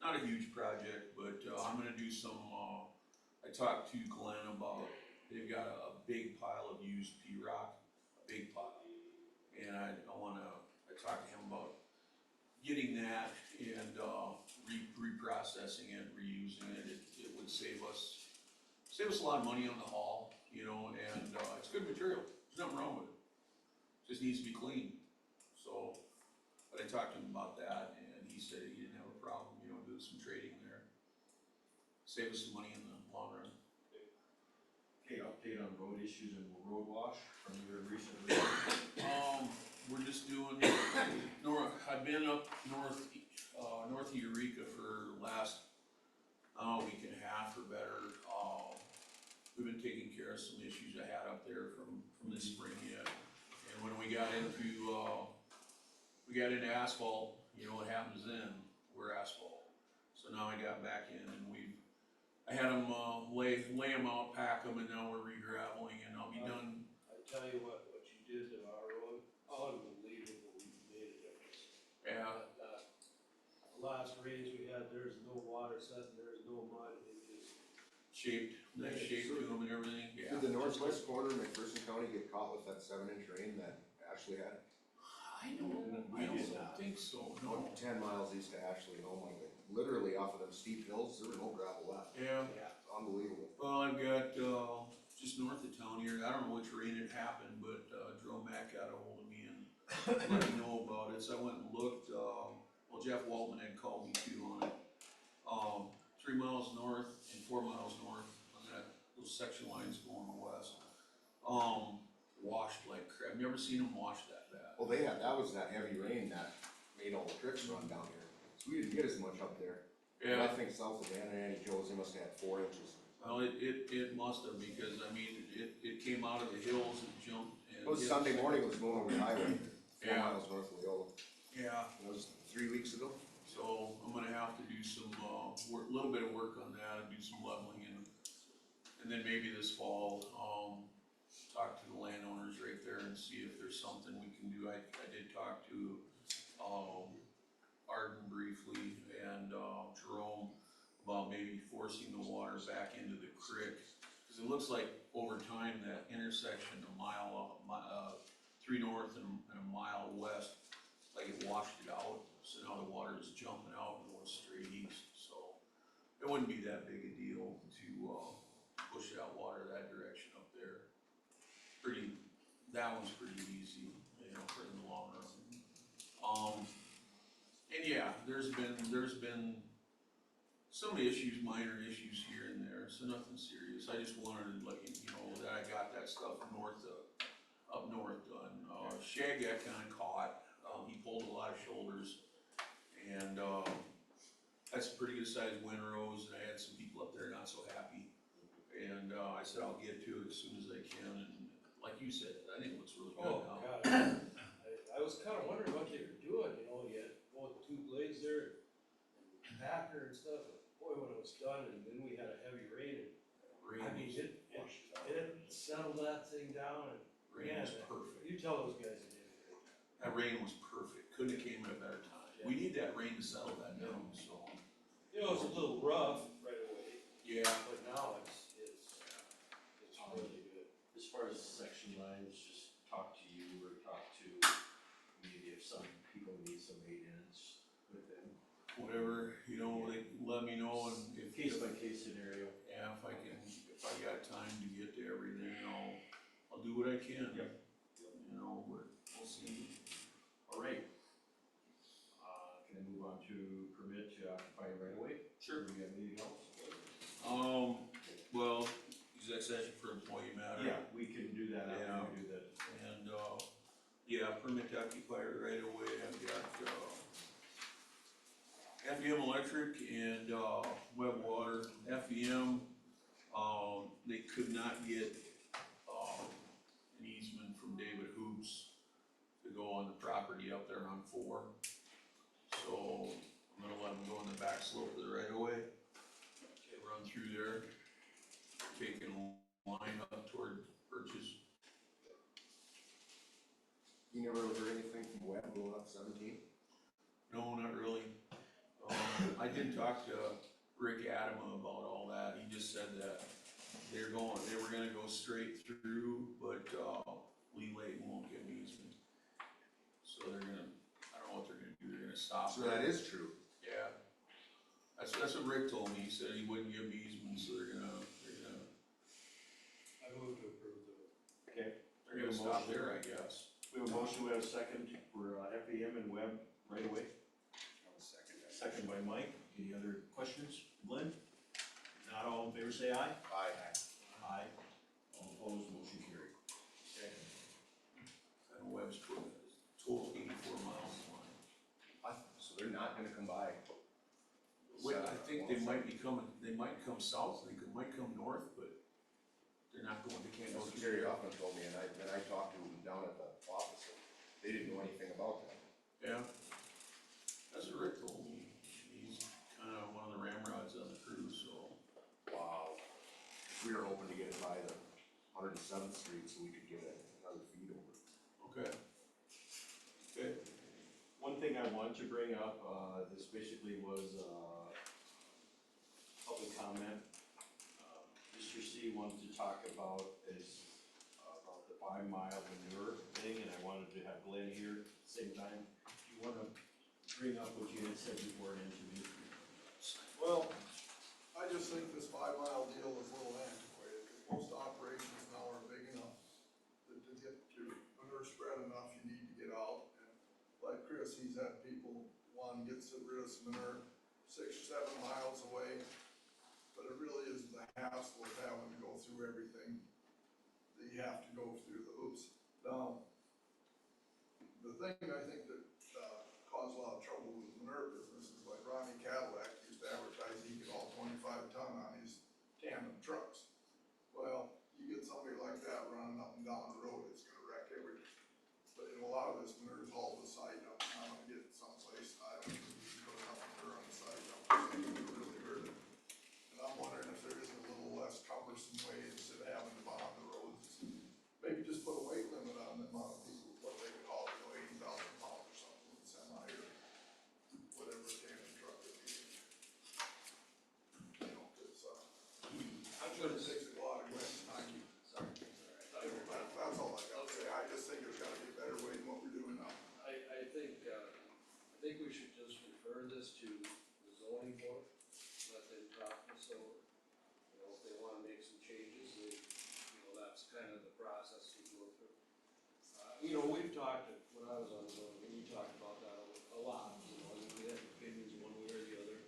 not a huge project, but I'm gonna do some, I talked to Glenn about, they've got a big pile of used P-rock, a big pile. And I talked to him about getting that and reprocessing it, reusing it. It would save us a lot of money on the haul, you know, and it's good material. There's nothing wrong with it. Just needs to be cleaned. So, but I talked to him about that, and he said he didn't have a problem, you know, doing some trading there. Save us some money in the long run. Okay, update on road issues and road wash from your recent report. We're just doing I've been up north of Eureka for the last, week and a half or better. We've been taking care of some issues I had up there from this spring yet. And when we got into asphalt, you know what happens then, we're asphalt. So now I got back in and I had them, lay them out, pack them, and now we're re-graveling, and I'll be done. I tell you what you did to our road, unbelievable, you made a difference. Yeah. Last rains we had, there's no water set, there's no mud, it just. Nice shape to them and everything, yeah. Did the northwest corner of McPherson County get caught with that 7-inch rain that Ashley had? I don't think so, no. 10 miles east of Ashley, oh my god, literally off of them steep hills, there was no gravel left. Yeah. Unbelievable. Well, I've got, just north of town here, I don't know which rain it happened, but, Joe Mack got a hold of me and let me know about it, so I went and looked, Jeff Waltman had called me too on it. 3 miles north and 4 miles north on those section lines going west. Washed like crap, never seen them wash that bad. Well, that was that heavy rain that made all the trips run down here. So we didn't get as much up there. Yeah. And I think south of Annie Joe's, they must have had 4 inches. Well, it must have, because I mean, it came out of the hills and jumped and. It was Sunday morning, it was going over the highway, 4 Yeah. miles north of Leola. Yeah. That was 3 weeks ago. So I'm gonna have to do some, little bit of work on that and do some leveling and then maybe this fall, talk to the landowners right there and see if there's something we can do. I did talk to, Arden briefly and, Jerome about maybe forcing the water back into the creek. Cause it looks like over time that intersection, a mile, 3 north and a mile west, like it washed it out. So now the water is jumping out and going straight east, so it wouldn't be that big a deal to, push that water that direction up there. That one's pretty easy, you know, for in the long run. And yeah, there's been some issues, minor issues here and there, so nothing serious. I just wanted to let you know that I got that stuff up north done. Shag got kinda caught, he pulled a lot of shoulders. And, that's a pretty good sized windrows, and I had some people up there not so happy. And, I said I'll get to it as soon as I can, and like you said, I think it looks really good now. God, I was kinda wondering what they were doing, you know, you had both 2 blades there, and packer and stuff, but boy, when it was done, and then we had a heavy rain, and I mean, it settled that thing down, and Rain was perfect. you tell those guys they did a great job. That rain was perfect, couldn't have came at a better time. We need that rain to settle that down, so. You know, it's a little rough right away, Yeah. but now it's really good. As far as section lines, just talk to you or talk to maybe if some people need whatever, you know, they let me know and if. Case by case scenario. Yeah, if I got time to get to everything, I'll do what I can. Yep. You know, but we'll see. Alright. Can I move on to permit to occupy right away? Sure. Do we have anything else? Well, exec session for employee matter. Yeah, we can do that Yeah. after we do that. And, yeah, permit to occupy right away, I've got, FEM Electric and, Web Water. FEM, they could not get, an easement from David Hoops to go on the property up there on 4. So, I'm gonna let them go on the back slope of the right of way. Run through there, taking a line up toward Birches. You never heard anything from Webb going up 17? No, not really. I did talk to Rick Adama about all that, he just said that they were gonna go straight through, but, Lee Layton won't give me easement. So they're gonna, I don't know what they're gonna do, they're gonna stop. So that is true. Yeah. That's what Rick told me, he said he wouldn't give me easement, so they're gonna, I move to approve the. Okay. they're gonna stop there, I guess. We have a motion, we have a second for FEM and Web right away. I'll second that. Second by Mike. Any other questions? Glenn? Not all in favor, say aye. Aye. Aye. All opposed, motion carried. Okay. And Webb's total 84 miles line. So they're not gonna come by. Wait, I think they might come south, might come north, but they're not going to That's Kansas. what Gary Hoffman told me, and I talked to him down at the office, and they didn't know anything about that. Yeah. That's what Rick told me. He's kinda one of the ramrods on the crew, so. Wow. We were hoping to get it by the 107th Street so we could get another feed over. Okay. Okay. One thing I wanted to bring up, this basically was, public comment. Mr. C wanted to talk about about the 5-mile manure thing, and I wanted to have Glenn here at the same time. Do you wanna bring up what you had said before and to me? Well, I just think this 5-mile deal is a little antiquated, because most operations now are big enough that to get your manure spread enough, you need to get out. And like Chris, he's had people want to get rid of some manure 6 or 7 miles away, but it really isn't the hassle of having to go through everything that you have to go through the hoops. Now, the thing I think that caused a lot of trouble with the manure business is like Ronnie Cadillac used to advertise he could haul 25 ton on his tandem trucks. Well, you get somebody like that running up and down the road, it's gonna wreck everything. But in a lot of this manure is hauled the side up, and I'm gonna get it someplace, I don't know, you can put enough manure on the side up, it's gonna really hurt it. And I'm wondering if there isn't a little less cumbersome way, instead of having to bond the roads, maybe just put a weight limit on the amount of people, what they could haul, 80,000 pounds or something, with semi or whatever tandem truck it is. You know, cause, I'm sure it takes a lot of Glenn's time. Sorry. That's all I got to say, I just think there's gotta be a better way than what we're doing now. I think we should just refer this to the zoning board, let them talk this over. You know, if they wanna make some changes, that's kind of the process we go through. You know, we've talked, when I was on zoning, we talked about that a lot, you know, and we had opinions one way or the other.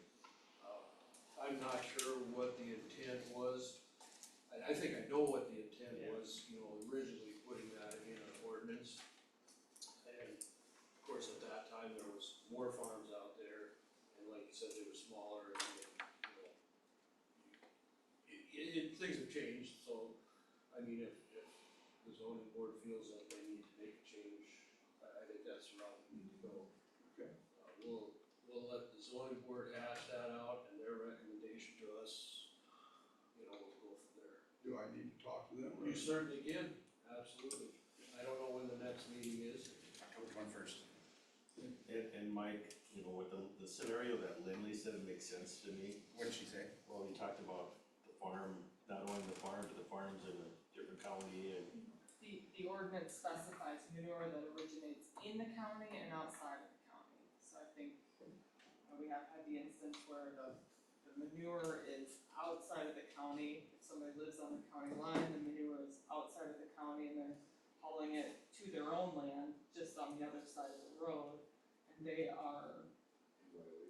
I'm not sure what the intent was. I think I know what the intent was, you know, originally putting that in an ordinance. And of course, at that time, there was more farms out there, and like you said, they were smaller, and, things have changed, so, I mean, if the zoning board feels that they need to make a change, I think that's the route we need to go. Okay. We'll let the zoning board hash that out, and their recommendation to us, we'll go from there. Do I need to talk to them? or- You certainly can, absolutely. I don't know when the next meeting is. October 21st. And Mike, with the scenario that Lindley said, it makes sense to me. What'd she say? Well, he talked about the farm, not only the farm, but the farms in a different county and. The ordinance specifies manure that originates in the county and outside of the county. So I think we have had the instance where the manure is outside of the county. If somebody lives on the county line, the manure is outside of the county and they're hauling it to their own land, just on the other side of the road. And they are,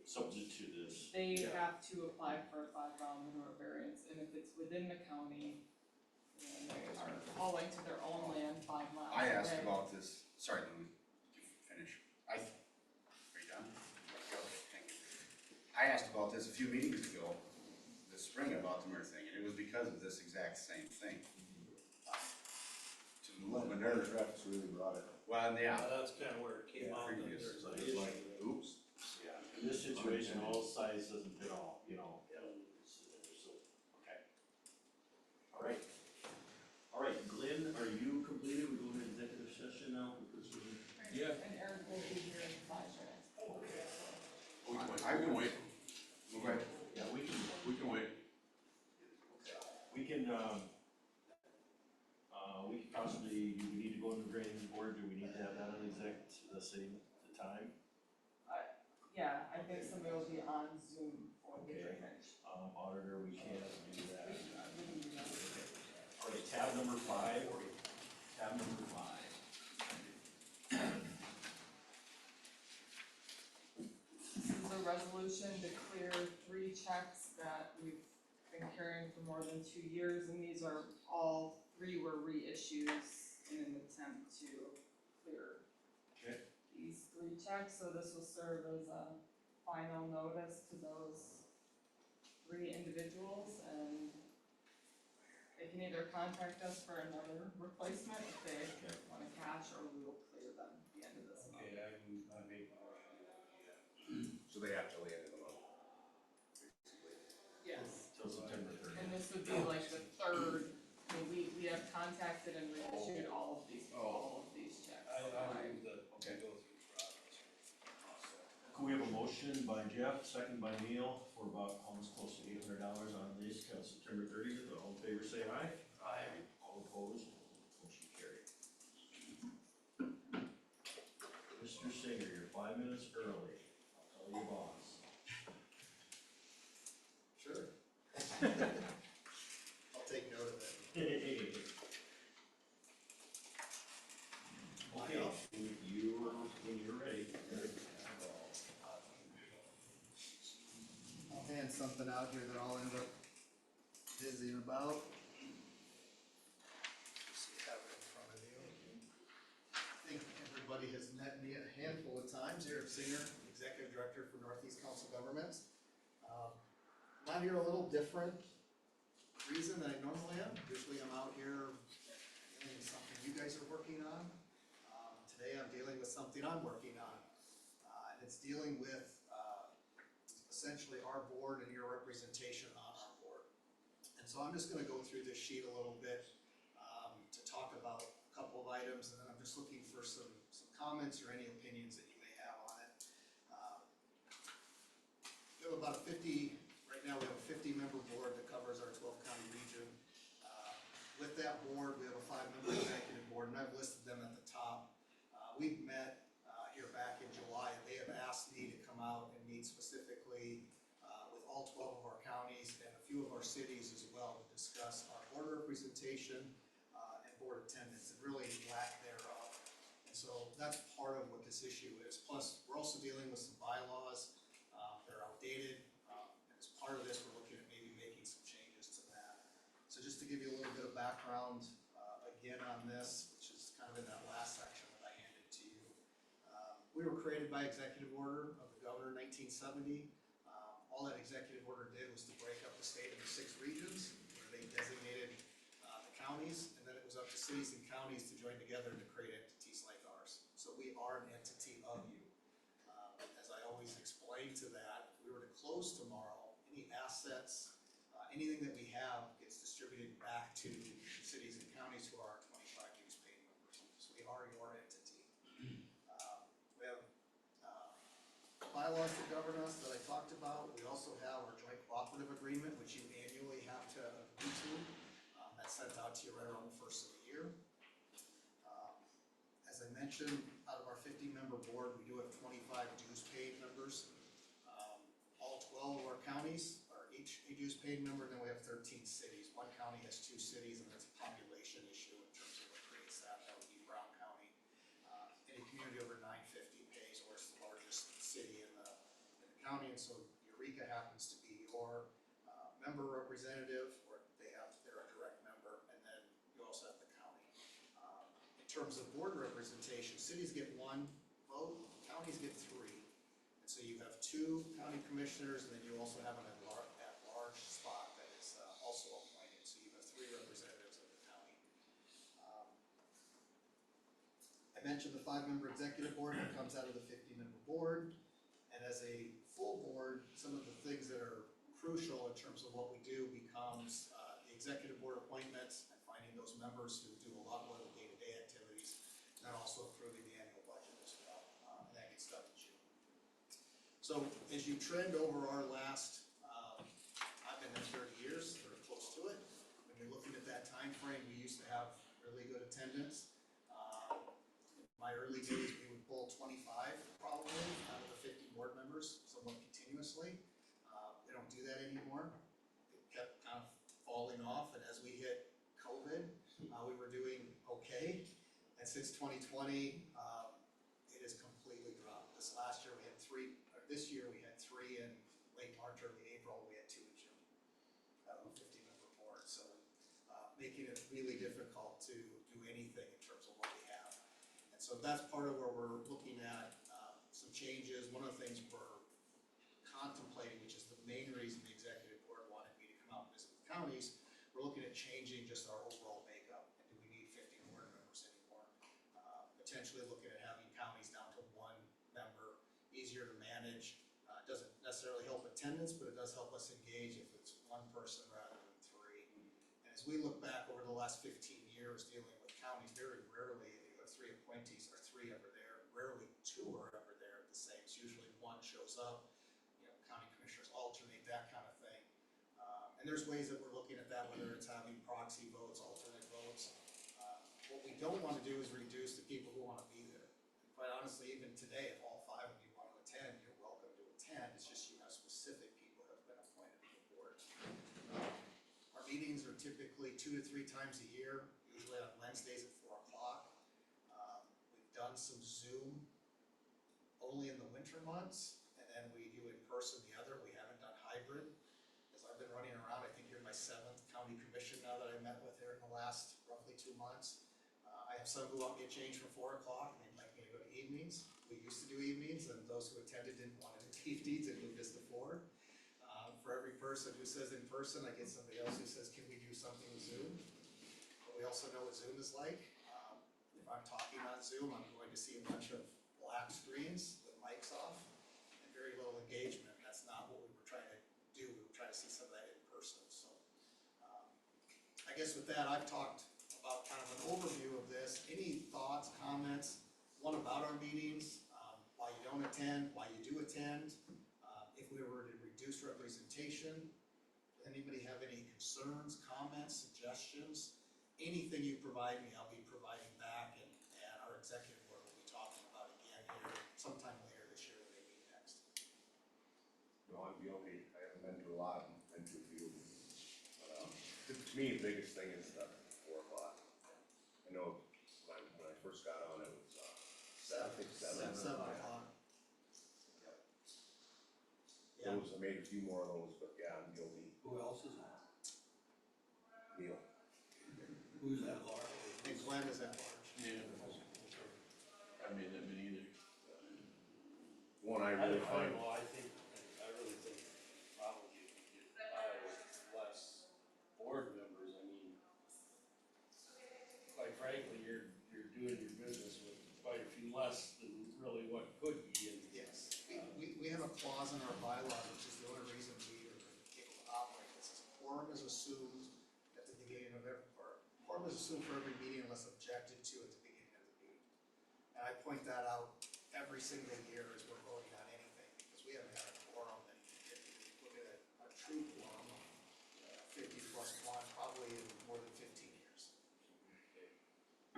Subject to this. they have to apply for a 5-mile manure variance, and if it's within the county, and they are hauling to their own land 5 miles away. I asked about this, sorry, let me finish. Are you done? Go, thank you. I asked about this a few meetings ago, this spring, about the manure thing, and it was because of this exact same thing. To move manure. Travis really brought it. Well, yeah. That's kinda where it came out, that Previous. there's an It was like, issue. oops. Yeah, in this situation, all size doesn't fit all, you know. So, okay. All right, Glenn, are you completed? We go into executive session now? Yeah. And Eric will be here in 5 minutes. I would wait. Okay. Yeah, we can wait. we can, we could possibly, do we need to go into the drainage board? Do we need to have that on the same time? Yeah, I think somebody will be on Zoom for the Okay. drainage. Auditor, we can't do that. We can do that. All right, tab number 5. This is a resolution to clear 3 checks that we've been carrying for more than 2 years, and these are all 3 were reissues in an attempt to clear Okay. these 3 checks, so this will serve as a final notice to those 3 individuals, and they can either contact us for another replacement if they wanna cash, or we will clear them at the end of this month. Okay, I make a motion to do that. So they have to lay it in the month. Yes. Till September 30th. And this would be like the 3rd, I mean, we have contacted and reissued all of these checks. I move that Okay. we go through the process. Can we have a motion by Jeff, second by Neil, for about almost close to $800 on this till September 30th? All in favor, say aye. Aye. All opposed, motion carried. Mr. Singer, you're 5 minutes early. I'll tell your boss. Sure. I'll take note of it. Okay, when you're ready. I'll hand something out here that I'll end up dizzying about. Just so you have it in front of you. I think everybody has met me a handful of times. Eric Singer, Executive Director for Northeast Council Governments. I'm out here a little different reason than I normally am. Usually I'm out here dealing with something you guys are working on. Today I'm dealing with something I'm working on. And it's dealing with essentially our board and your representation on our board. And so I'm just gonna go through this sheet a little bit to talk about a couple of items, and then I'm just looking for some comments or any opinions that you may have on it. We have about right now we have a 50-member board that covers our 12-county region. With that board, we have a 5-member executive board, and I've listed them at the top. We've met here back in July, and they have asked me to come out and meet specifically with all 12 of our counties and a few of our cities as well to discuss our board representation and board attendance and really lack thereof. And so that's part of what this issue is. Plus, we're also dealing with some bylaws that are outdated. And as part of this, we're looking at maybe making some changes to that. So just to give you a little bit of background again on this, which is kind of in that last section that I handed to you. We were created by executive order of the governor in 1970. All that executive order did was to break up the state into 6 regions, where they designated the counties, and then it was up to cities and counties to join together to create entities like ours. So we are an entity of you. As I always explain to that, if we were to close tomorrow, any assets, anything that we have gets distributed back to cities and counties who are our 25 dues paid members. So we are your entity. We have bylaws that govern us that I talked about. We also have our joint cooperative agreement, which you annually have to agree to. That's sent out to you right around the first of the year. As I mentioned, out of our 50-member board, we do have 25 dues paid members. All counties are each a dues paying member, and then we have 13 cities. One county has 2 cities, and that's a population issue in terms of what creates that. That would be Brown County. Any community over 950 pays, or it's the largest city in the county, and so Eureka happens to be your member representative, or they're a direct member, and then you also have the county. In terms of board representation, cities get 1 vote, counties get 3. And so you have 2 county commissioners, and then you also have an at-large spot that is also appointed, so you have 3 representatives of the county. I mentioned the 5-member executive board that comes out of the 50-member board, and as a full board, some of the things that are crucial in terms of what we do becomes the executive board appointments and finding those members who do a lot more of the day-to-day activities, and also approving the annual budget as well, and that gets done in June. So as you trend over our last, I've been there 30 years, or close to it. When you're looking at that time frame, we used to have really good attendance. In my early days, we would pull 25 probably out of the 50 board members somewhat continuously. We don't do that anymore. It kept kind of falling off, and as we hit COVID, we were doing okay. And since 2020, it has completely dropped. This year we had 3 in late March, early April, we had 2 in June. Out of a 50-member board, so making it really difficult to do anything in terms of what we have. And so that's part of where we're looking at some changes. One of the things we're contemplating, which is the main reason the executive board wanted me to come out and visit with counties, we're looking at changing just our overall makeup. And do we need 50 board members anymore? Potentially looking at having counties down to 1 member, easier to manage. Doesn't necessarily help attendance, but it does help us engage if it's 1 person rather than 3. And as we look back over the last 15 years dealing with counties, very rarely if you have 3 appointees are 3 ever there. Rarely 2 are ever there at the same. It's usually 1 shows up. County commissioners alternate, that kind of thing. And there's ways that we're looking at that, whether it's having proxy votes, alternate votes. What we don't want to do is reduce the people who want to be there. And quite honestly, even today, if all 5 of you want to attend, you're welcome to attend. It's just you have specific people who have been appointed to the board. Our meetings are typically 2 to 3 times a year, usually on Wednesdays at 4 o'clock. We've done some Zoom only in the winter months, and then we do in person the other. We haven't done hybrid. As I've been running around, I think you're my 7th county commission now that I met with here in the last roughly 2 months. I have some who want me to change from 4 o'clock, and they'd like me to go to evenings. We used to do evenings, and those who attended didn't want to do evenings and moved us to 4. For every person who says in person, I get somebody else who says, can we do something with Zoom? But we also know what Zoom is like. If I'm talking on Zoom, I'm going to see a bunch of black screens with mics off and very little engagement. That's not what we were trying to do. We were trying to see some of that in person. So I guess with that, I've talked about kind of an overview of this. Any thoughts, comments, one about our meetings, why you don't attend, why you do attend, if we were to reduce representation, anybody have any concerns, comments, suggestions? Anything you provide me, I'll be providing back, and our executive board will be talking about again here sometime later this year when they meet next. No, I'm guilty, I haven't been to a lot, been to a few. But, to me, the biggest thing is the 4 o'clock. I know when I first got on, it was, I think 7 o'clock. Yeah. I made a few more of those, but yeah, I'm guilty. Who else is on? Neil. Who's at large? And Glenn is at large. Yeah. I may not been either. One I really find. I really think probably if you get by with less board members, I mean, quite frankly, you're doing your business with quite a few less than really what could be. And yes, we have a clause in our bylaw, which is the only reason we are able to operate this. Is quorum is assumed at the beginning of every, or quorum is assumed for every meeting unless objected to at the beginning of the meeting. And I point that out every single year as we're voting on anything, because we haven't had a quorum that, if you look at a true quorum, 50 plus 1, probably in more than 15 years.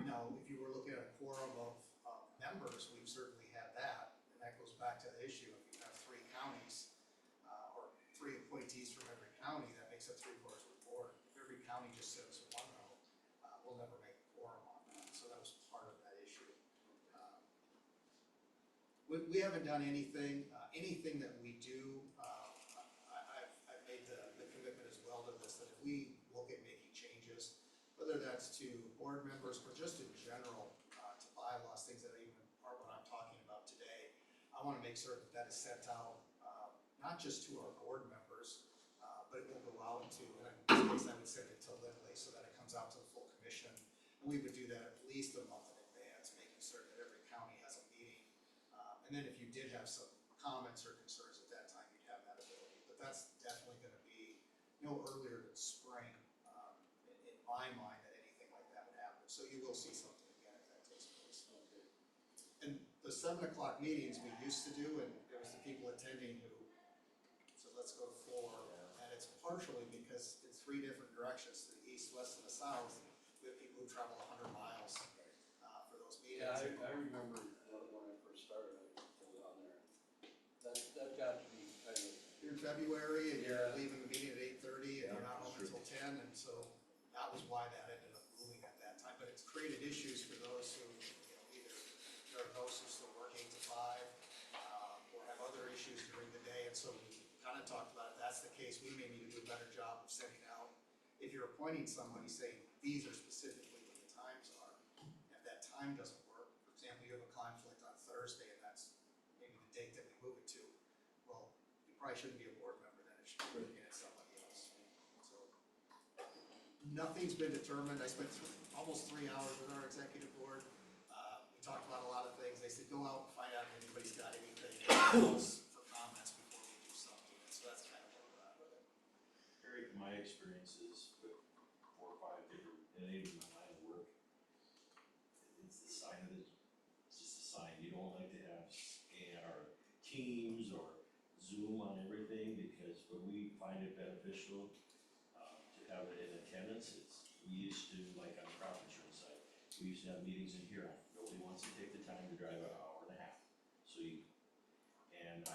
Now, if you were looking at a quorum of members, we've certainly had that, and that goes back to the issue, if you have 3 counties, or 3 appointees said 3/4 of the board, if every county just sends one out, we'll never make a quorum on that, so that was part of that issue. We haven't done anything, anything that we do, I've made the commitment as well to this, that if we look at making changes, whether that's to board members or just in general, to bylaws, things that even are what I'm talking about today, I wanna make sure that that is sent out, not just to our board members, but it will go out to, and in this case, I would send it to Lindley so that it comes out to the full commission. And we would do that at least a month in advance, making certain that every county has a meeting. And then if you did have some comments or concerns at that time, you'd have that ability. But that's definitely gonna be no earlier than spring, in my mind, that anything like that would happen. So you will see something again if that takes place. And the 7 o'clock meetings we used to do, and it was the people attending who said, let's go to 4. And it's partially because in 3 different directions, to the east, west, and the south, we have people who travel 100 miles, for those meetings. Yeah, I remember when I first started, I pulled down there. That got to be kind of. You're in February and you're Yeah. leaving the meeting at 8:30 and you're not home until 10, and so that was why that ended up moving at that time. But it's created issues for those who, either there are those who still work 8 to 5, or have other issues during the day, and so we kind of talked about if that's the case, we may need to do a better job of sending out. If you're appointing somebody, saying these are specifically what the times are, and if that time doesn't work, for example, you have a conflict on Thursday and that's maybe the date that we move it to, well, you probably shouldn't be a board member then, it should be looking at somebody else. So, nothing's been determined. I spent almost 3 hours with our executive board. We talked about a lot of things. They said, go out and find out if anybody's got anything else for comments before we do something, and so that's kind of where we're at with it. Eric, my experiences with 4 or 5 different, and even my line of work, it's the sign of it's just a sign, you don't like to have our Teams or Zoom on everything, because when we find it beneficial, to have it in attendance, we used to, like on the crop insurance side, we used to have meetings in here, nobody wants to take the time to drive an hour and a half. So and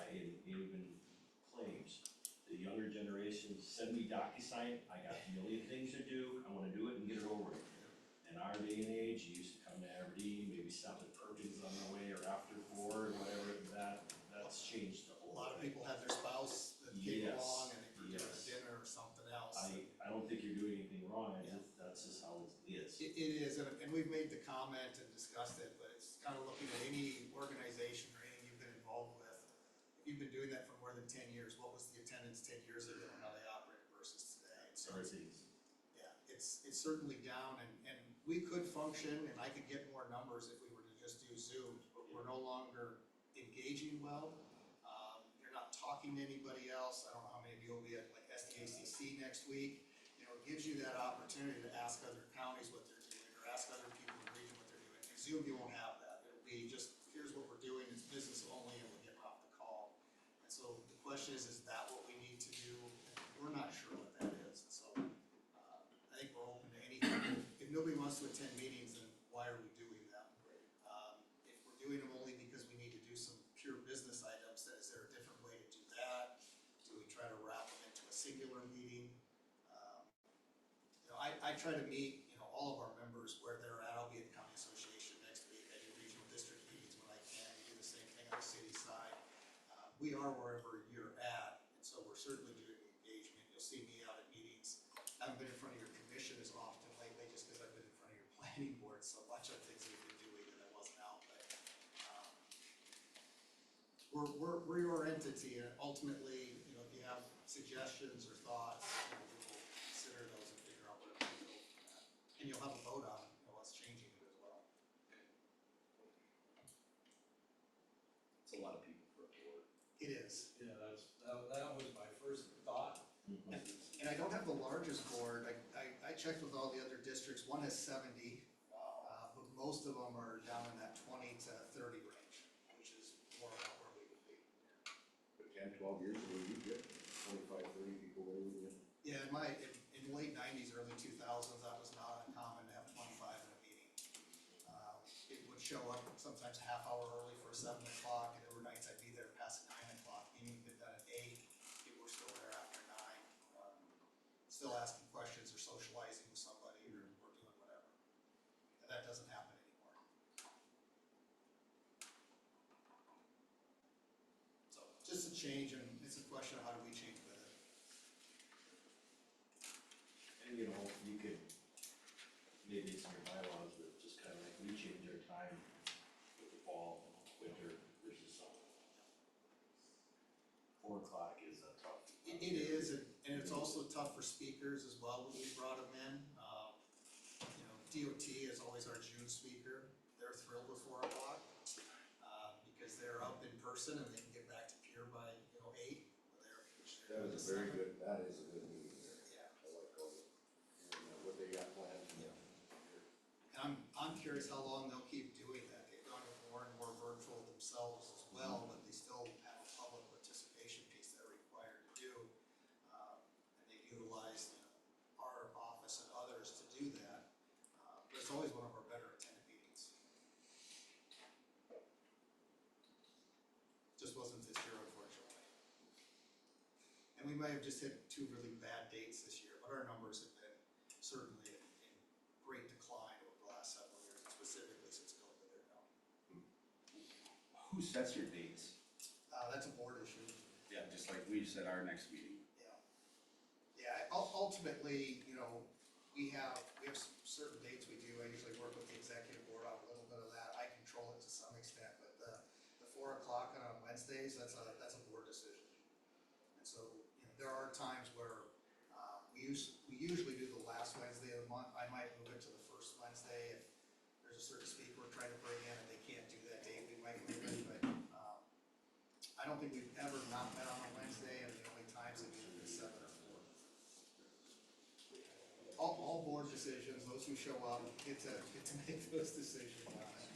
even claims, the younger generation, send me DocuSign, I got a million things to do, I wanna do it and get it over with. In our day and age, you used to come to Aberdeen, maybe stop at Perkins on the way or after 4 or whatever, that's changed a whole A lot lot. of people have their spouse that came Yes, along and they prepared yes. dinner or something else. I don't think you're doing anything wrong, that's just how it is. It is, and we've made the comment and discussed it, but it's kind of looking at any organization or anything you've been involved with. If you've been doing that for more than 10 years, what was the attendance 10 years ago and how they operated versus today? And so yeah, it's certainly down, and we could function, and I could get more numbers if we were to just do Zoom, but we're no longer engaging well. You're not talking to anybody else. I don't know how many of you will be at like SDACC next week. It gives you that opportunity to ask other counties what they're doing, or ask other people in the region what they're doing. In Zoom, you won't have that. It'll be just, here's what we're doing, it's business only, and we're getting off the call. And so the question is that what we need to do? We're not sure what that is, and so, I think we're open to anything. If nobody wants to attend meetings, then why are we doing them? If we're doing them only because we need to do some pure business items, then is there a different way to do that? Do we try to wrap them into a singular meeting? I try to meet, all of our members where they're at. I'll be at the County Association next week. I do regional district meetings when I can. I do the same thing on the city side. We are wherever you're at, and so we're certainly doing engagement. You'll see me out at meetings. I haven't been in front of your commission as often lately, just because I've been in front of your planning board so much of things we've been doing that I wasn't out, but we're your entity, and ultimately, if you have suggestions or thoughts, we will consider those and figure out where to go from that. And you'll have a vote on, us changing it as well. It's a lot of people for a board. It is. Yeah, that was my first thought. And I don't have the largest board. I checked with all the other districts. One has 70, but most of them are down in that 20 to 30 range, which is more about where we would be. But 10, 12 years ago, you get 25, 30 people there, wouldn't you? Yeah, in the late 90s, early 2000s, that was not uncommon to have 25 in a meeting. It would show up sometimes a half hour early for a 7 o'clock, and there were nights I'd be there past 9 o'clock. Meeting had been done at 8, people were still there after 9. change, and it's a question of how do we change with it. And you know, you could, maybe it's in your bylaws, but just kind of like we change our time with the fall, winter versus summer. 4 o'clock is a tough. It is, and it's also tough for speakers as well when we brought them in. You know, DOT is always our June speaker. They're thrilled with 4 o'clock, because they're up in person and they can get back to Pier by, 8. That was a very good, that is a good meeting there. Yeah. I like what they got planned. And I'm curious how long they'll keep doing that. They've gone more and more virtual themselves as well, but they still have a public participation piece they're required to do. And they've utilized, our office and others to do that. But it's always one of our better attended meetings. Just wasn't this year, unfortunately. And we might have just hit 2 really bad dates this year, but our numbers have been certainly in great decline over the last several years, specifically since COVID or no. Who sets your dates? That's a board issue. Yeah, just like we said our next meeting. Yeah, ultimately, we have some certain dates we do. I usually work with the executive board on a little bit of that. I control it to some extent, but the 4 o'clock on Wednesdays, that's a board decision. And so, there are times where we usually do the last Wednesday of the month. I might move it to the first Wednesday if there's a certain speaker we're trying to bring in and they can't do that date, we might move it, but I don't think we've ever not met on a Wednesday, and the only times have either been 7 or 4. All board decisions, those who show up get to make those decisions on it.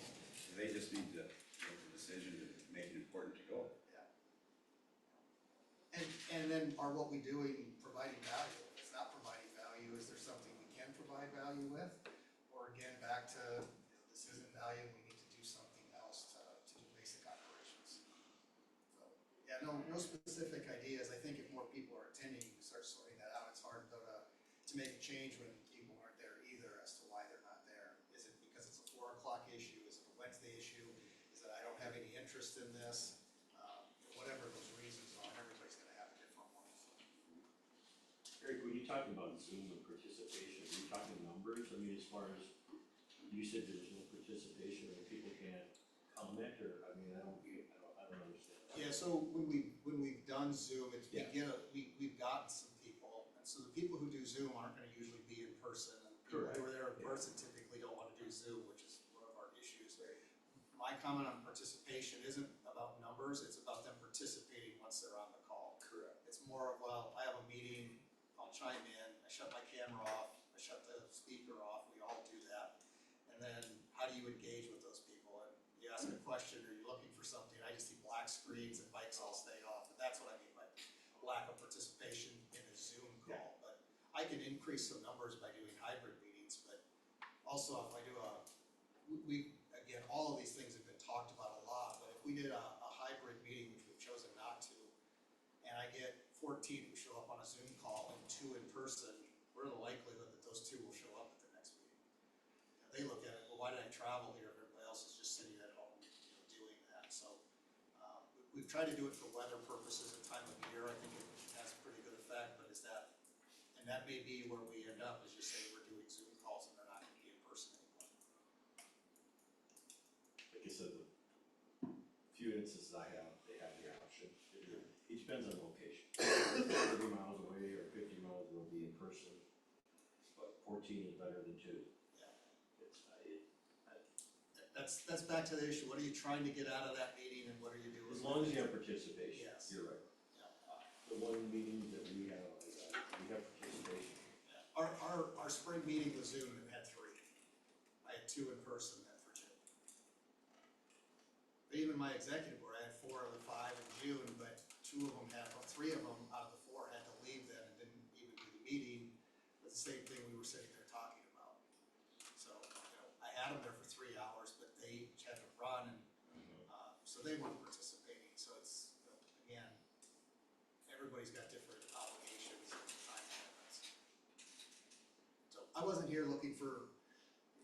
They just need to make the decision to make it important to go. And then are what we doing providing value? If it's not providing value, is there something we can provide value with? Or again, back to, this isn't value, we need to do something else to do basic operations. So, yeah, no specific ideas. I think if more people are attending, you can start sorting that out. It's hard though to make a change when people aren't there either as to why they're not there. Is it because it's a 4 o'clock issue? Is it a Wednesday issue? Is it I don't have any interest in this? Whatever those reasons are, everybody's gonna have a different one. Eric, when you talking about Zoom and participation, are you talking numbers? I mean, as far as, you said there's no participation or people can't comment, or, I mean, I don't understand. Yeah, so when we've done Zoom, we've gotten some people, and so the people who do Zoom aren't gonna usually be in person. And people who are there in person typically don't wanna do Zoom, which is one of our issues. My comment on participation isn't about numbers, it's about them participating once they're on the call. Correct. It's more of, well, I have a meeting, I'll chime in, I shut my camera off, I shut the speaker off, we all do that. And then how do you engage with those people? And you ask a question or you're looking for something, I just see black screens and mics all stay off, and that's what I mean by lack of participation in a Zoom call. But I can increase some numbers by doing hybrid meetings, but also if I do again, all of these things have been talked about a lot, but if we did a hybrid meeting, which we've chosen not to, and I get 14 who show up on a Zoom call and 2 in person, what are the likelihood that those 2 will show up at the next meeting? They look at it, well, why did I travel here if everybody else is just sitting at home, doing that? So we've tried to do it for weather purposes and time of year. I think it has a pretty good effect, but that may be where we end up, is just say we're doing Zoom calls and they're not gonna be in person anymore. Like I said, the few instances I have, they have the option. It depends on location. 30 miles away or 50 miles will be in person, but 14 is better than 2. Yeah. It's, That's back to the issue, what are you trying to get out of that meeting and what are you doing? as long as you have participation, Yes. you're right. Yeah. The one meeting that we have, we have participation. Our spring meeting with Zoom had 3. I had 2 in person then for June. But even my executive board, I had 4 of the 5 in June, but 3 of them out of the 4 had to leave then and didn't even do the meeting. But the same thing we were sitting there talking about. So, I had them there for 3 hours, but they each had to run and, so they weren't participating. So it's, again, everybody's got different obligations and time commitments. So I wasn't here looking for,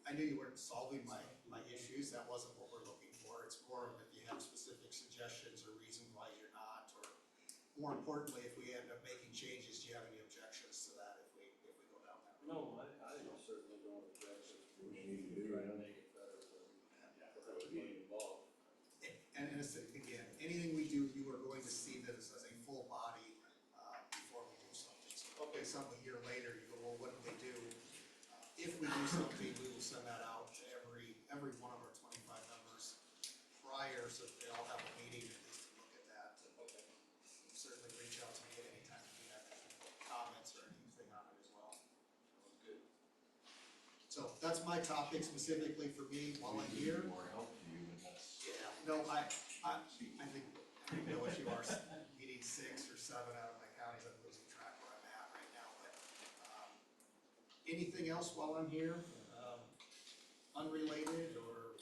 I knew you weren't solving my issues, that wasn't what we're looking for. It's more of if you have specific suggestions or reasons why you're not, or more importantly, if we end up making changes, do you have any objections to that if we go down that road? No, I certainly don't object to We need to do trying to that. make it better for everybody involved. And it's, again, anything we do, you are going to see this as a full body, before we do something. So, okay, something a year later, you go, well, what did they do? If we do something, we will send that out to every one of our 25 members prior, so that they all have a meeting at least to look at that. And certainly reach out to me at any time if you have any comments or anything on it as well. Good. So that's my topic specifically for me while I'm here. More help to you, but that's. Yeah, no, I think no issue, our meeting 6 or 7 out of my counties, I'm losing track where I'm at right now, but, anything else while I'm here? Unrelated or?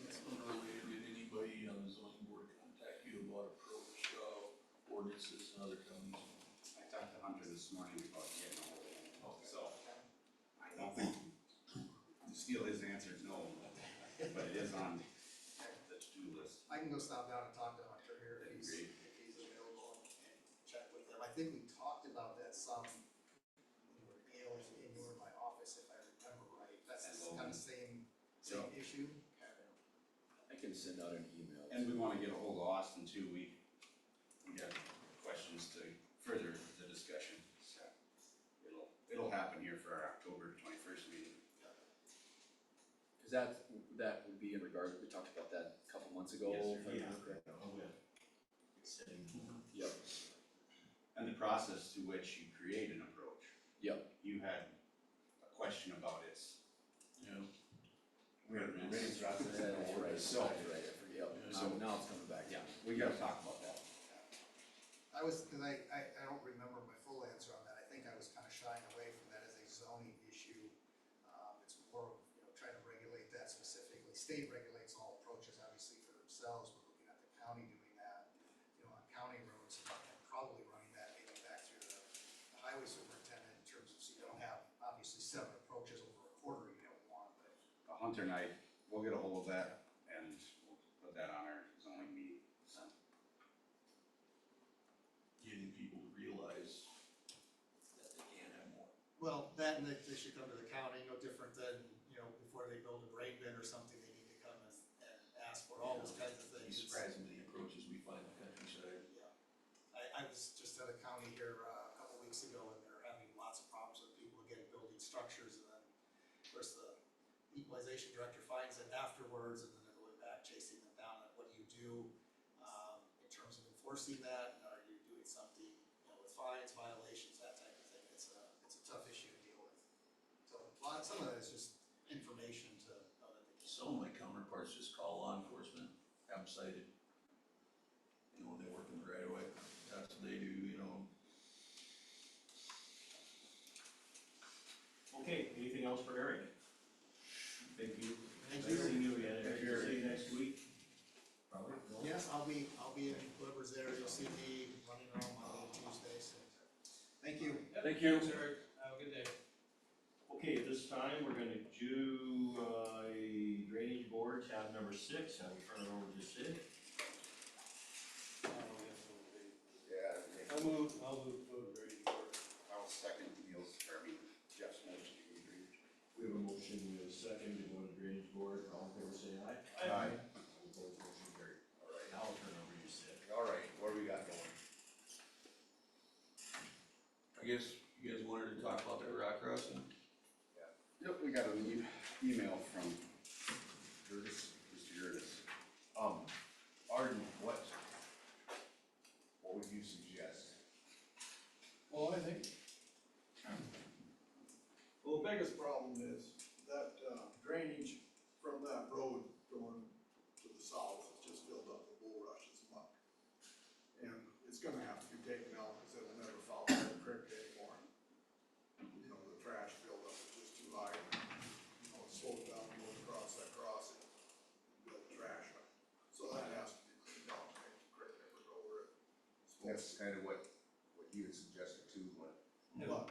It's unrelated. Did anybody on the zoning board contact you about approach, ordinances in other counties? I talked to Hunter this morning about getting a hold of him, so I don't think, to steal his answer is no, but it is on the to-do list. I can go stop down and talk to Hunter here That'd if be he's available and check with him. I think we talked about that some when Gail was in my office, if I remember right. That's kind of same issue. I can send out an email. And we wanna get a hold of Austin too, we got questions to further the discussion, so it'll happen here for our October 21st meeting. Cause that would be in regard, we talked about that a couple months ago. Yes, sir. if I remember correctly. Oh, yeah. Setting. Yep, And the process to which you create an approach. yep. You had a question about its. Yeah. We had a bidding process. That's right, So, right, I forget. So now it's coming back. yeah, we gotta talk about that. I was, cause I don't remember my full answer on that. I think I was kind of shying away from that as a zoning issue. It's more of, trying to regulate that specifically. State regulates all approaches, obviously for themselves. We're looking at the county doing that, on county roads, and probably running that maybe back through the highway superintendent in terms of, so you don't have obviously 7 approaches over a quarter, you have 1, but. Hunter and I, we'll get a hold of that and we'll put that on our zoning meeting. So, Getting people to realize that they can have more. Well, that and they should come to the county, no different than, before they build a grain bin or something, they need to come and ask for all those kinds of It's things. surprising the approaches we find in the countryside. Yeah. I was just at a county here a couple weeks ago and they're having lots of problems with people, again, building structures and then, of course, the equalization director finds it afterwards and then they're going back chasing them down on what do you do in terms of enforcing that? Are you doing something, with fines, violations, that type of thing? It's a tough issue to deal with. So some of that is just information to know that they can. Some of my counterparts just call law enforcement, have them cited. When they work in the right of way, that's what they do, Okay, anything else for Eric? Thank you. Thank Nice you. seeing you again. Thank you, See you next week. Probably. No? Yes, I'll be in whoever's there, you'll see me running around Monday and Tuesday, so. Thank you. Thank you. Thanks, Eric. Have a good day. Okay, at this time, we're gonna do, a drainage board, tab number 6, and we'll turn it over to Sid. I'll move food ready for it. I'll second Jeff's motion to go to drainage. We have a motion, we have a second to go to drainage board, all in favor say aye. Aye. All opposed, motion carried. All right, now I'll turn it over to you, Sid. Alright, what do we got going? I guess you guys wanted to talk about that rock crossing? Yep, we got an email from Mr. Gertis. Arden, what would you suggest? Well, I think, well, the biggest problem is that drainage from that road going to the south has just filled up with bulrushes and muck. And it's gonna have to be taken out because it'll never follow the creek anymore. The trash buildup is just too high. It slows down going across that crossing and build trash up. So that has to be cleaned out, to make the creek never go over it. That's kind of what you had suggested too, but. But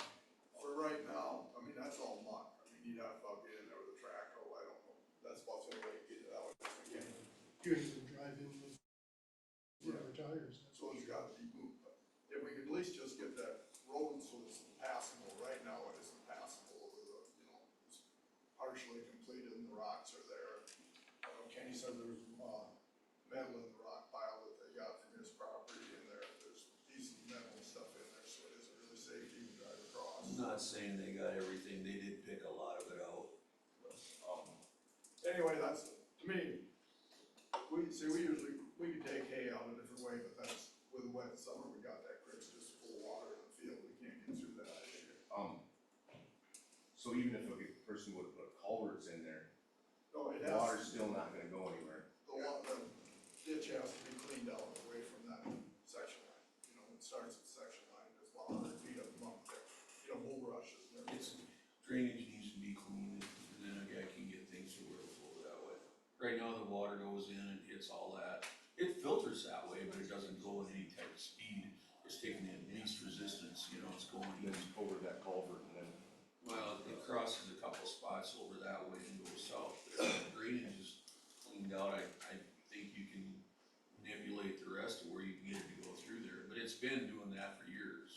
for right now, I mean, that's all muck. I mean, you'd have to get in there with a tractor, I don't know. That's about the only way to get it out again. You can drive in with rubber tires. So it's gotta be moved, but least just get that road so it's passable. Right now it isn't passable over the, it's partially completed and the rocks are there. Kenny said there's, metal in the rock pile that they got from his property in there. There's decent metal stuff in there, so it isn't really safe to even drive across. I'm not saying they got everything, they did pick a lot of it out. Anyway, that's, to me, we can take hay out a different way, but that's, with a wet summer, we got that creek's just full of water in the field, we can't get through that issue. So even if a person would put culverts in there, No, it the has, water's still not gonna go anywhere. the ditch has to be cleaned out away from that section line. It starts at the section line, there's about 100 feet of bump there, bulrushes and everything. It's, drainage needs to be cleaned, and then a guy can get things to where it'll flow that way. Right now, the water goes in and hits all that. It filters that way, but it doesn't go at any type of speed. It's taking in least resistance, it's going And then over that culvert and then. well, it crosses a couple spots over that way and goes south. But if the drainage is cleaned out, I think you can manipulate the rest of where you can get it to go through there. But it's been doing that for years.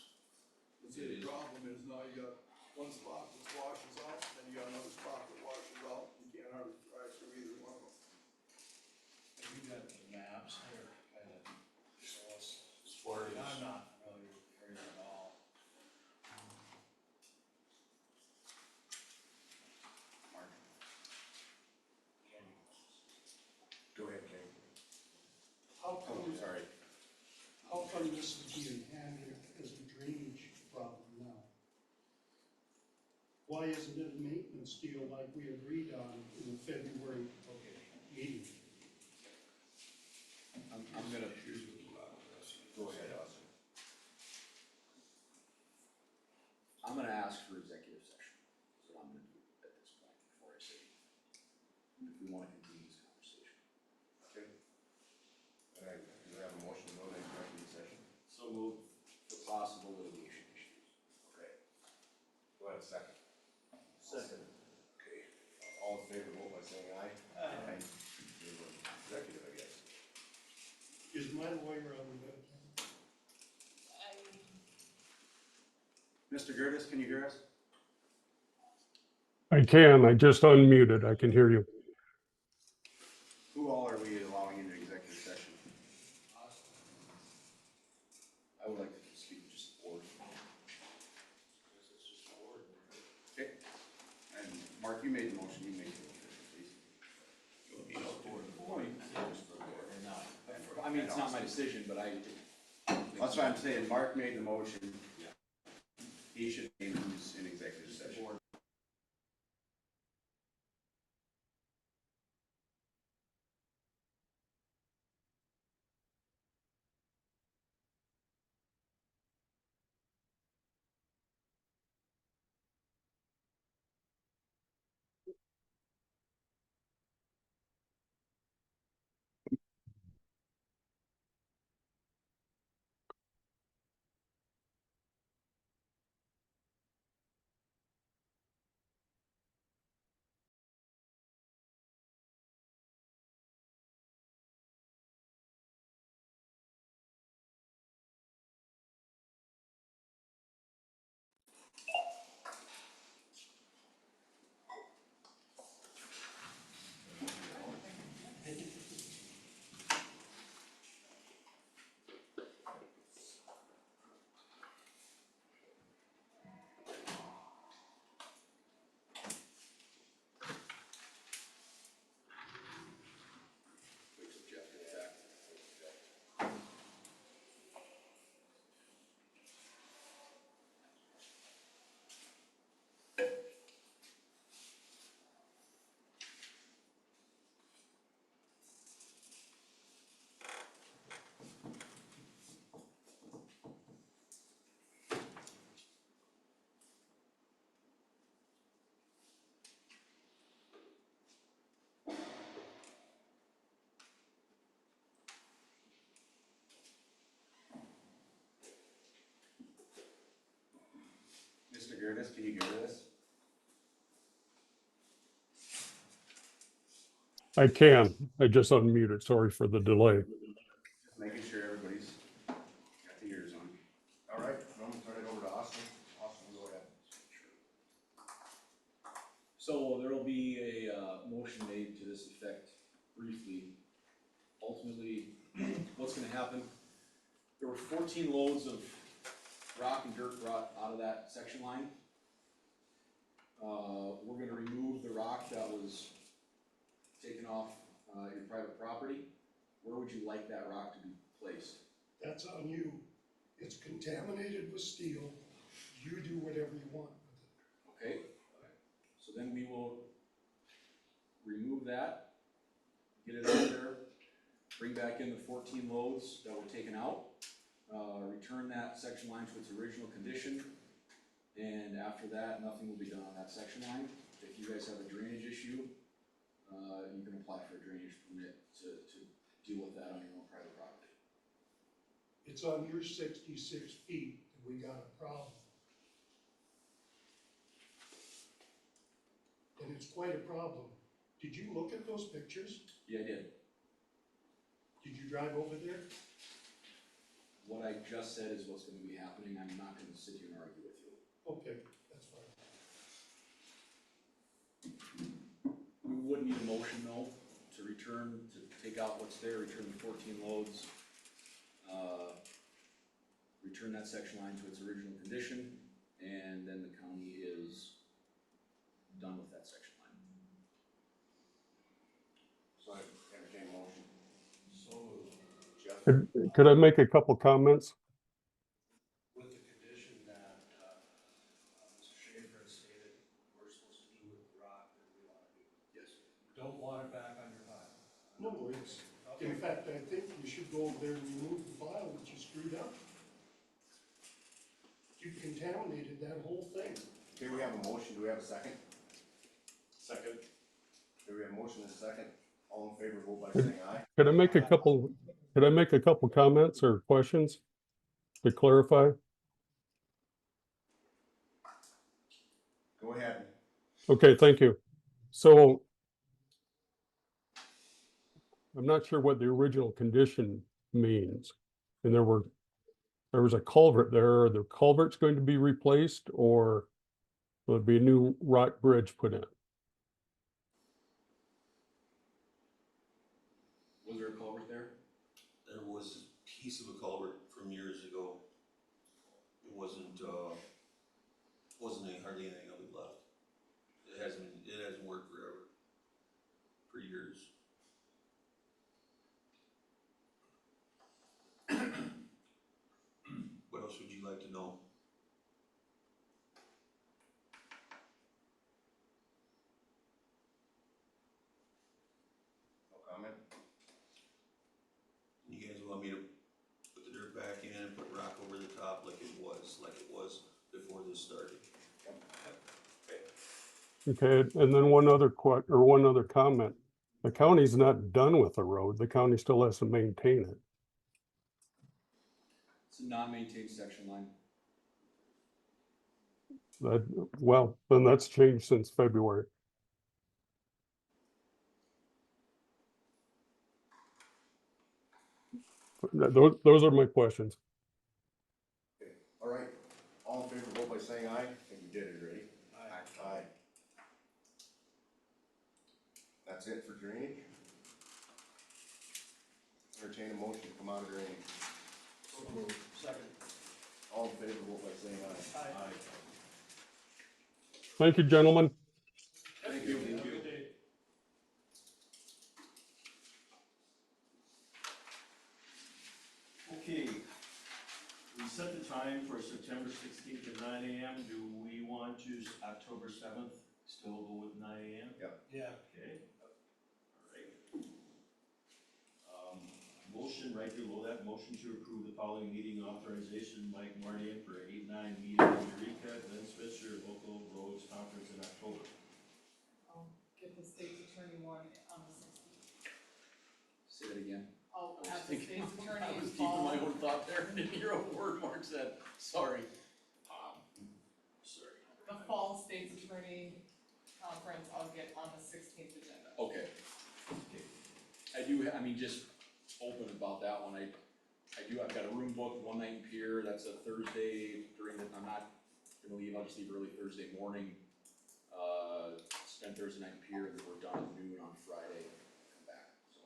The problem is now you got one spot that washes out, then you got another spot that washes out, you can't hardly drive through either one of them. Have you got the maps there, kind of, show us? As far as, I'm not familiar with the area at all. Go ahead, Kenny. How come, Sorry. how come this is being handled as a drainage problem now? Why isn't it a maintenance deal like we agreed on in the February meeting? I'm gonna, Go ahead, Austin. I'm gonna ask for executive session, is what I'm gonna do at this point, before I say, if we wanna continue this conversation. Okay. And I, do I have a motion to go into executive session? So move for possible litigation issues. Okay. Do I have a second? Second. Okay. All in favor, vote by saying aye. Aye. Executive, I guess. Is my lawyer on the webcam? Mr. Gertis, can you hear us? I can, I just unmuted, I can hear you. Who all are we allowing into executive session? I would like to speak just the board. Okay, and Mark, you made the motion, you made the motion, please. I mean, it's not my decision, but that's why I'm saying, Mark made the motion. He should name who's in executive session. Mr. Gertis, can you hear this? I can, I just unmuted, sorry for the delay. Just making sure everybody's got the ears on. All right, I'm gonna turn it over to Austin. Austin, go ahead. So there will be a, motion made to this effect briefly. Ultimately, what's gonna happen, there were 14 loads of rock and dirt brought out of that section line. We're gonna remove the rock that was taken off, your private property. Where would you like that rock to be placed? That's on you. It's contaminated with steel. You do whatever you want with it. Okay, so then we will remove that, get it out there, bring back in the 14 loads that were taken out, return that section line to its original condition, and after that, nothing will be done on that section line. If you guys have a drainage issue, you can apply for a drainage permit to deal with that on your own private property. It's on your 66 feet, and we got a problem. And it's quite a problem. Did you look at those pictures? Yeah, I did. Did you drive over there? What I just said is what's gonna be happening. I'm not gonna sit here and argue with you. Okay, that's fine. We would need a motion though, to return, to take out what's there, return the 14 loads, return that section line to its original condition, and then the county is done with that section line. So I entertain a motion. So, Jeff? Could I make a couple comments? with the condition that, Mr. Schaefer has stated, we're supposed to do with the rock that we wanna do. Yes. Don't want it back on your file. No, it's, in fact, I think you should go over there and remove the file that you screwed up. You contaminated that whole thing. Okay, we have a motion. Do we have a second? Second. Do we have a motion and a second? All in favor, vote by saying aye. Could I make a couple comments or questions to clarify? Go ahead. Okay, thank you. So I'm not sure what the original condition means. And there was a culvert there. Are the culverts going to be replaced or will it be a new rock bridge put in? Was there a culvert there? There was a piece of a culvert from years ago. It wasn't hardly anything of it left. It hasn't worked forever, for years. What else would you like to know? No comment? You guys want me to put the dirt back in and put rock over the top like it was before this started? Okay, and then one other comment. The county's not done with the road. The county still has to maintain it. It's a non-maintained section line. Well, then that's changed since February. Those are my questions. Okay, all right. All in favor, vote by saying aye. I think we did it already. Aye. Aye. That's it for drainage. Entertain a motion to come out of drainage. Second. All in favor, vote by saying aye. Aye. Thank you, gentlemen. Thank you. Have a good day. Okay, we set the time for September 16th at 9 AM. Do we want to, October 7th, still go with 9 AM? Yeah. Okay, alright. Motion right below that, motion to approve the following meeting authorization, Mike Mardian for 8-9 meeting in Eureka, Glenn Spitzer, local roads conference in October. I'll get the state's attorney one on the 16th. Say that again. I'll I was have the thinking- state's attorney I was in deep in my fall. own thought there and didn't hear a word Mark said. Sorry. Sorry. The fall state's attorney conference, I'll get on the 16th agenda. Okay. I do, I mean, just open about that one. I've got a room booked, one night in Pier, that's a Thursday I'm not gonna leave, I'll just leave early Thursday morning. Spend Thursday night in Pier, and then we're done at noon on Friday, come back, so.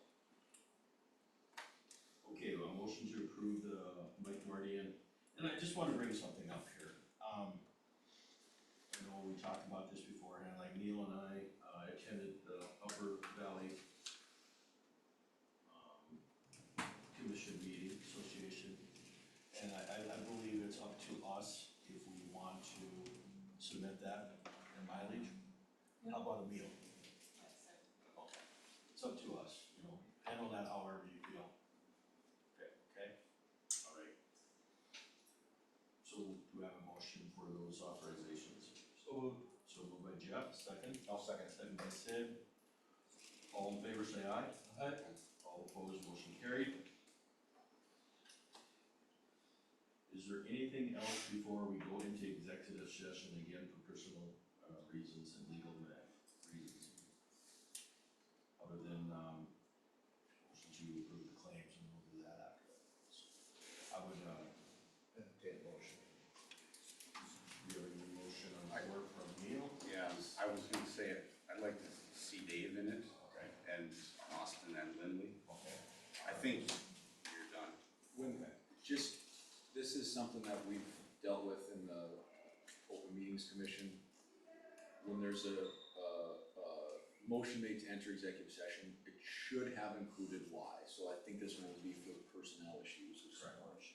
Okay, well, motion to approve the Mike Marty and I just wanna bring something up here. I know we talked about this beforehand, like Neil and I, attended the Upper Valley Commission meeting, association, and I believe it's up to us if we want to submit that in mileage. How about a meal? Okay, it's up to us, you know, handle that however you feel. Okay, all right. So do we have a motion for those authorizations? So moved by Jeff, second. I'll second. Second by Sid. All in favor, say aye. Aye. All opposed, motion carried. Is there anything else before we go into executive session again for personal reasons and legal reasons? Other than, motion to approve the claims, and we'll do that after. So I would, Entertain a motion. we have a motion on the floor from Neil. Yeah, I was gonna say, I'd like to see Dave in it, Okay. and Austin and Lindley. Okay. I think you're done. This is something that we've dealt with in the Open Meetings Commission. When there's a motion made to enter executive session, it should have included why, so I think this one will be for personnel issues.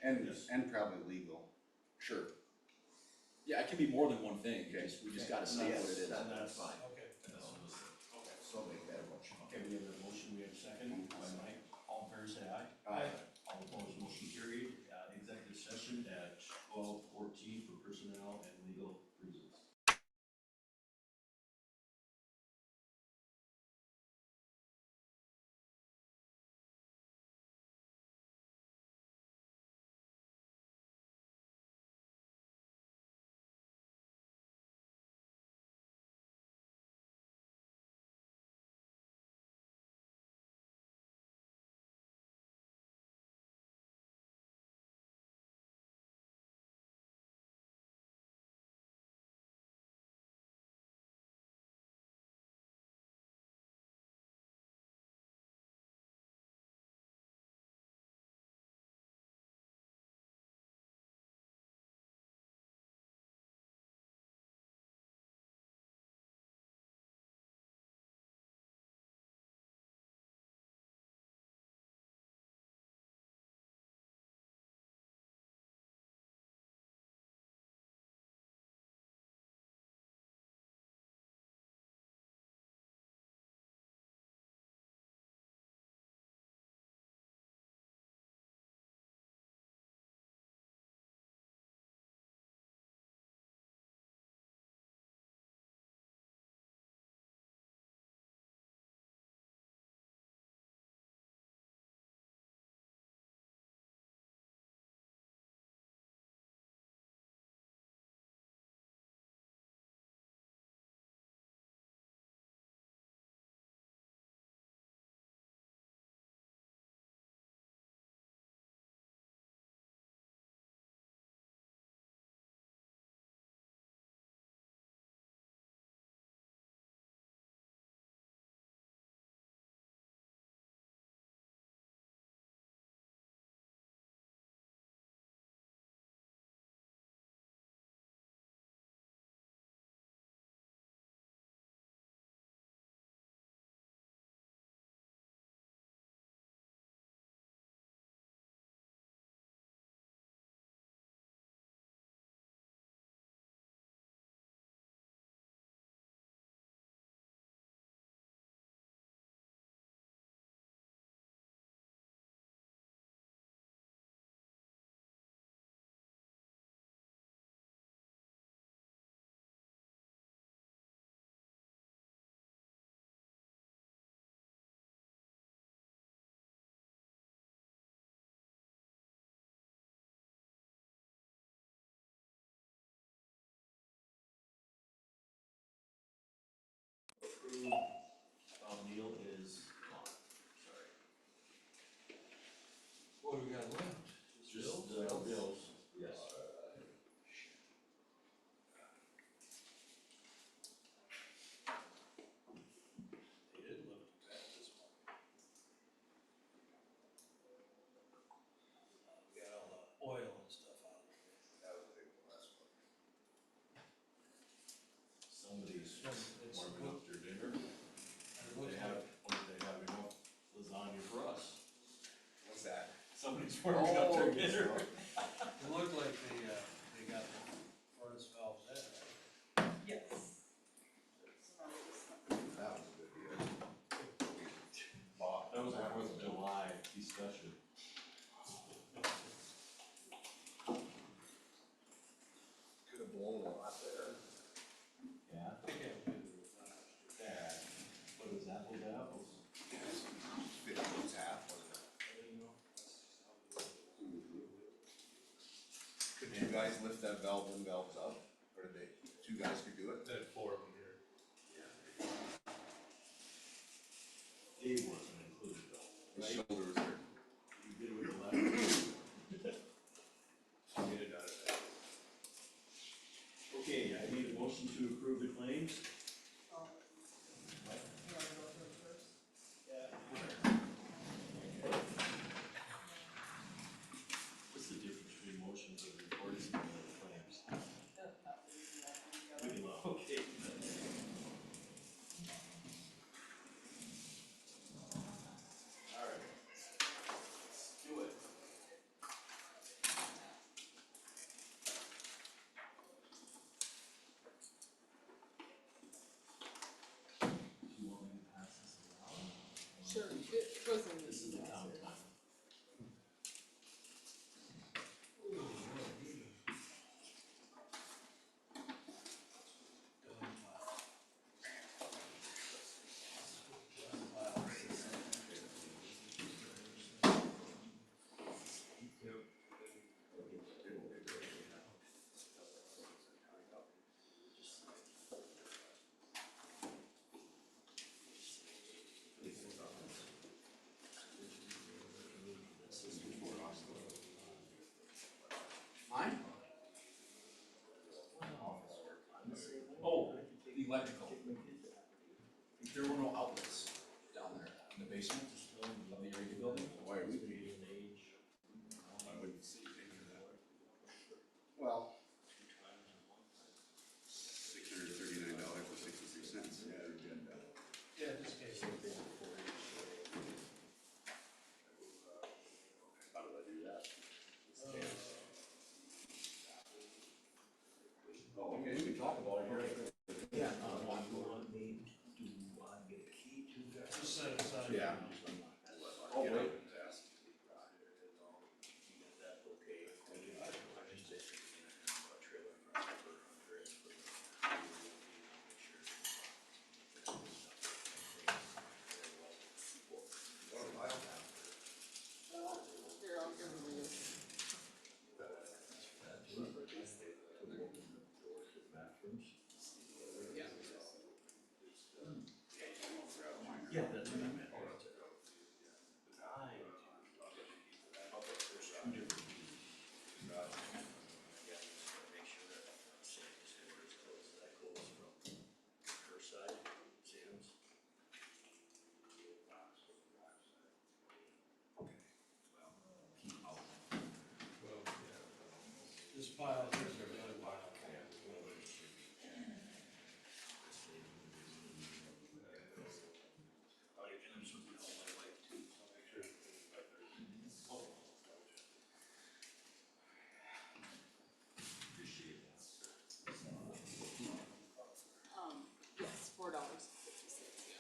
And probably legal. Sure. Yeah, it can be more than one thing, we just gotta say what it is. That's fine. Okay. Okay. So make that a motion. Okay, we have a motion, we have a second, by Mike, all in favor say aye. Aye. All opposed, motion carried, executive session at 12:14 for personnel and legal reasons. Approved, Neil is gone, sorry. What do we got left? before we got to get her. It looked like they got the furnace valves in, right? Yes. That was a good deal. That was our Fourth of July discussion. Could have blown a lot there. Yeah. I can't believe it was not. Yeah. What was apples to apples? Fifty half, wasn't it? Could two guys lift that valve and valves up, or did they, two guys could do it? Then 4 of them here. Dave wasn't included though, His right? shoulder was there. You did with the left. Get it out of that. Okay, I need a motion to approve the claims. What's the difference between motions and reports and the claims? We can, okay. Alright, let's do it. Do you want me to pass this around? Sure, it goes in This is the town time. Mine? Oh, the electrical. There were no outlets down there in the basement of the area building. Why are we paying? I wouldn't see any of that. Well. $639.66. Yeah, just case. How did I do that? Oh, okay, we can talk about it here. Yeah. Just set it aside. Yeah. Oh, wait. Here, I'll give it to you. Yeah. Yeah, that's what I meant. This pile, here's the other pile. Yes, $4.50, yeah.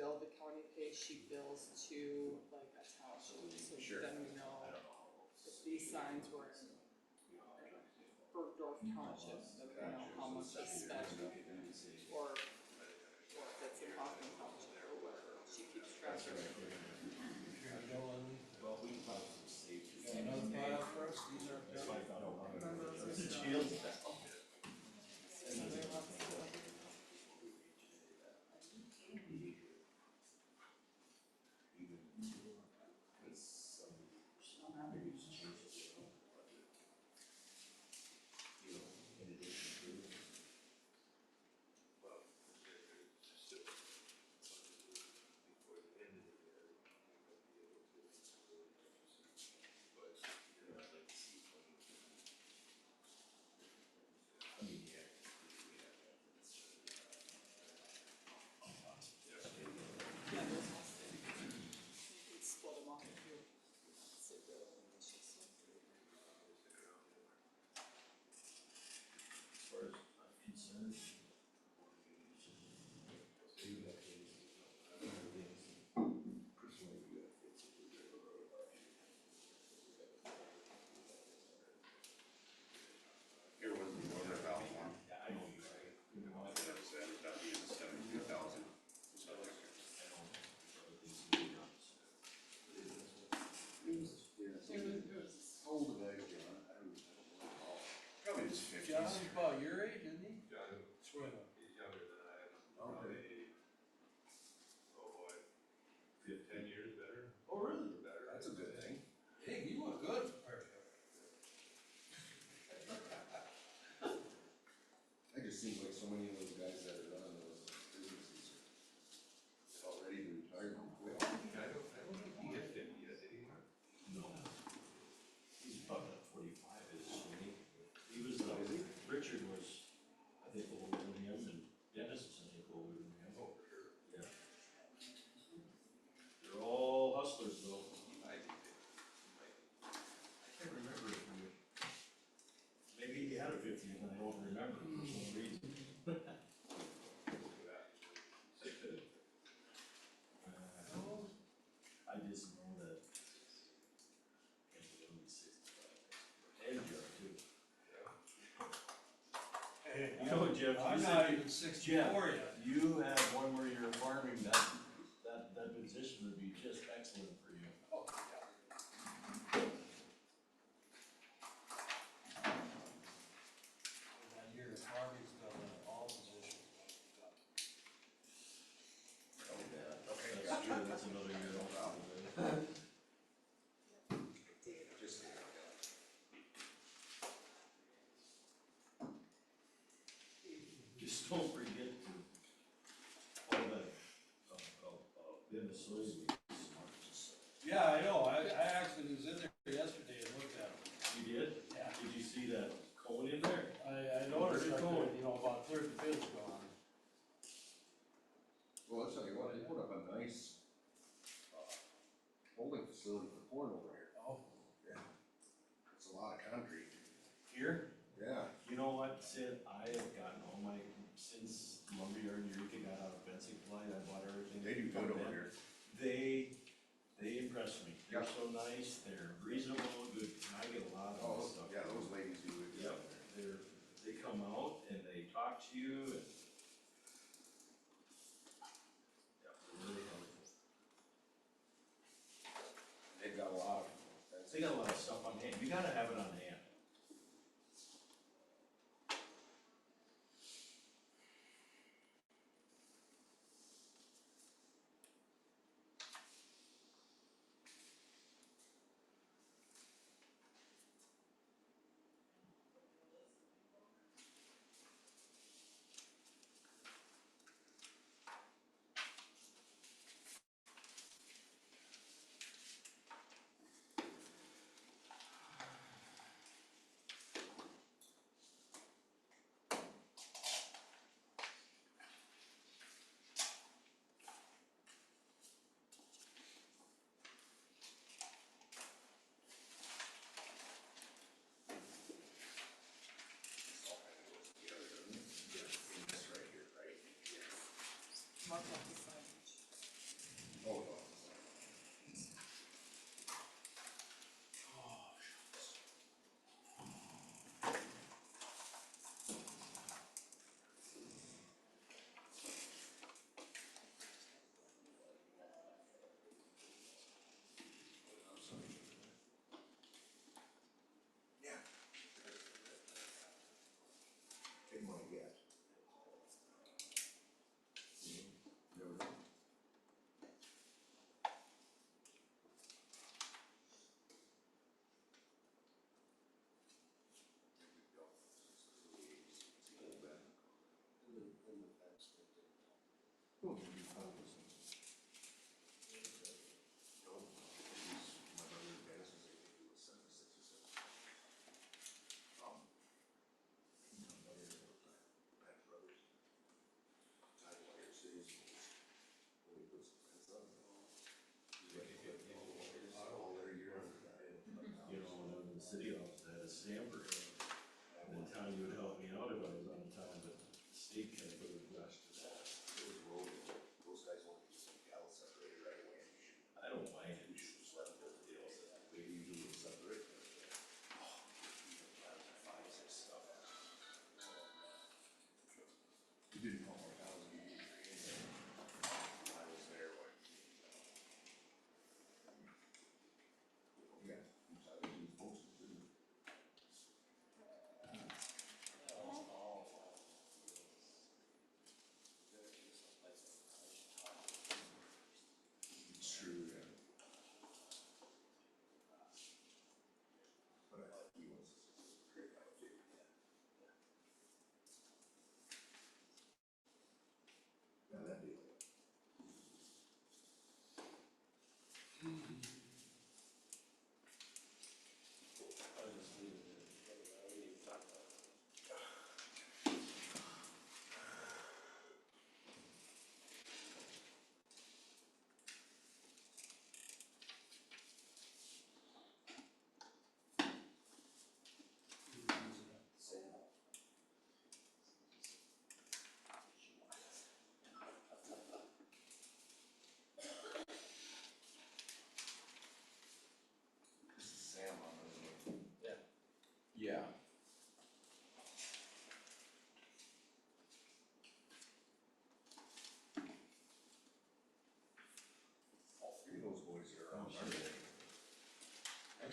bill, the county pays, she bills to like a township, so Sure. then we know if these signs were in Bergdorf Township, then we know how much is spent, or if it's in Hoffman Township or whatever, she keeps track of it. Well, we can probably save. Another file for us, these are. That's why I found out. Remember those The are- jail's Yeah, those all stay. You can split them up if you. So the issues. As far as I'm concerned. Here was the order about one. Yeah, I know you are. You know, I That was, ended up being 72,000. So, How old are they, John? I don't know. probably his fifties. John's about your age, isn't he? John, Swear. he's younger than I am, probably, oh boy, 10 years better. Oh, really? Better. That's a good thing. Hey, you look good. It just seems like so many of those guys that are running those businesses are all ready to retire quick. I don't think he hit 50 yet, did he? No. He's about 45, isn't he? He was, Richard was, I think, older than him, and Dennis is, I think, older than him. Oh, for sure. Yeah. They're all hustlers, though. He might be 50. I can't remember if we, maybe he had a 50 and I don't remember for some reason. I just know that. And he's only 65. And Jeff too. Hey, You know, Jeff, I'm you not said, even 64 yet. you have one where you're farming, that position would be just excellent for you. Oh, yeah. That year, Harvey's done all positions. Oh, yeah. That's true, that's another year old problem. Just, Just don't forget to, all that, Minnesota. Yeah, I know, I actually was in there yesterday and looked at them. You did? Yeah. Did you see that cone in there? I noticed, Very like, cool. you know, about a third of the field's gone. well, I'll tell you what, they put up a nice, holding facility for corn over here. Oh. Yeah. It's a lot of concrete. Here? Yeah. You know what, Sid, I have gotten all my, since Lumberyard Eureka got out of fencing supply, I bought everything. They do good from over them. here. They impress me, they're so nice, they're reasonable, good, I get a lot of Oh, stuff. yeah, those ladies do it. Yep, they come out and they talk to you and. Yep, they're really helpful. They've got a lot of. They got a lot of stuff on hand, you gotta have it on hand.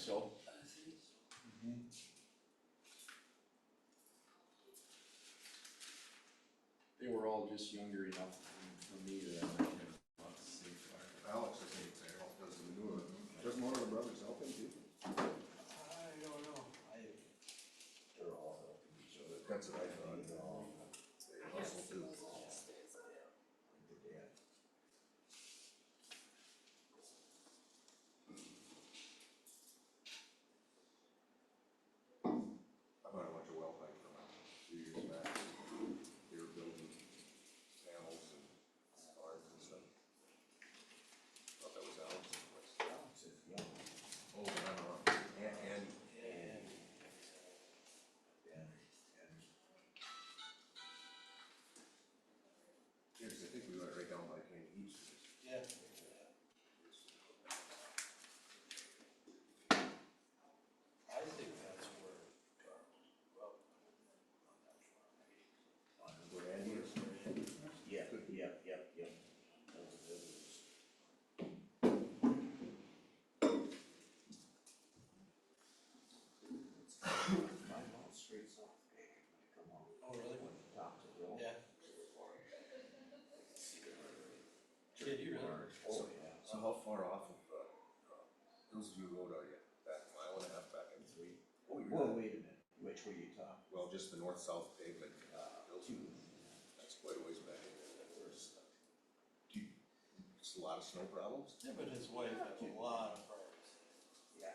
so. They were all just younger enough for me that I might have about the same fire. Alex, I think, does the manure, doesn't one of the brothers help him too? I don't know, They're all helping each other. That's what I thought. They hustle too. Yeah. I bought a bunch of well pipe from them a few years back. They were building panels and arms and stuff. Thought that was Alex's place. Alex's, yeah. Oh, but I'm wrong. And yeah, 'cause I think we went right down by Candy East. yeah. I think that's where, well, Where Andy is? Yeah, yep. My mouth straight south, come on. oh, really? Top of the hill. Yeah. Did you really? Oh, yeah. So how far off of, Hillsview Road are you? Back a mile and a half, back in 3? Oh, well, wait a minute, which way you talking? Well, just the north-south pavement, Hillsview. 2. That's quite a ways back in there. Do you, it's a lot of snow problems? Yeah, but his wife has a lot of farms. Yeah.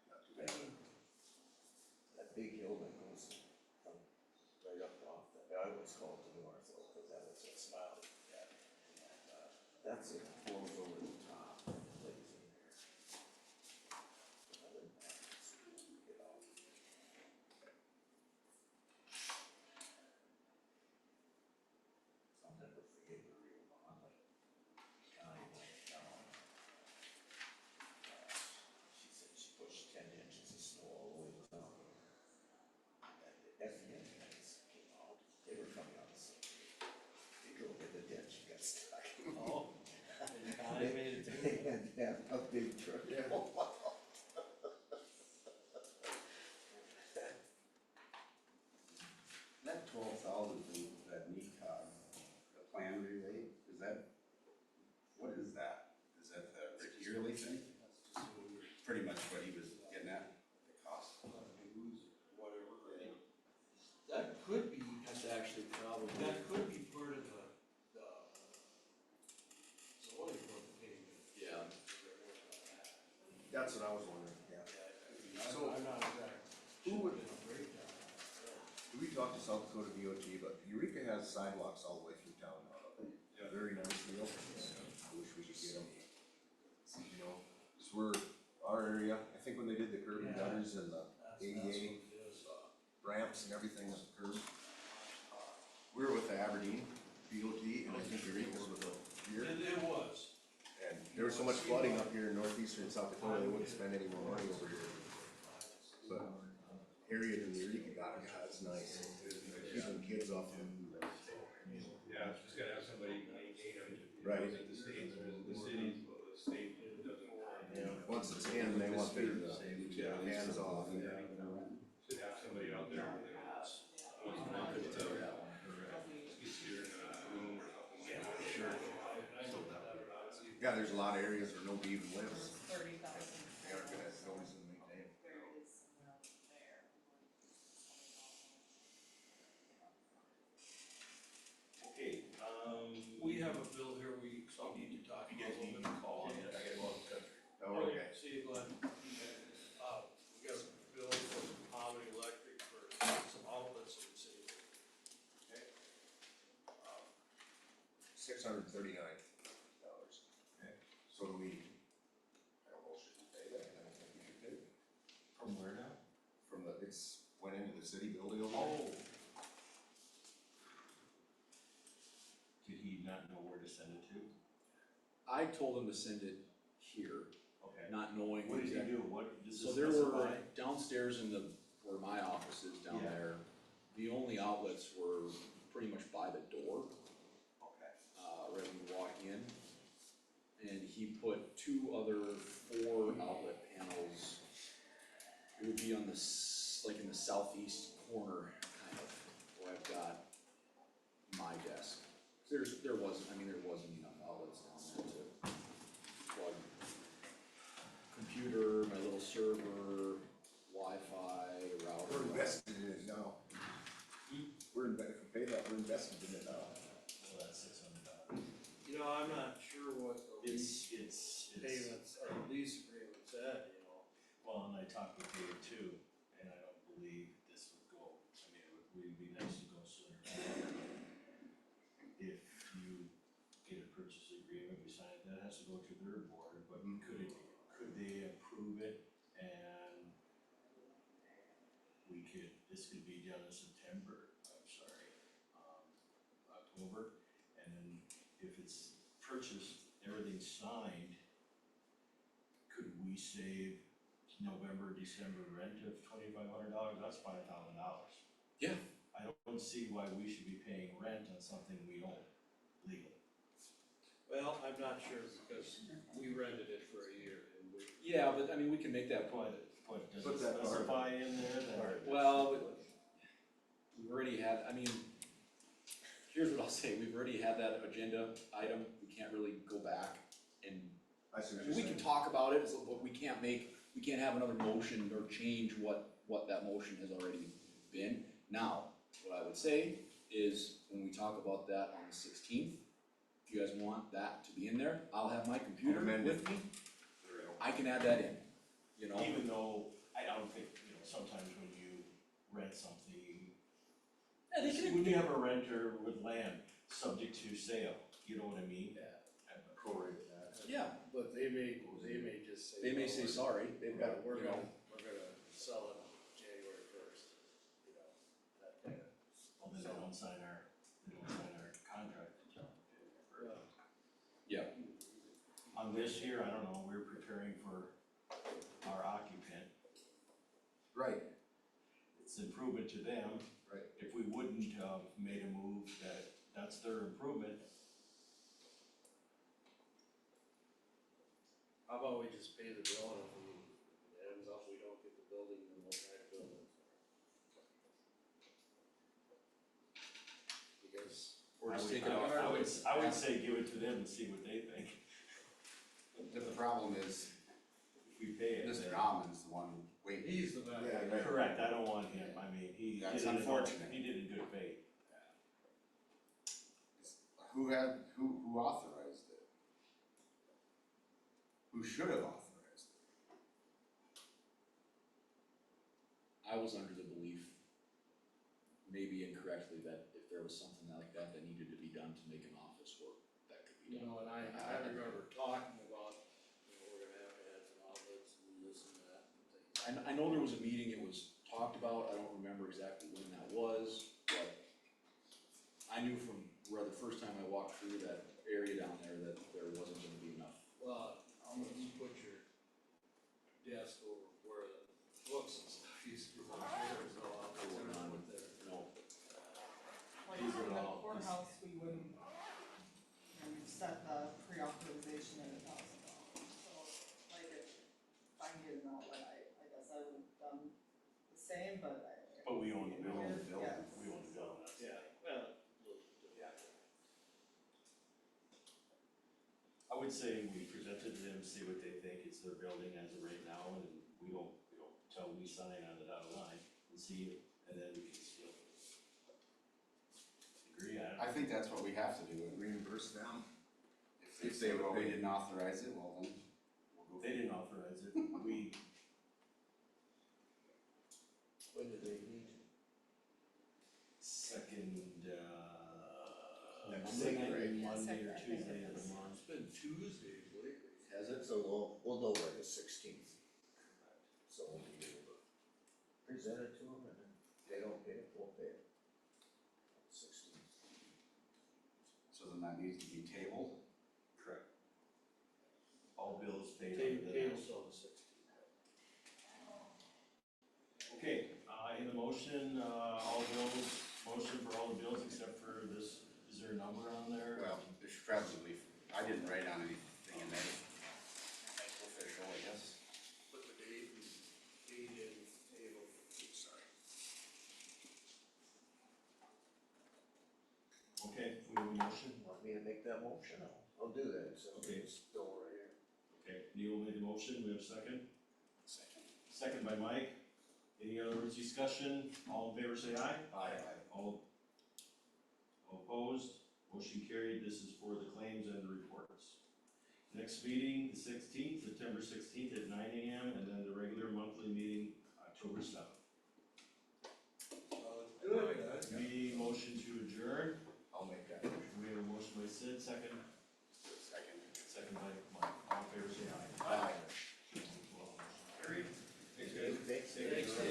Not too bad. That big hill that goes from right up off the, I always call it the north, though, because that was a smile. That's it, flows over the top, lays in there. Other than that, it's, get off. I'll never forget the real Molly. Connie went down. She said she pushed 10 inches of snow all the way down. And the FEM guys came out, they were coming out the same day. They drove in the ditch, got stuck. Oh, and Connie made it too. They had to have a big truck. That 12,000 from that NECOG, the plan relay, is that, what is that? Is that the yearly thing? Pretty much what he was getting at, the cost. Whatever, right? That could be, that's actually probably. That could be part of the zoning board payment. Yeah. That's what I was wondering, yeah. So- I'm not exact. Who would- Should've been a breakdown. We talked to South Dakota DOT, but Eureka has sidewalks all the way through town. Very nice deal. I wish we could get them. You know, 'cause we're, our area, I think when they did the curb and gutters and the ADA ramps and everything with the curb. We were with the Aberdeen DOT and I think Eureka's with the here. It was. And there was so much flooding up here in northeastern South Dakota, they wouldn't spend any more money over here. But Harriet and Eureka got, God, it's nice. Keeping kids off them. Yeah, just gotta have somebody maintain them. Right. The state doesn't. Once it's in, they want their hands off. Should have somebody out there. Once a month to, skid steer in a room or something. Yeah, sure. Yeah, there's a lot of areas where nobody even lives. 30,000. They aren't gonna, nobody's gonna maintain it. There it is somewhere over there. Okay, We have a bill here we need to talk about. you guys need to call on it, I gotta go out to the country. Oh, okay. See you, Glenn. We got a bill from Poverty Electric for some outlets in the city. $639. So do we, I don't know, should we pay that? I don't think we should pay it. From where now? From the, it's, went into the city building over Oh. there. Did he not know where to send it to? I told him to send it here, Okay. not knowing. What did he exactly- do? What, does So this there were specify? downstairs in the, where my office is down Yeah. there, the only outlets were pretty much by the door, Okay. right when you walk in. And he put two other 4 outlet panels. It would be on the like in the southeast corner, kind of, where I've got my desk. There wasn't enough outlets down there to plug computer, my little server, Wi-Fi, router. We're invested in it now. We're if we pay that, we're invested in it now. Well, that's $600. You know, I'm not sure what the lease It's. payments or lease agreement said, you know. Well, and I talked with Dave too, and I don't believe this would go, I mean, it would be nice to go sooner. If you get a purchase agreement, we sign it, that has to go to their board, but could they approve it and this could be done in October, and then if it's purchased, everything's signed, could we save November, December rent of $2,500? That's $5,000. Yeah. I don't see why we should be paying rent on something we own legally. Well, I'm not sure because we rented it for a year and we. Yeah, but I mean, we can make that point. Does Put it that part. specify in there that? Well, but we've already had, I mean, here's what I'll say, we've already had that agenda item, we can't really go back and, I see what I you're mean, we saying. can talk about it, but we can't have another motion or change what that motion has already been. Now, what I would say is, when we talk about that on the 16th, if you guys want that to be in there, I'll have my computer Amend it. with me, I can add that in, you know? Even though, I don't think, sometimes when you rent something, Yeah, they can. when you have a renter with land subject to sale, you know what I mean? Yeah. Prorate that. Yeah, But they may just say. they may say sorry, they've got, We're you know. gonna sell it January first, you know, that kind of. Well, then they don't sign our contract until January first. Yeah. On this here, I don't know, we're preparing for our occupant, Right, it's improvement to them. right. If we wouldn't have made a move that's their improvement, How about we just pay the bill and if it ends up we don't get the building, then we'll try to build it. Because. Or just I take it would- off. I would say give it to them and see what they think. But the problem is, If we pay it. Mr. then- Almond's the one waiting. He's the bad Yeah, guy. right. Correct, I don't want him, I mean, he did That's it in- unfortunate. He did it in good faith. Who authorized it? Who should have authorized it? I was under the belief, maybe incorrectly, that if there was something like that that needed to be done to make an office work, that could be You done. know, and I remember talking about, we're gonna have to add some outlets and this and that and things. I know there was a meeting, it was talked about, I don't remember exactly when that was, but I knew from where the first time I walked through that area down there that there wasn't gonna be enough. Well, how much you put your desk over where the books and stuff used to be, there's no outlets Going on. with there. No, Like These for are the all- courthouse, we wouldn't, we've set the pre-authorization at $1,000. So like if I can get an outlet, I guess I would have done the same, but But we own the We own the building, building. Yes. we own the building, that's the Yeah, thing. well, I would say we present it to them, see what they think, it's their building as of right now, and we don't tell we sign on the dotted line and see it, and then we can still agree on it. I think that's what we have to do. Reimburse them. If they didn't authorize it, well then, we'll go. They didn't authorize it, we, When do they meet? second, Next second week, right? Monday Yeah, or second, I think Tuesday it of the is. month. it's been Tuesdays lately. Has it? So we'll know by the 16th. So we'll be able to present it to them and then if they don't pay it, we'll pay it. 16th. So then that needs to be tabled. Correct. All bills paid Table, under the table house. till the 16th. Okay, in the motion, all bills, motion for all the bills except for this, is there a number on there? Well, there should probably, I didn't write down anything in there. motion. I'll do that, so Okay. it's still right here. Okay, Neil made the motion, we have a second? Second by Mike. Any other discussion? All in favor say aye. Aye. All opposed? Motion carried. This is for the claims and the reports. Next meeting, the 16th, September 16th at 9 AM, and then the regular monthly meeting, October 7th. Meeting motion to adjourn. I'll make that motion. We have a motion by Sid, second. Second by Mike. All in favor say aye. Aye. Carried. Thanks, guys. Thanks.